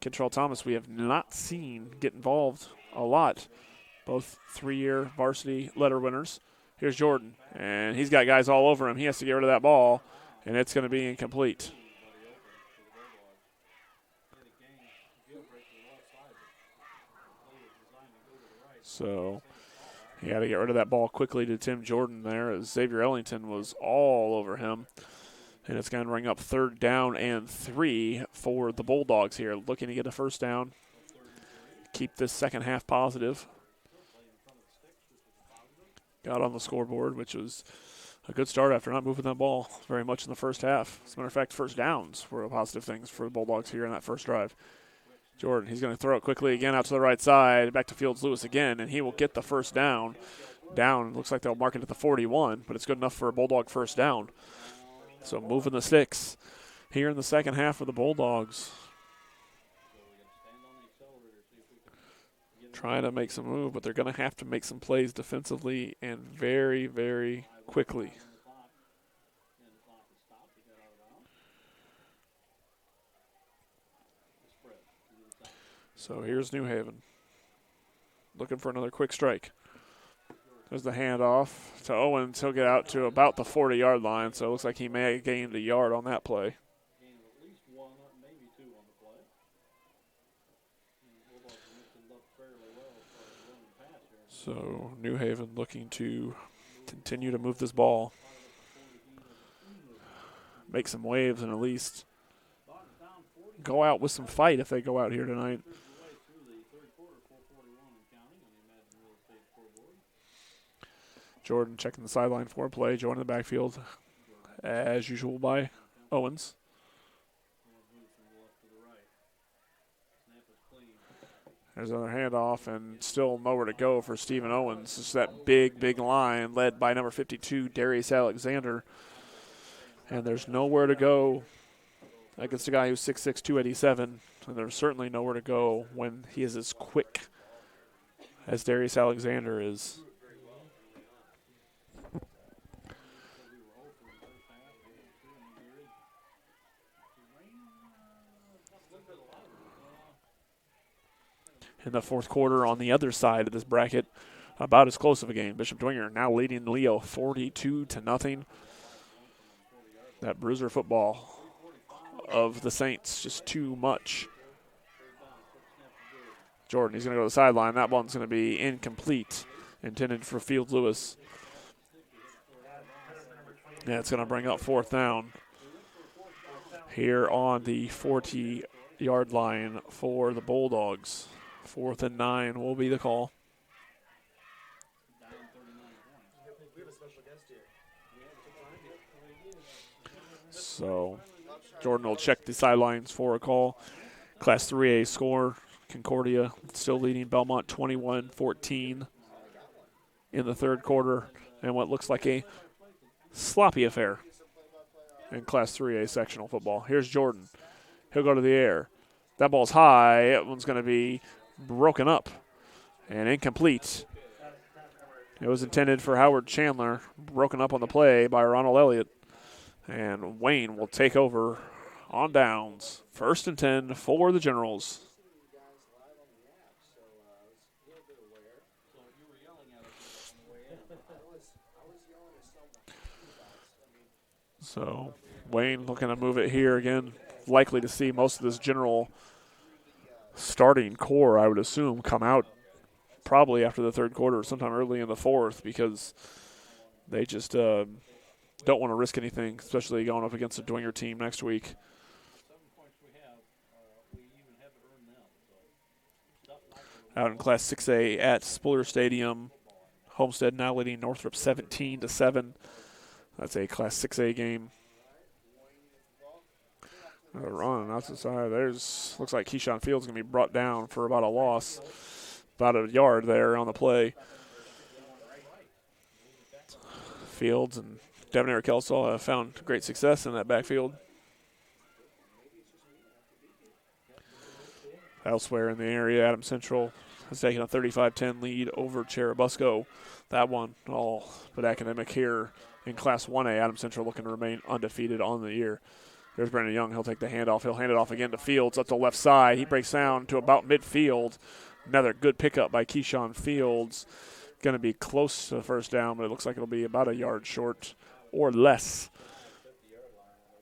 Kentrell Thomas, we have not seen get involved a lot. Both 3-year varsity letter winners. Here's Jordan, and he's got guys all over him. He has to get rid of that ball, and it's going to be incomplete. So he had to get rid of that ball quickly to Tim Jordan there as Xavier Ellington was all over him. And it's going to bring up 3rd down and 3 for the Bulldogs here, looking to get a first down. Keep this second half positive. Got on the scoreboard, which was a good start after not moving that ball very much in the first half. As a matter of fact, first downs were positive things for the Bulldogs here in that first drive. Jordan, he's going to throw it quickly again out to the right side, back to Fields Lewis again, and he will get the first down. Looks like they'll mark it at the 41, but it's good enough for a Bulldog first down. So moving the sticks here in the second half of the Bulldogs. Trying to make some move, but they're going to have to make some plays defensively and very, very quickly. So here's New Haven. Looking for another quick strike. There's the handoff to Owens. He'll get out to about the 40-yard line, so it looks like he may have gained a yard on that play. So New Haven looking to continue to move this ball. Make some waves and at least go out with some fight if they go out here tonight. Jordan checking the sideline for a play, joining the backfield as usual by Owens. There's another handoff and still nowhere to go for Stephen Owens. It's that big, big line led by number 52, Darius Alexander. And there's nowhere to go against a guy who's 6'6", 287. And there's certainly nowhere to go when he is as quick as Darius Alexander is. In the fourth quarter on the other side of this bracket, about as close of a game. Bishop Dwenger now leading Leo 42-0. That bruiser football of the Saints just too much. Jordan, he's going to go to the sideline. That one's going to be incomplete, intended for Fields Lewis. Yeah, it's going to bring up 4th down here on the 40-yard line for the Bulldogs. 4th and 9 will be the call. So Jordan will check the sidelines for a call. Class 3A score, Concordia still leading Belmont 21-14 in the third quarter, and what looks like a sloppy affair in Class 3A sectional football. Here's Jordan. He'll go to the air. That ball's high. That one's going to be broken up and incomplete. It was intended for Howard Chandler, broken up on the play by Ronald Elliott. And Wayne will take over on downs. 1st and 10 for the Generals. So Wayne looking to move it here again. Likely to see most of this General starting core, I would assume, come out probably after the third quarter, sometime early in the fourth, because they just don't want to risk anything, especially going up against a Dwinger team next week. Out in Class 6A at Spooler Stadium, Homestead now leading Northrop 17-7. That's a Class 6A game. Run out to the side. Looks like Keyshawn Fields going to be brought down for about a loss, about a yard there on the play. Fields and Devin Kelsaw have found great success in that backfield. Elsewhere in the area, Adams Central has taken a 35-10 lead over Cherubusco. That one all but academic here in Class 1A. Adams Central looking to remain undefeated on the year. There's Brandon Young. He'll take the handoff. He'll hand it off again to Fields up the left side. He breaks down to about midfield. Another good pickup by Keyshawn Fields. Going to be close to the first down, but it looks like it'll be about a yard short or less.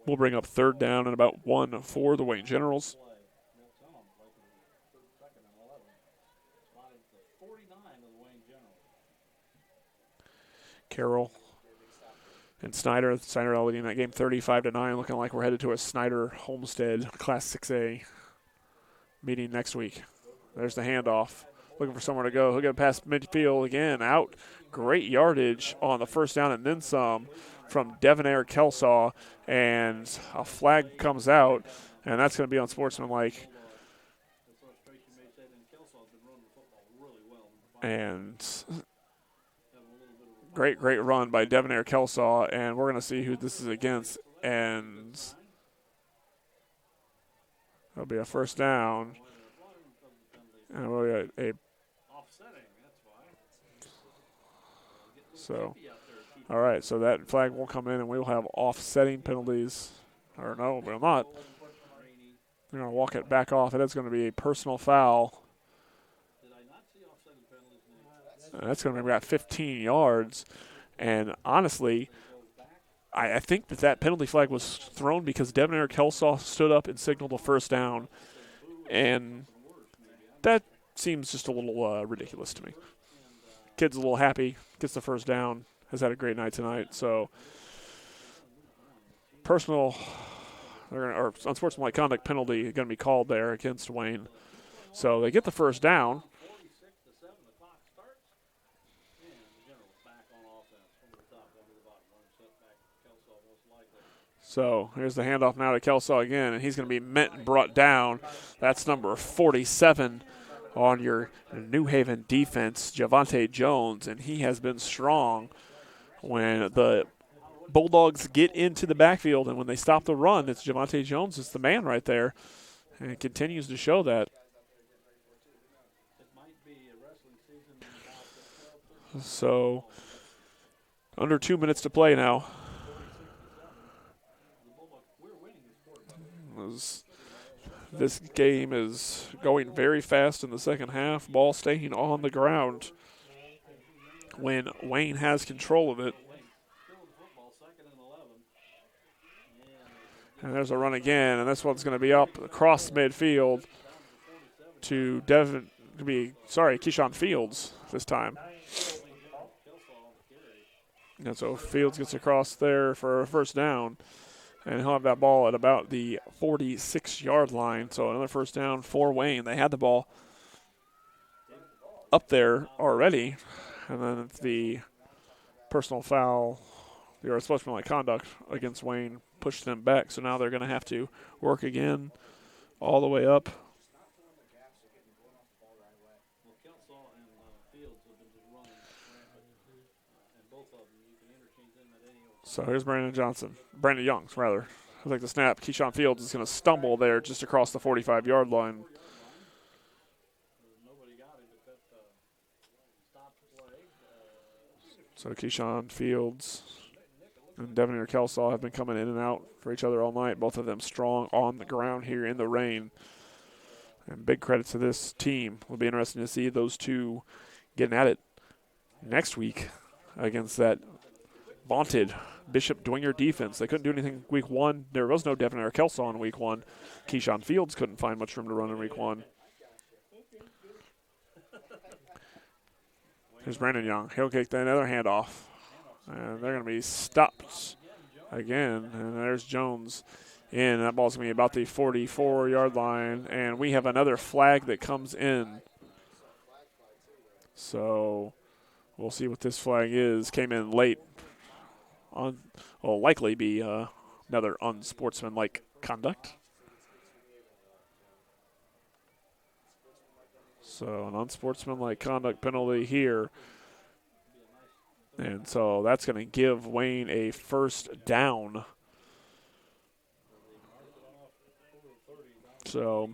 We'll bring up third down and about 1 for the Wayne Generals. Carroll and Snyder. Snyder leading that game 35-9, looking like we're headed to a Snyder-Homestead Class 6A meeting next week. There's the handoff. Looking for somewhere to go. He'll get past midfield again. Out. Great yardage on the first down and then some from Devonair Kelsaw. And a flag comes out, and that's going to be unsportsmanlike. And great run by Devonair Kelsaw, and we're going to see who this is against. And it'll be a first down. And we'll get a all right, so that flag will come in, and we will have offsetting penalties. Or no, we'll not. We're going to walk it back off. It is going to be a personal foul. And that's going to be about 15 yards. And honestly, I think that penalty flag was thrown because Devonair Kelsaw stood up and signaled a first down. And that seems just a little ridiculous to me. Kid's a little happy, gets the first down, has had a great night tonight. So personal or unsportsmanlike conduct penalty going to be called there against Wayne. So they get the first down. So here's the handoff now to Kelsaw again, and he's going to be brought down. That's number 47 on your New Haven defense, Javante Jones, and he has been strong when the Bulldogs get into the backfield, and when they stop the run, it's Javante Jones. It's the man right there, and it continues to show that. So under 2 minutes to play now. This game is going very fast in the second half. Ball staying on the ground when Wayne has control of it. And there's a run again, and this one's going to be up across midfield to Keyshawn Fields this time. And so Fields gets across there for a first down. And he'll have that ball at about the 46-yard line. So another first down for Wayne. They had the ball up there already. And then the personal foul, or sportsmanlike conduct against Wayne pushed them back. So now they're going to have to work again all the way up. So here's Brandon Young, rather. He'll take the snap. Keyshawn Fields is going to stumble there just across the 45-yard line. So Keyshawn Fields and Devonair Kelsaw have been coming in and out for each other all night. Both of them strong on the ground here in the rain. And big credit to this team. It'll be interesting to see those two getting at it next week against that vaunted Bishop Dwinger defense. They couldn't do anything week one. There was no Devonair Kelsaw in week one. Keyshawn Fields couldn't find much room to run in week one. Here's Brandon Young. He'll kick another handoff. And they're going to be stopped again. And there's Jones in. That ball's going to be about the 44-yard line. And we have another flag that comes in. So we'll see what this flag is. Came in late. Will likely be another unsportsmanlike conduct. So an unsportsmanlike conduct penalty here. And so that's going to give Wayne a first down. So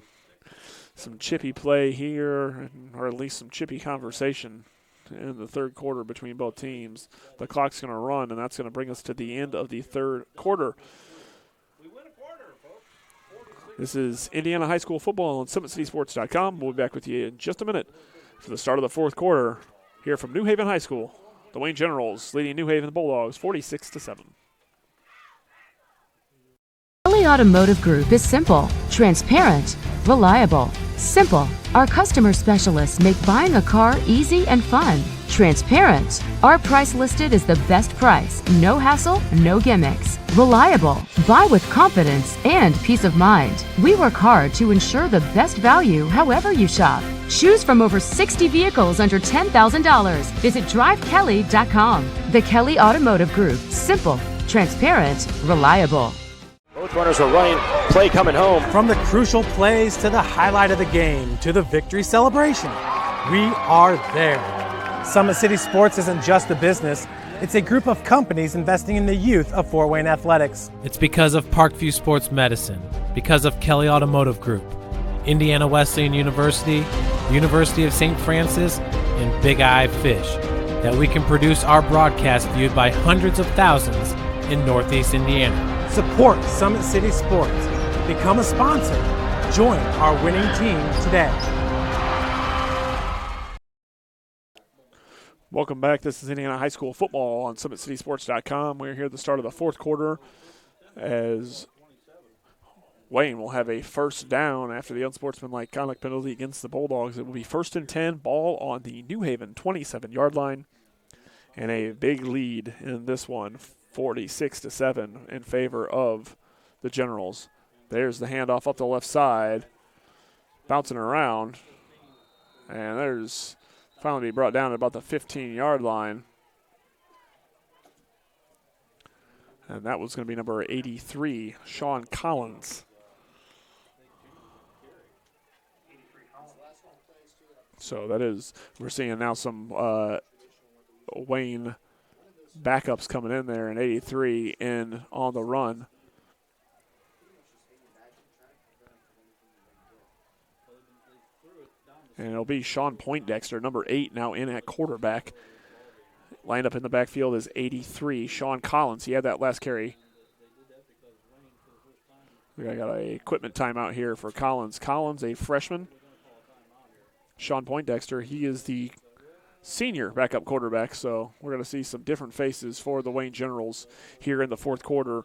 some chippy play here, or at least some chippy conversation in the third quarter between both teams. The clock's going to run, and that's going to bring us to the end of the third quarter. This is Indiana High School football on SummitCitySports.com. We'll be back with you in just a minute for the start of the fourth quarter here from New Haven High School. The Wayne Generals leading New Haven Bulldogs 46-7. Kelly Automotive Group is simple, transparent, reliable. Simple. Our customer specialists make buying a car easy and fun. Transparent. Our price listed is the best price. No hassle, no gimmicks. Reliable. Buy with confidence and peace of mind. We work hard to ensure the best value however you shop. Choose from over 60 vehicles under $10,000. Visit drivekelly.com. The Kelly Automotive Group. Simple, transparent, reliable. Both runners are running. Play coming home. From the crucial plays to the highlight of the game to the victory celebration, we are there. Summit City Sports isn't just a business. It's a group of companies investing in the youth of Fort Wayne athletics. It's because of Parkview Sports Medicine, because of Kelly Automotive Group, Indiana Wesleyan University, University of St. Francis, and Big Eye Fish, that we can produce our broadcast viewed by hundreds of thousands in Northeast Indiana. Support Summit City Sports. Become a sponsor. Join our winning team today. Welcome back. This is Indiana High School football on SummitCitySports.com. We're here at the start of the fourth quarter as Wayne will have a first down after the unsportsmanlike conduct penalty against the Bulldogs. It will be 1st and 10, ball on the New Haven 27-yard line, and a big lead in this one, 46-7 in favor of the Generals. There's the handoff up the left side, bouncing around, and there's finally brought down at about the 15-yard line. And that was going to be number 83, Sean Collins. So that is, we're seeing now some Wayne backups coming in there, and 83 in on the run. And it'll be Sean Poindexter, number 8, now in at quarterback. Lined up in the backfield is 83, Sean Collins. He had that last carry. I got a equipment timeout here for Collins. Collins, a freshman. Sean Poindexter, he is the senior backup quarterback, so we're going to see some different faces for the Wayne Generals here in the fourth quarter.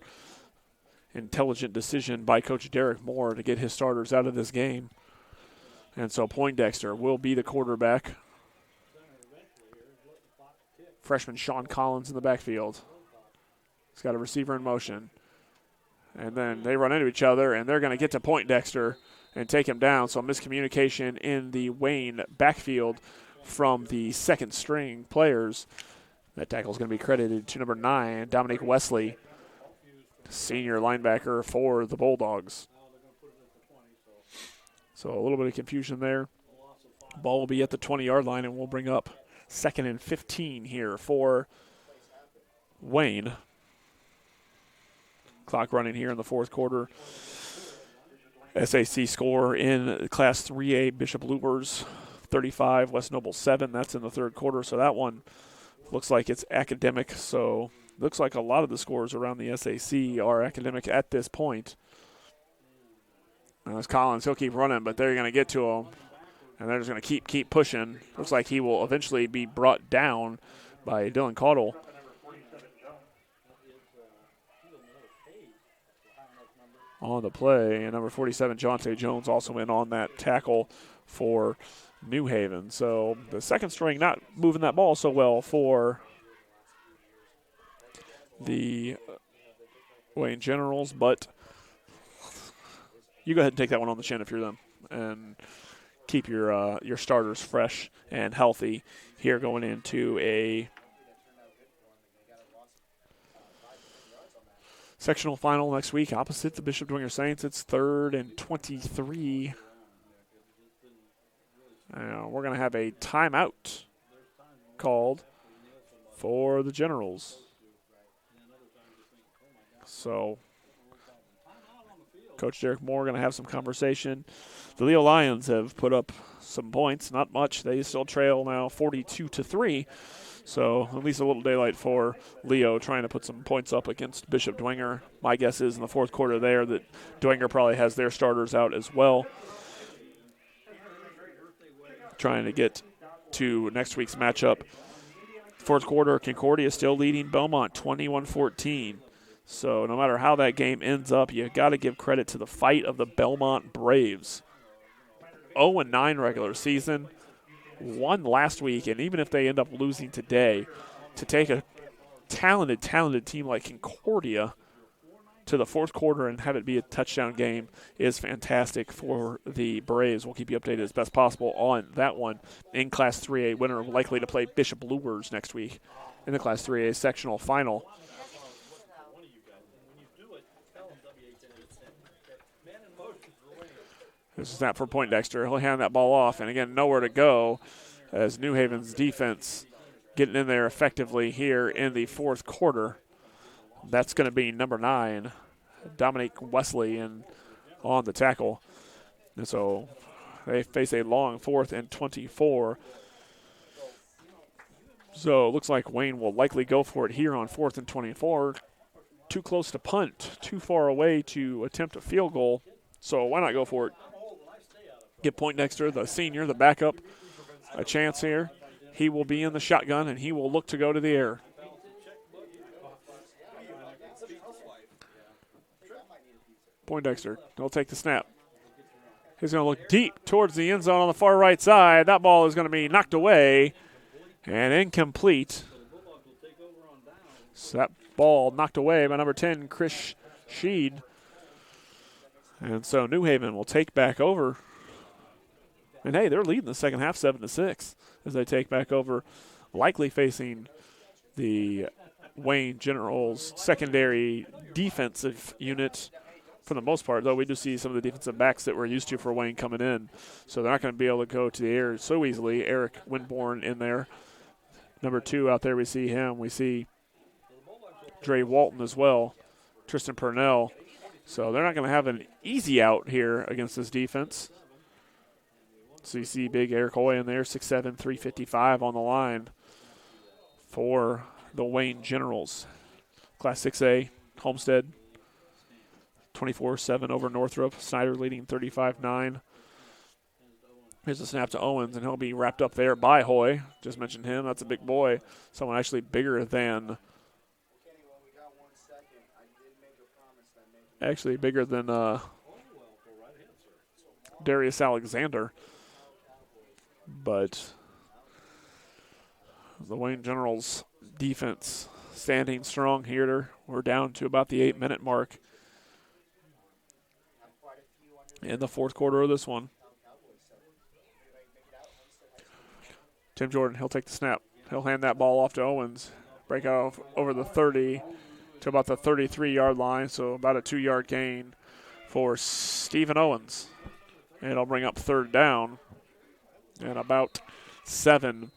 Intelligent decision by Coach Derek Moore to get his starters out of this game. And so Poindexter will be the quarterback. Freshman Sean Collins in the backfield. He's got a receiver in motion. And then they run into each other, and they're going to get to Poindexter and take him down. So miscommunication in the Wayne backfield from the second string players. That tackle is going to be credited to number 9, Dominique Wesley, senior linebacker for the Bulldogs. So a little bit of confusion there. Ball will be at the 20-yard line, and we'll bring up 2nd and 15 here for Wayne. Clock running here in the fourth quarter. SAC score in Class 3A, Bishop Lubers 35, West Noble 7. That's in the third quarter, so that one looks like it's academic. So looks like a lot of the scores around the SAC are academic at this point. As Collins, he'll keep running, but they're going to get to him, and they're just going to keep pushing. Looks like he will eventually be brought down by Dylan Caudle. on the play. And number 47, Jonte Jones, also in on that tackle for New Haven. So the second string not moving that ball so well for the Wayne Generals, but you go ahead and take that one on the chin if you're them, and keep your starters fresh and healthy here going into a sectional final next week opposite the Bishop Dwenger Saints. It's 3rd and 23. We're going to have a timeout called for the Generals. So Coach Derek Moore going to have some conversation. The Leo Lions have put up some points, not much. They still trail now 42-3. So at least a little daylight for Leo trying to put some points up against Bishop Dwenger. My guess is in the fourth quarter there that Dwenger probably has their starters out as well, trying to get to next week's matchup. Fourth quarter, Concordia still leading Belmont 21-14. So no matter how that game ends up, you got to give credit to the fight of the Belmont Braves. 0-9 regular season, won last week, and even if they end up losing today, to take a talented team like Concordia to the fourth quarter and have it be a touchdown game is fantastic for the Braves. We'll keep you updated as best possible on that one. In Class 3A, winner likely to play Bishop Lubers next week in the Class 3A sectional final. This is snap for Poindexter. He'll hand that ball off, and again, nowhere to go as New Haven's defense getting in there effectively here in the fourth quarter. That's going to be number 9, Dominique Wesley, on the tackle. And so they face a long 4th and 24. So it looks like Wayne will likely go for it here on 4th and 24. Too close to punt, too far away to attempt a field goal. So why not go for it? Give Poindexter, the senior, the backup, a chance here. He will be in the shotgun, and he will look to go to the air. Poindexter, he'll take the snap. He's going to look deep towards the end zone on the far right side. That ball is going to be knocked away and incomplete. So that ball knocked away by number 10, Chris Sheed. And so New Haven will take back over. And, hey, they're leading the second half 7-6 as they take back over, likely facing the Wayne Generals secondary defensive unit for the most part, though we do see some of the defensive backs that we're used to for Wayne coming in. So they're not going to be able to go to the air so easily. Eric Winborn in there. Number 2 out there, we see him. We see Dre Walton as well, Tristan Purnell. So they're not going to have an easy out here against this defense. So you see big Eric Hoy in there, 6'7", 355 on the line for the Wayne Generals. Class 6A, Homestead, 24-7 over Northrop. Snyder leading 35-9. Here's a snap to Owens, and he'll be wrapped up there by Hoy. Just mentioned him. That's a big boy. Someone actually bigger than Darius Alexander. But the Wayne Generals defense standing strong here. We're down to about the 8-minute mark in the fourth quarter of this one. Tim Jordan, he'll take the snap. He'll hand that ball off to Owens. Break out over the 30 to about the 33-yard line, so about a 2-yard gain for Stephen Owens. And it'll bring up 3rd down and about 7.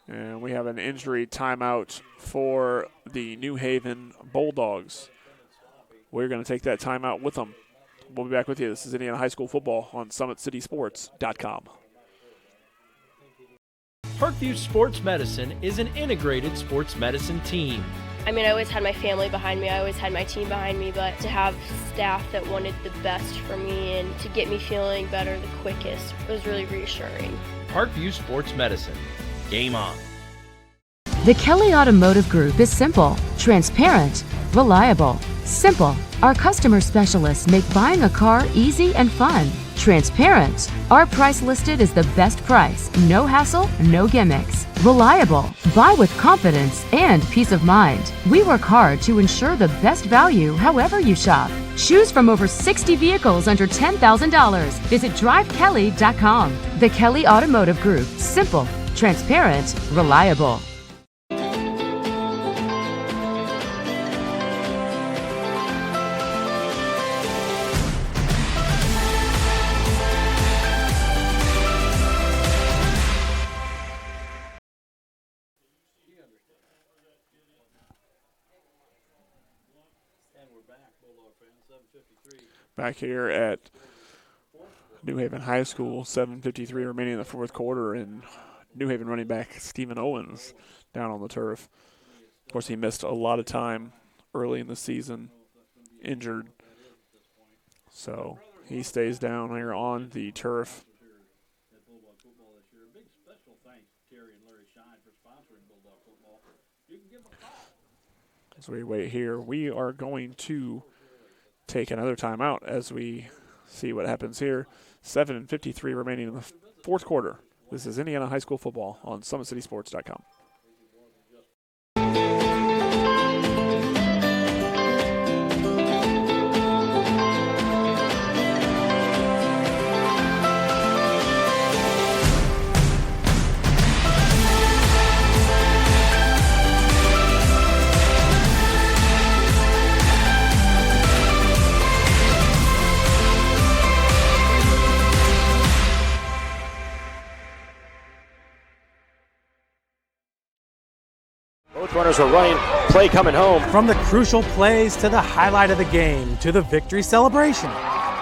And we have an injury timeout for the New Haven Bulldogs. We're going to take that timeout with them. We'll be back with you. This is Indiana High School football on SummitCitySports.com. Parkview Sports Medicine is an integrated sports medicine team. I mean, I always had my family behind me. I always had my team behind me, but to have staff that wanted the best for me and to get me feeling better the quickest was really reassuring. Parkview Sports Medicine. Game on. The Kelly Automotive Group is simple, transparent, reliable. Simple. Our customer specialists make buying a car easy and fun. Transparent. Our price listed is the best price. No hassle, no gimmicks. Reliable. Buy with confidence and peace of mind. We work hard to ensure the best value however you shop. Choose from over 60 vehicles under $10,000. Visit drivekelly.com. The Kelly Automotive Group. Simple, transparent, reliable. Back here at New Haven High School, 7:53 remaining in the fourth quarter, and New Haven running back Stephen Owens down on the turf. Of course, he missed a lot of time early in the season, injured. So he stays down here on the turf. As we wait here, we are going to take another timeout as we see what happens here. 7:53 remaining in the fourth quarter. This is Indiana High School football on SummitCitySports.com. Both runners are running. Play coming home. From the crucial plays to the highlight of the game to the victory celebration,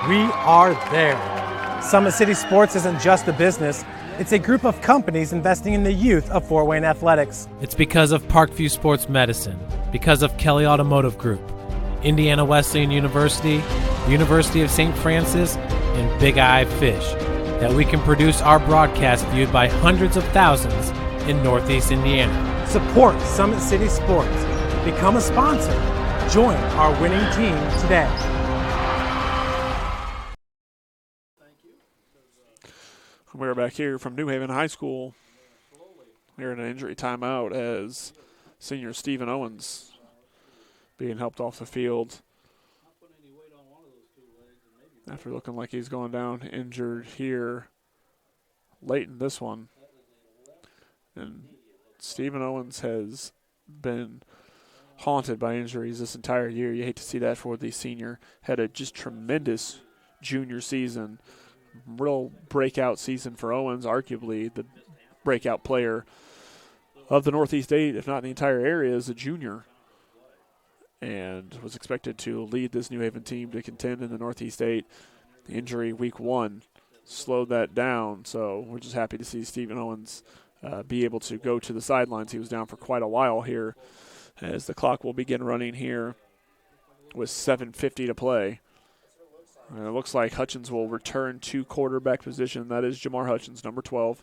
we are there. Summit City Sports isn't just a business. It's a group of companies investing in the youth of Fort Wayne athletics. It's because of Parkview Sports Medicine, because of Kelly Automotive Group, Indiana Wesleyan University, University of St. Francis, and Big Eye Fish, that we can produce our broadcast viewed by hundreds of thousands in Northeast Indiana. Support Summit City Sports. Become a sponsor. Join our winning team today. We're back here from New Haven High School. We're in an injury timeout as senior Stephen Owens being helped off the field after looking like he's going down injured here late in this one. And Stephen Owens has been haunted by injuries this entire year. You hate to see that for the senior. Had a just tremendous junior season. Real breakout season for Owens, arguably the breakout player of the Northeast 8, if not the entire area, as a junior. And was expected to lead this New Haven team to contend in the Northeast 8. The injury week 1 slowed that down, so we're just happy to see Stephen Owens be able to go to the sidelines. He was down for quite a while here as the clock will begin running here with 7:50 to play. And it looks like Hutchins will return to quarterback position. That is Jamar Hutchins, number 12.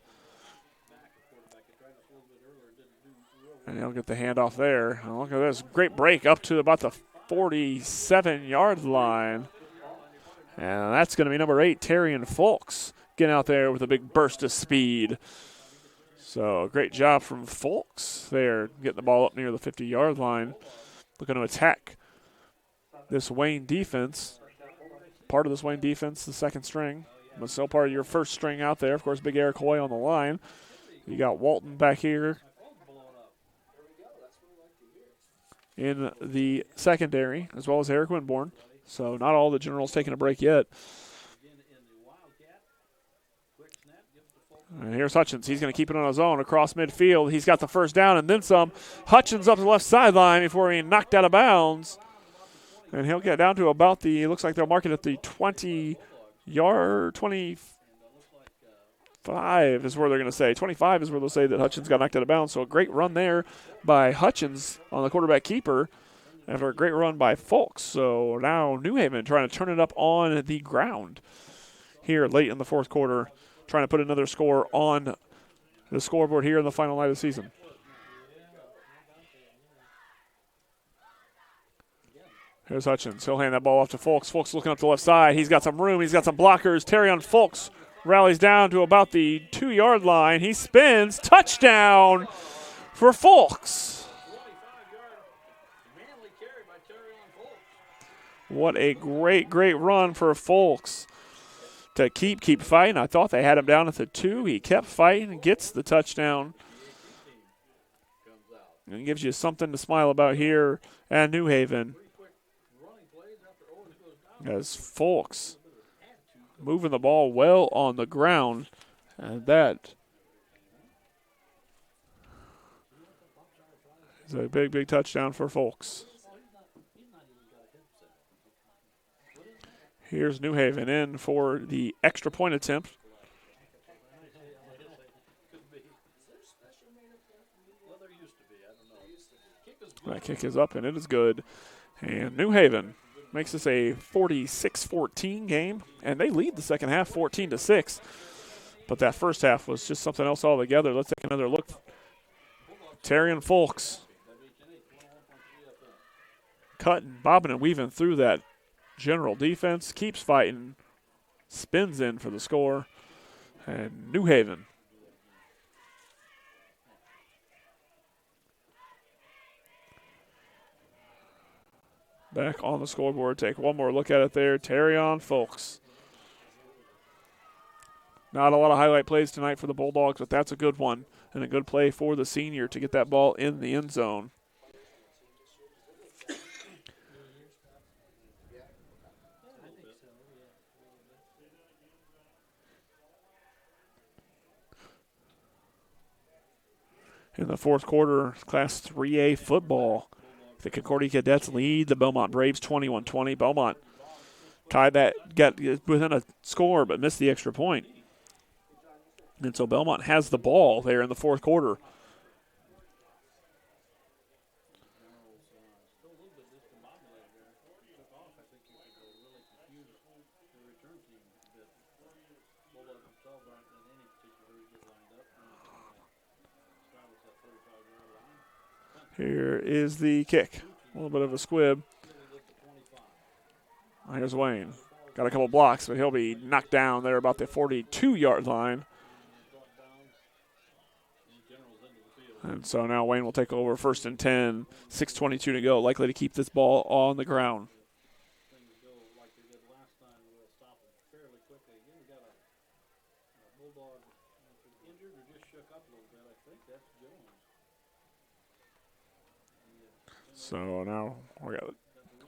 And he'll get the handoff there. And look at this. Great break up to about the 47-yard line. And that's going to be number 8, Terrian Folks, getting out there with a big burst of speed. So great job from Folks there, getting the ball up near the 50-yard line. Looking to attack this Wayne defense. Part of this Wayne defense, the second string, but still part of your first string out there. Of course, big Eric Hoy on the line. You got Walton back here in the secondary, as well as Eric Winborn. So not all the generals taking a break yet. And here's Hutchins. He's going to keep it on his own across midfield. He's got the first down and then some. Hutchins up the left sideline before being knocked out of bounds. And he'll get down to about the, it looks like they'll mark it at the 20-yard, 25 is where they're going to say. 25 is where they'll say that Hutchins got knocked out of bounds. So a great run there by Hutchins on the quarterback keeper after a great run by Folks. So now New Haven trying to turn it up on the ground here late in the fourth quarter, trying to put another score on the scoreboard here in the final night of the season. Here's Hutchins. He'll hand that ball off to Folks. Folks looking up the left side. He's got some room. He's got some blockers. Terrion Folks rallies down to about the 2-yard line. He spins. Touchdown for Folks. What a great run for Folks to keep fighting. I thought they had him down at the 2. He kept fighting and gets the touchdown. And gives you something to smile about here at New Haven. As Folks moving the ball well on the ground. And that is a big touchdown for Folks. Here's New Haven in for the extra point attempt. That kick is up, and it is good. And New Haven makes this a 46-14 game, and they lead the second half 14-6. But that first half was just something else altogether. Let's take another look. Terrion Folks cutting, bobbing, and weaving through that general defense, keeps fighting, spins in for the score, and New Haven back on the scoreboard. Take one more look at it there. Terrion Folks. Not a lot of highlight plays tonight for the Bulldogs, but that's a good one and a good play for the senior to get that ball in the end zone. In the fourth quarter, Class 3A football, the Concordia Cadets lead the Belmont Braves 21-20. Belmont tied that, got within a score, but missed the extra point. And so Belmont has the ball there in the fourth quarter. Here is the kick. A little bit of a squib. Here's Wayne. Got a couple blocks, but he'll be knocked down there about the 42-yard line. And so now Wayne will take over 1st and 10, 6:22 to go. Likely to keep this ball on the ground. So now we got a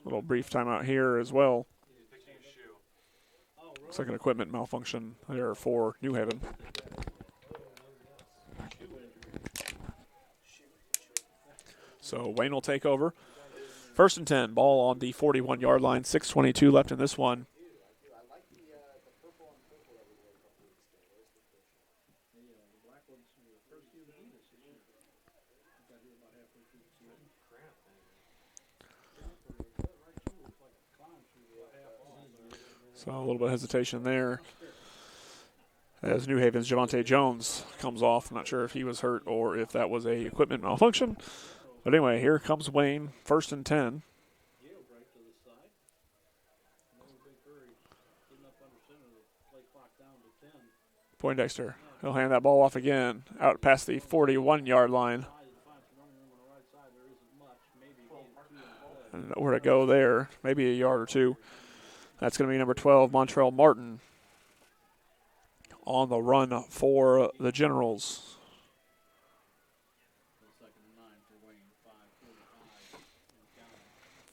little brief timeout here as well. Looks like an equipment malfunction there for New Haven. So Wayne will take over. 1st and 10, ball on the 41-yard line. 6:22 left in this one. So a little bit of hesitation there as New Haven's Javante Jones comes off. I'm not sure if he was hurt or if that was a equipment malfunction. But anyway, here comes Wayne, 1st and 10. Poindexter, he'll hand that ball off again, out past the 41-yard line. And nowhere to go there, maybe a yard or two. That's going to be number 12, Montrell Martin, on the run for the Generals.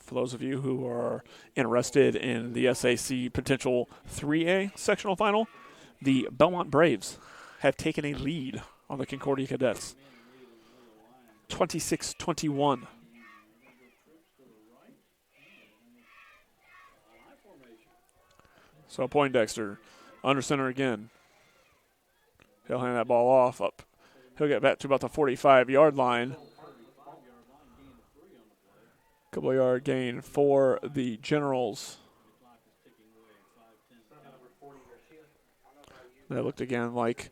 For those of you who are interested in the SAC potential 3A sectional final, the Belmont Braves have taken a lead on the Concordia Cadets, 26-21. So Poindexter under center again. He'll hand that ball off up. He'll get back to about the 45-yard line. Couple of yard gain for the Generals. That looked again like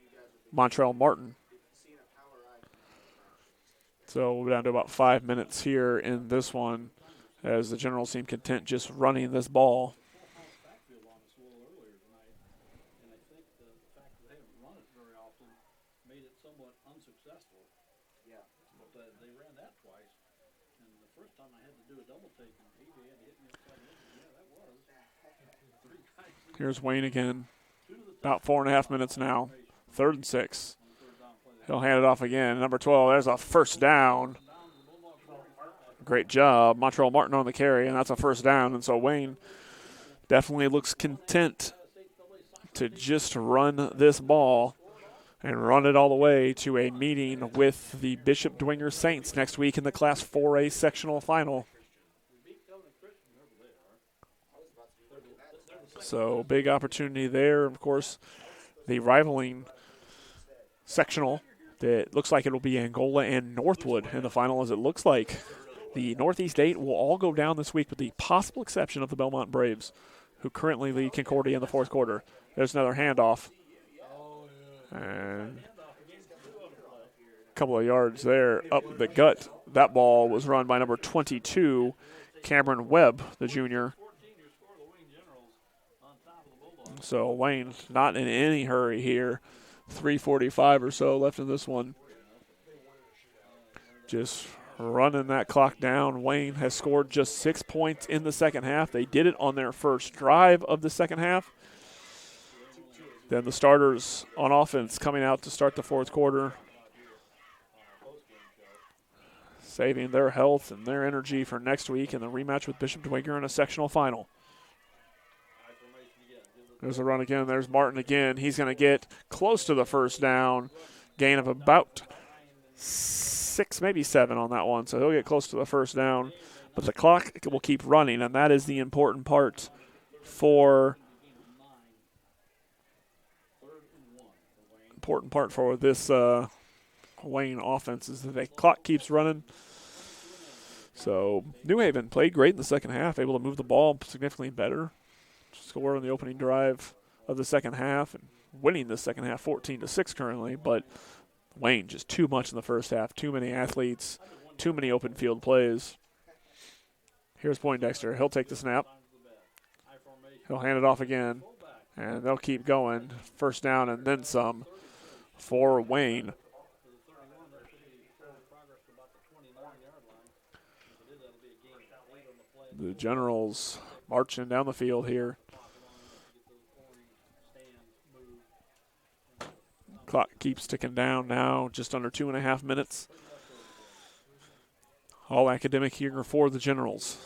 Montrell Martin. So we're down to about 5 minutes here in this one as the Generals seem content just running this ball. Here's Wayne again. About 4.5 minutes now. 3rd and 6. He'll hand it off again. Number 12, there's a first down. Great job. Montreal Martin on the carry, and that's a first down. And so Wayne definitely looks content to just run this ball and run it all the way to a meeting with the Bishop Dwenger Saints next week in the Class 4A sectional final. So big opportunity there. Of course, the rivaling sectional that looks like it will be Angola and Northwood in the final, as it looks like the Northeast 8 will all go down this week with the possible exception of the Belmont Braves, who currently lead Concordia in the 4th quarter. There's another handoff. And a couple of yards there up the gut. That ball was run by number 22, Cameron Webb, the junior. So Wayne not in any hurry here. 3:45 or so left in this one. Just running that clock down. Wayne has scored just 6 points in the second half. They did it on their first drive of the second half. Then the starters on offense coming out to start the 4th quarter, saving their health and their energy for next week in the rematch with Bishop Dwenger in a sectional final. There's a run again. There's Martin again. He's going to get close to the first down. Gain of about 6, maybe 7 on that one. So he'll get close to the first down. But the clock will keep running, and that is the important part for this Wayne offense is that the clock keeps running. So New Haven played great in the second half, able to move the ball significantly better. Score on the opening drive of the second half and winning the second half 14-6 currently, but Wayne just too much in the first half. Too many athletes, too many open field plays. Here's Poindexter. He'll take the snap. He'll hand it off again, and they'll keep going. First down and then some for Wayne. The Generals marching down the field here. Clock keeps ticking down now, just under 2.5 minutes. All academic here for the Generals.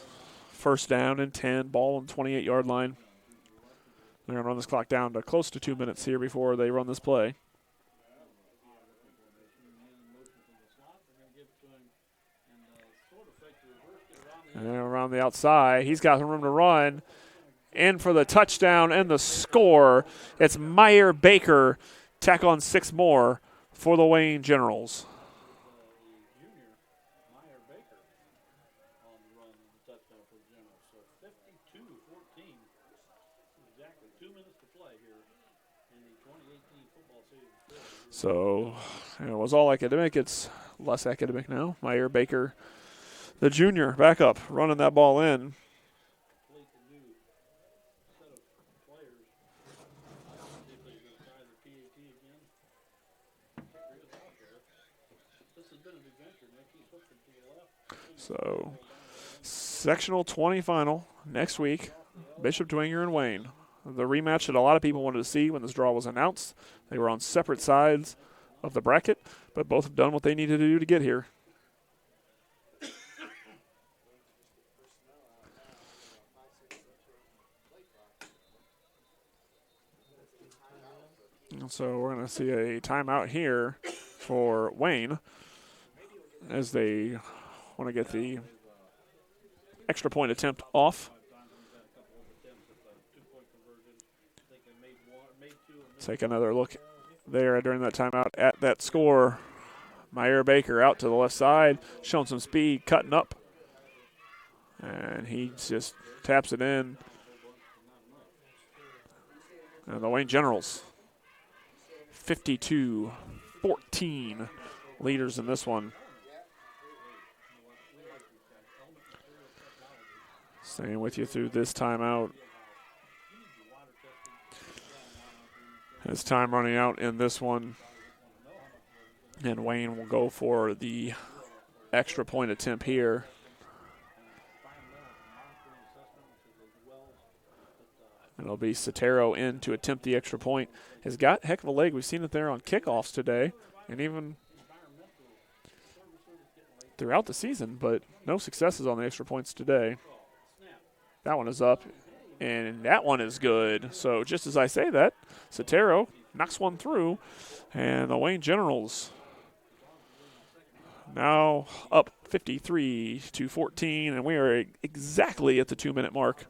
First down and 10, ball on the 28-yard line. They're going to run this clock down to close to 2 minutes here before they run this play. And then around the outside, he's got room to run. In for the touchdown and the score. It's Meyer Baker. Tack on 6 more for the Wayne Generals. So it was all academic. It's less academic now. Meyer Baker, the junior, back up, running that ball in. So, sectional 20 final next week, Bishop Dwenger and Wayne. The rematch that a lot of people wanted to see when this draw was announced. They were on separate sides of the bracket, but both have done what they needed to do to get here. And so we're going to see a timeout here for Wayne as they want to get the extra point attempt off. Take another look there during that timeout at that score. Meyer Baker out to the left side, showing some speed, cutting up. And he just taps it in. And the Wayne Generals, 52-14 leaders in this one. Staying with you through this timeout. As time running out in this one. And Wayne will go for the extra point attempt here. It'll be Sotero in to attempt the extra point. Has got heck of a leg. We've seen it there on kickoffs today and even throughout the season, but no successes on the extra points today. That one is up, and that one is good. So just as I say that, Sotero knocks one through, and the Wayne Generals now up 53-14, and we are exactly at the 2-minute mark.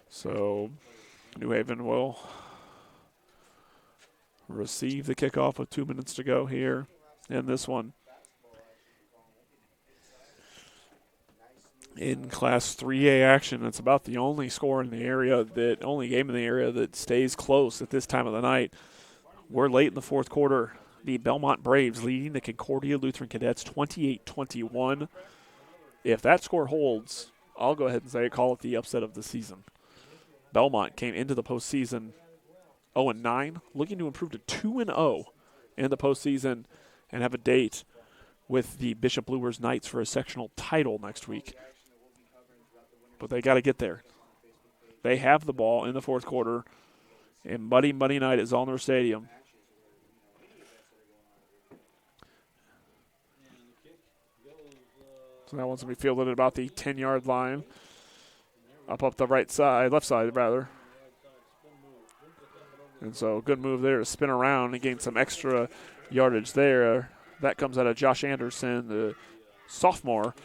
So New Haven will receive the kickoff with 2 minutes to go here in this one. In Class 3A action, it's about the only score in the area, only game in the area that stays close at this time of the night. We're late in the fourth quarter. The Belmont Braves leading the Concordia Lutheran Cadets 28-21. If that score holds, I'll go ahead and say call it the upset of the season. Belmont came into the postseason 0-9, looking to improve to 2-0 in the postseason and have a date with the Bishop Luers Knights for a sectional title next week. But they got to get there. They have the ball in the fourth quarter, and Muddy Night is on their stadium. So that one's going to be fielded at about the 10-yard line. Up the right side, left side rather. And so good move there to spin around and gain some extra yardage there. That comes out of Josh Anderson, the sophomore,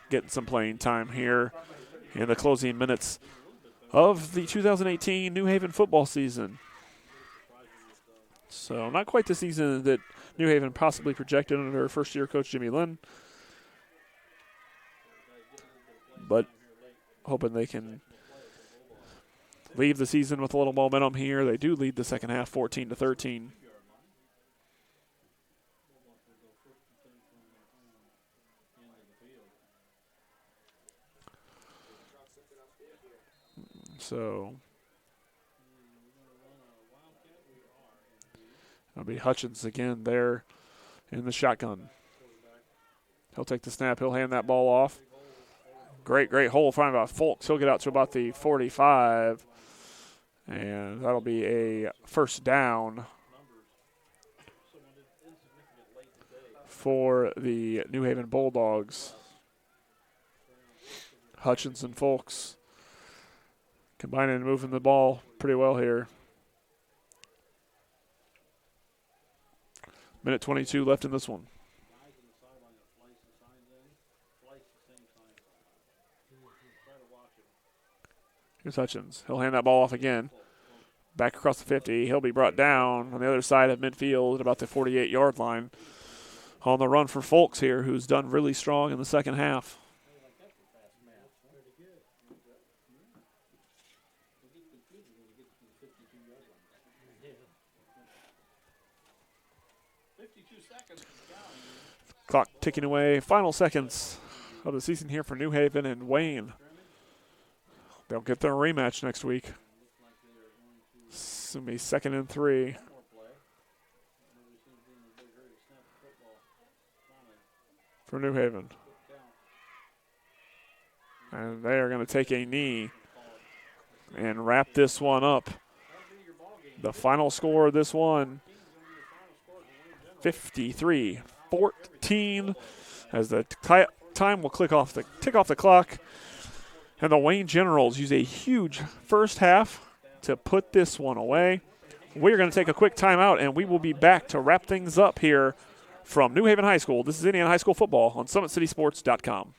getting some playing time here in the closing minutes of the 2018 New Haven football season. So not quite the season that New Haven possibly projected under first-year coach Jimmy Lynn, but hoping they can leave the season with a little momentum here. They do lead the second half 14-13. So it'll be Hutchins again there in the shotgun. He'll take the snap. He'll hand that ball off. Great hole find by Folks. He'll get out to about the 45, and that'll be a first down for the New Haven Bulldogs. Hutchins and Folks combining and moving the ball pretty well here. Minute 22 left in this one. Here's Hutchins. He'll hand that ball off again. Back across the 50. He'll be brought down on the other side of midfield at about the 48-yard line. On the run for Folks here, who's done really strong in the second half. Clock ticking away. Final seconds of the season here for New Haven and Wayne. They'll get their rematch next week. It's going to be 2nd and 3. For New Haven. And they are going to take a knee and wrap this one up. The final score of this one, 53-14, as the time will tick off the clock. And the Wayne Generals use a huge first half to put this one away. We're going to take a quick timeout, and we will be back to wrap things up here from New Haven High School. This is Indiana High School football on SummitCitySports.com.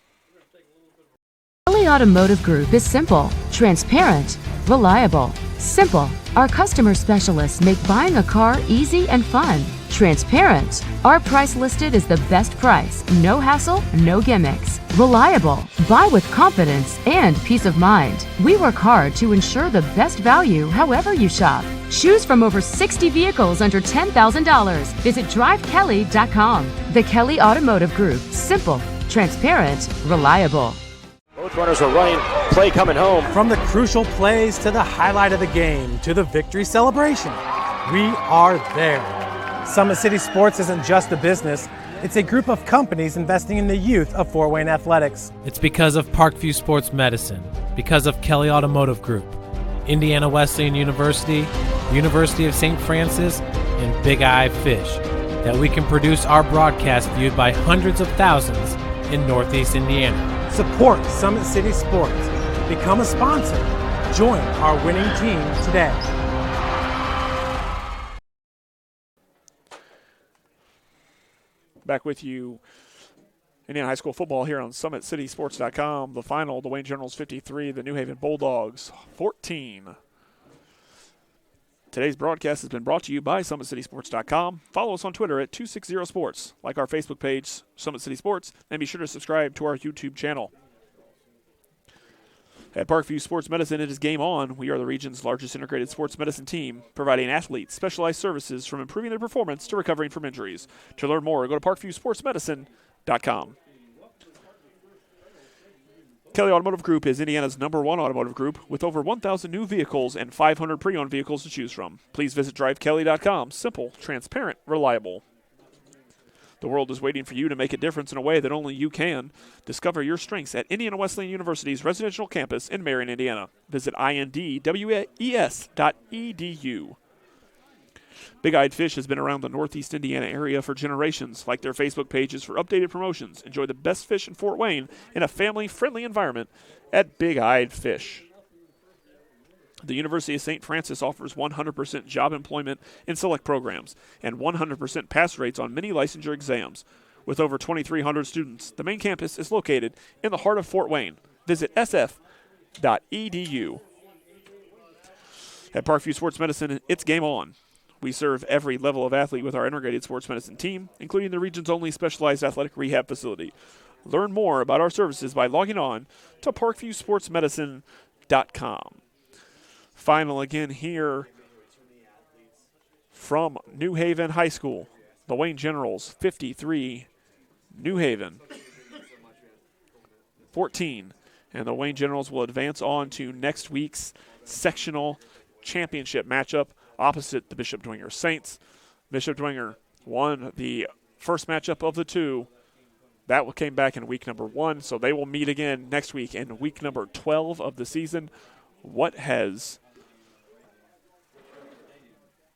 Kelly Automotive Group is simple, transparent, reliable. Simple. Our customer specialists make buying a car easy and fun. Transparent. Our price listed is the best price. No hassle, no gimmicks. Reliable. Buy with confidence and peace of mind. We work hard to ensure the best value however you shop. Choose from over 60 vehicles under $10,000. Visit drivekelly.com. The Kelly Automotive Group. Simple, transparent, reliable. Both runners are running. Play coming home. From the crucial plays to the highlight of the game to the victory celebration, we are there. Summit City Sports isn't just a business, it's a group of companies investing in the youth of Fort Wayne athletics. It's because of Parkview Sports Medicine, because of Kelly Automotive Group, Indiana Wesleyan University, University of St. Francis, and Big Eye Fish, that we can produce our broadcast viewed by hundreds of thousands in Northeast Indiana. Support Summit City Sports. Become a sponsor. Join our winning team today. Back with you, Indiana High School football here on SummitCitySports.com. The final, the Wayne Generals 53, the New Haven Bulldogs 14. Today's broadcast has been brought to you by SummitCitySports.com. Follow us on Twitter at 260sports. Like our Facebook page, Summit City Sports, and be sure to subscribe to our YouTube channel. At Parkview Sports Medicine, it is game on. We are the region's largest integrated sports medicine team, providing athletes specialized services from improving their performance to recovering from injuries. To learn more, go to parkviewsportsmedicine.com. Kelly Automotive Group is Indiana's #1 automotive group with over 1,000 new vehicles and 500 pre-owned vehicles to choose from. Please visit drivekelly.com. Simple, transparent, reliable. The world is waiting for you to make a difference in a way that only you can. Discover your strengths at Indiana Wesleyan University's residential campus in Marion, Indiana. Visit indwes.edu. Big Eyed Fish has been around the Northeast Indiana area for generations. Like their Facebook pages for updated promotions. Enjoy the best fish in Fort Wayne in a family-friendly environment at Big Eyed Fish. The University of St. Francis offers 100% job employment in select programs and 100% pass rates on many licensure exams. With over 2,300 students, the main campus is located in the heart of Fort Wayne. Visit sf.edu. At Parkview Sports Medicine, it's game on. We serve every level of athlete with our integrated sports medicine team, including the region's only specialized athletic rehab facility. Learn more about our services by logging on to parkviewsportsmedicine.com. Final again here from New Haven High School. The Wayne Generals 53, New Haven 14. And the Wayne Generals will advance on to next week's sectional championship matchup opposite the Bishop Dwenger Saints. Bishop Dwenger won the first matchup of the two. That came back in week number 1, so they will meet again next week in week number 12 of the season. What has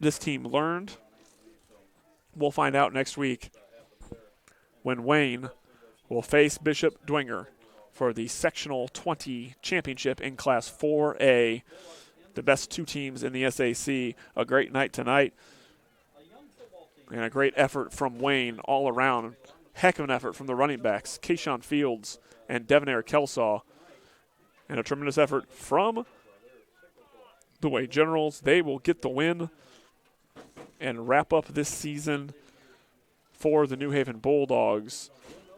this team learned? We'll find out next week when Wayne will face Bishop Dwenger for the Sectional 20 Championship in Class 4A. The best two teams in the SAC. A great night tonight and a great effort from Wayne all around. Heck of an effort from the running backs, Kayshawn Fields and Devonair Kelsaw. And a tremendous effort from the Wayne Generals. They will get the win and wrap up this season for the New Haven Bulldogs.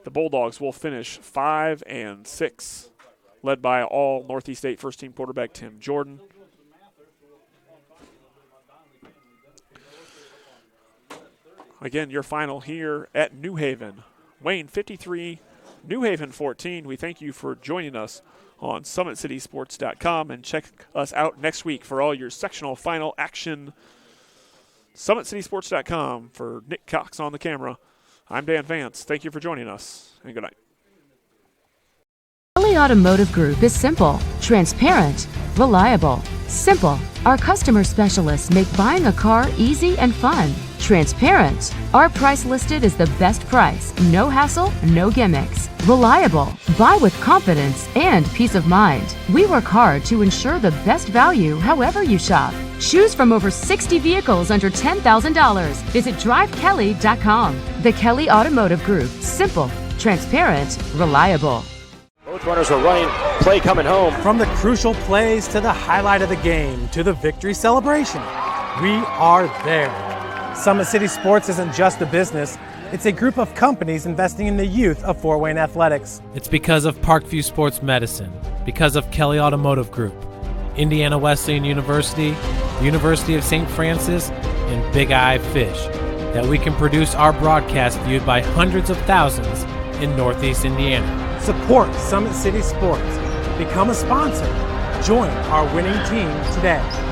The Bulldogs will finish 5-6, led by all Northeast State first-team quarterback Tim Jordan. Again, your final here at New Haven. Wayne 53, New Haven 14. We thank you for joining us on SummitCitySports.com, and check us out next week for all your sectional final action. SummitCitySports.com. For Nick Cox on the camera, I'm Dan Vance. Thank you for joining us, and good night. Kelly Automotive Group is simple, transparent, reliable. Simple. Our customer specialists make buying a car easy and fun. Transparent. Our price listed is the best price. No hassle, no gimmicks. Reliable. Buy with confidence and peace of mind. We work hard to ensure the best value however you shop. Choose from over 60 vehicles under $10,000. Visit drivekelly.com. The Kelly Automotive Group. Simple, transparent, reliable. Both runners are running. Play coming home. From the crucial plays to the highlight of the game to the victory celebration, we are there. Summit City Sports isn't just a business, it's a group of companies investing in the youth of Fort Wayne athletics. It's because of Parkview Sports Medicine, because of Kelly Automotive Group, Indiana Wesleyan University, the University of St. Francis, and Big Eye Fish, that we can produce our broadcast viewed by hundreds of thousands in Northeast Indiana. Support Summit City Sports. Become a sponsor. Join our winning team today.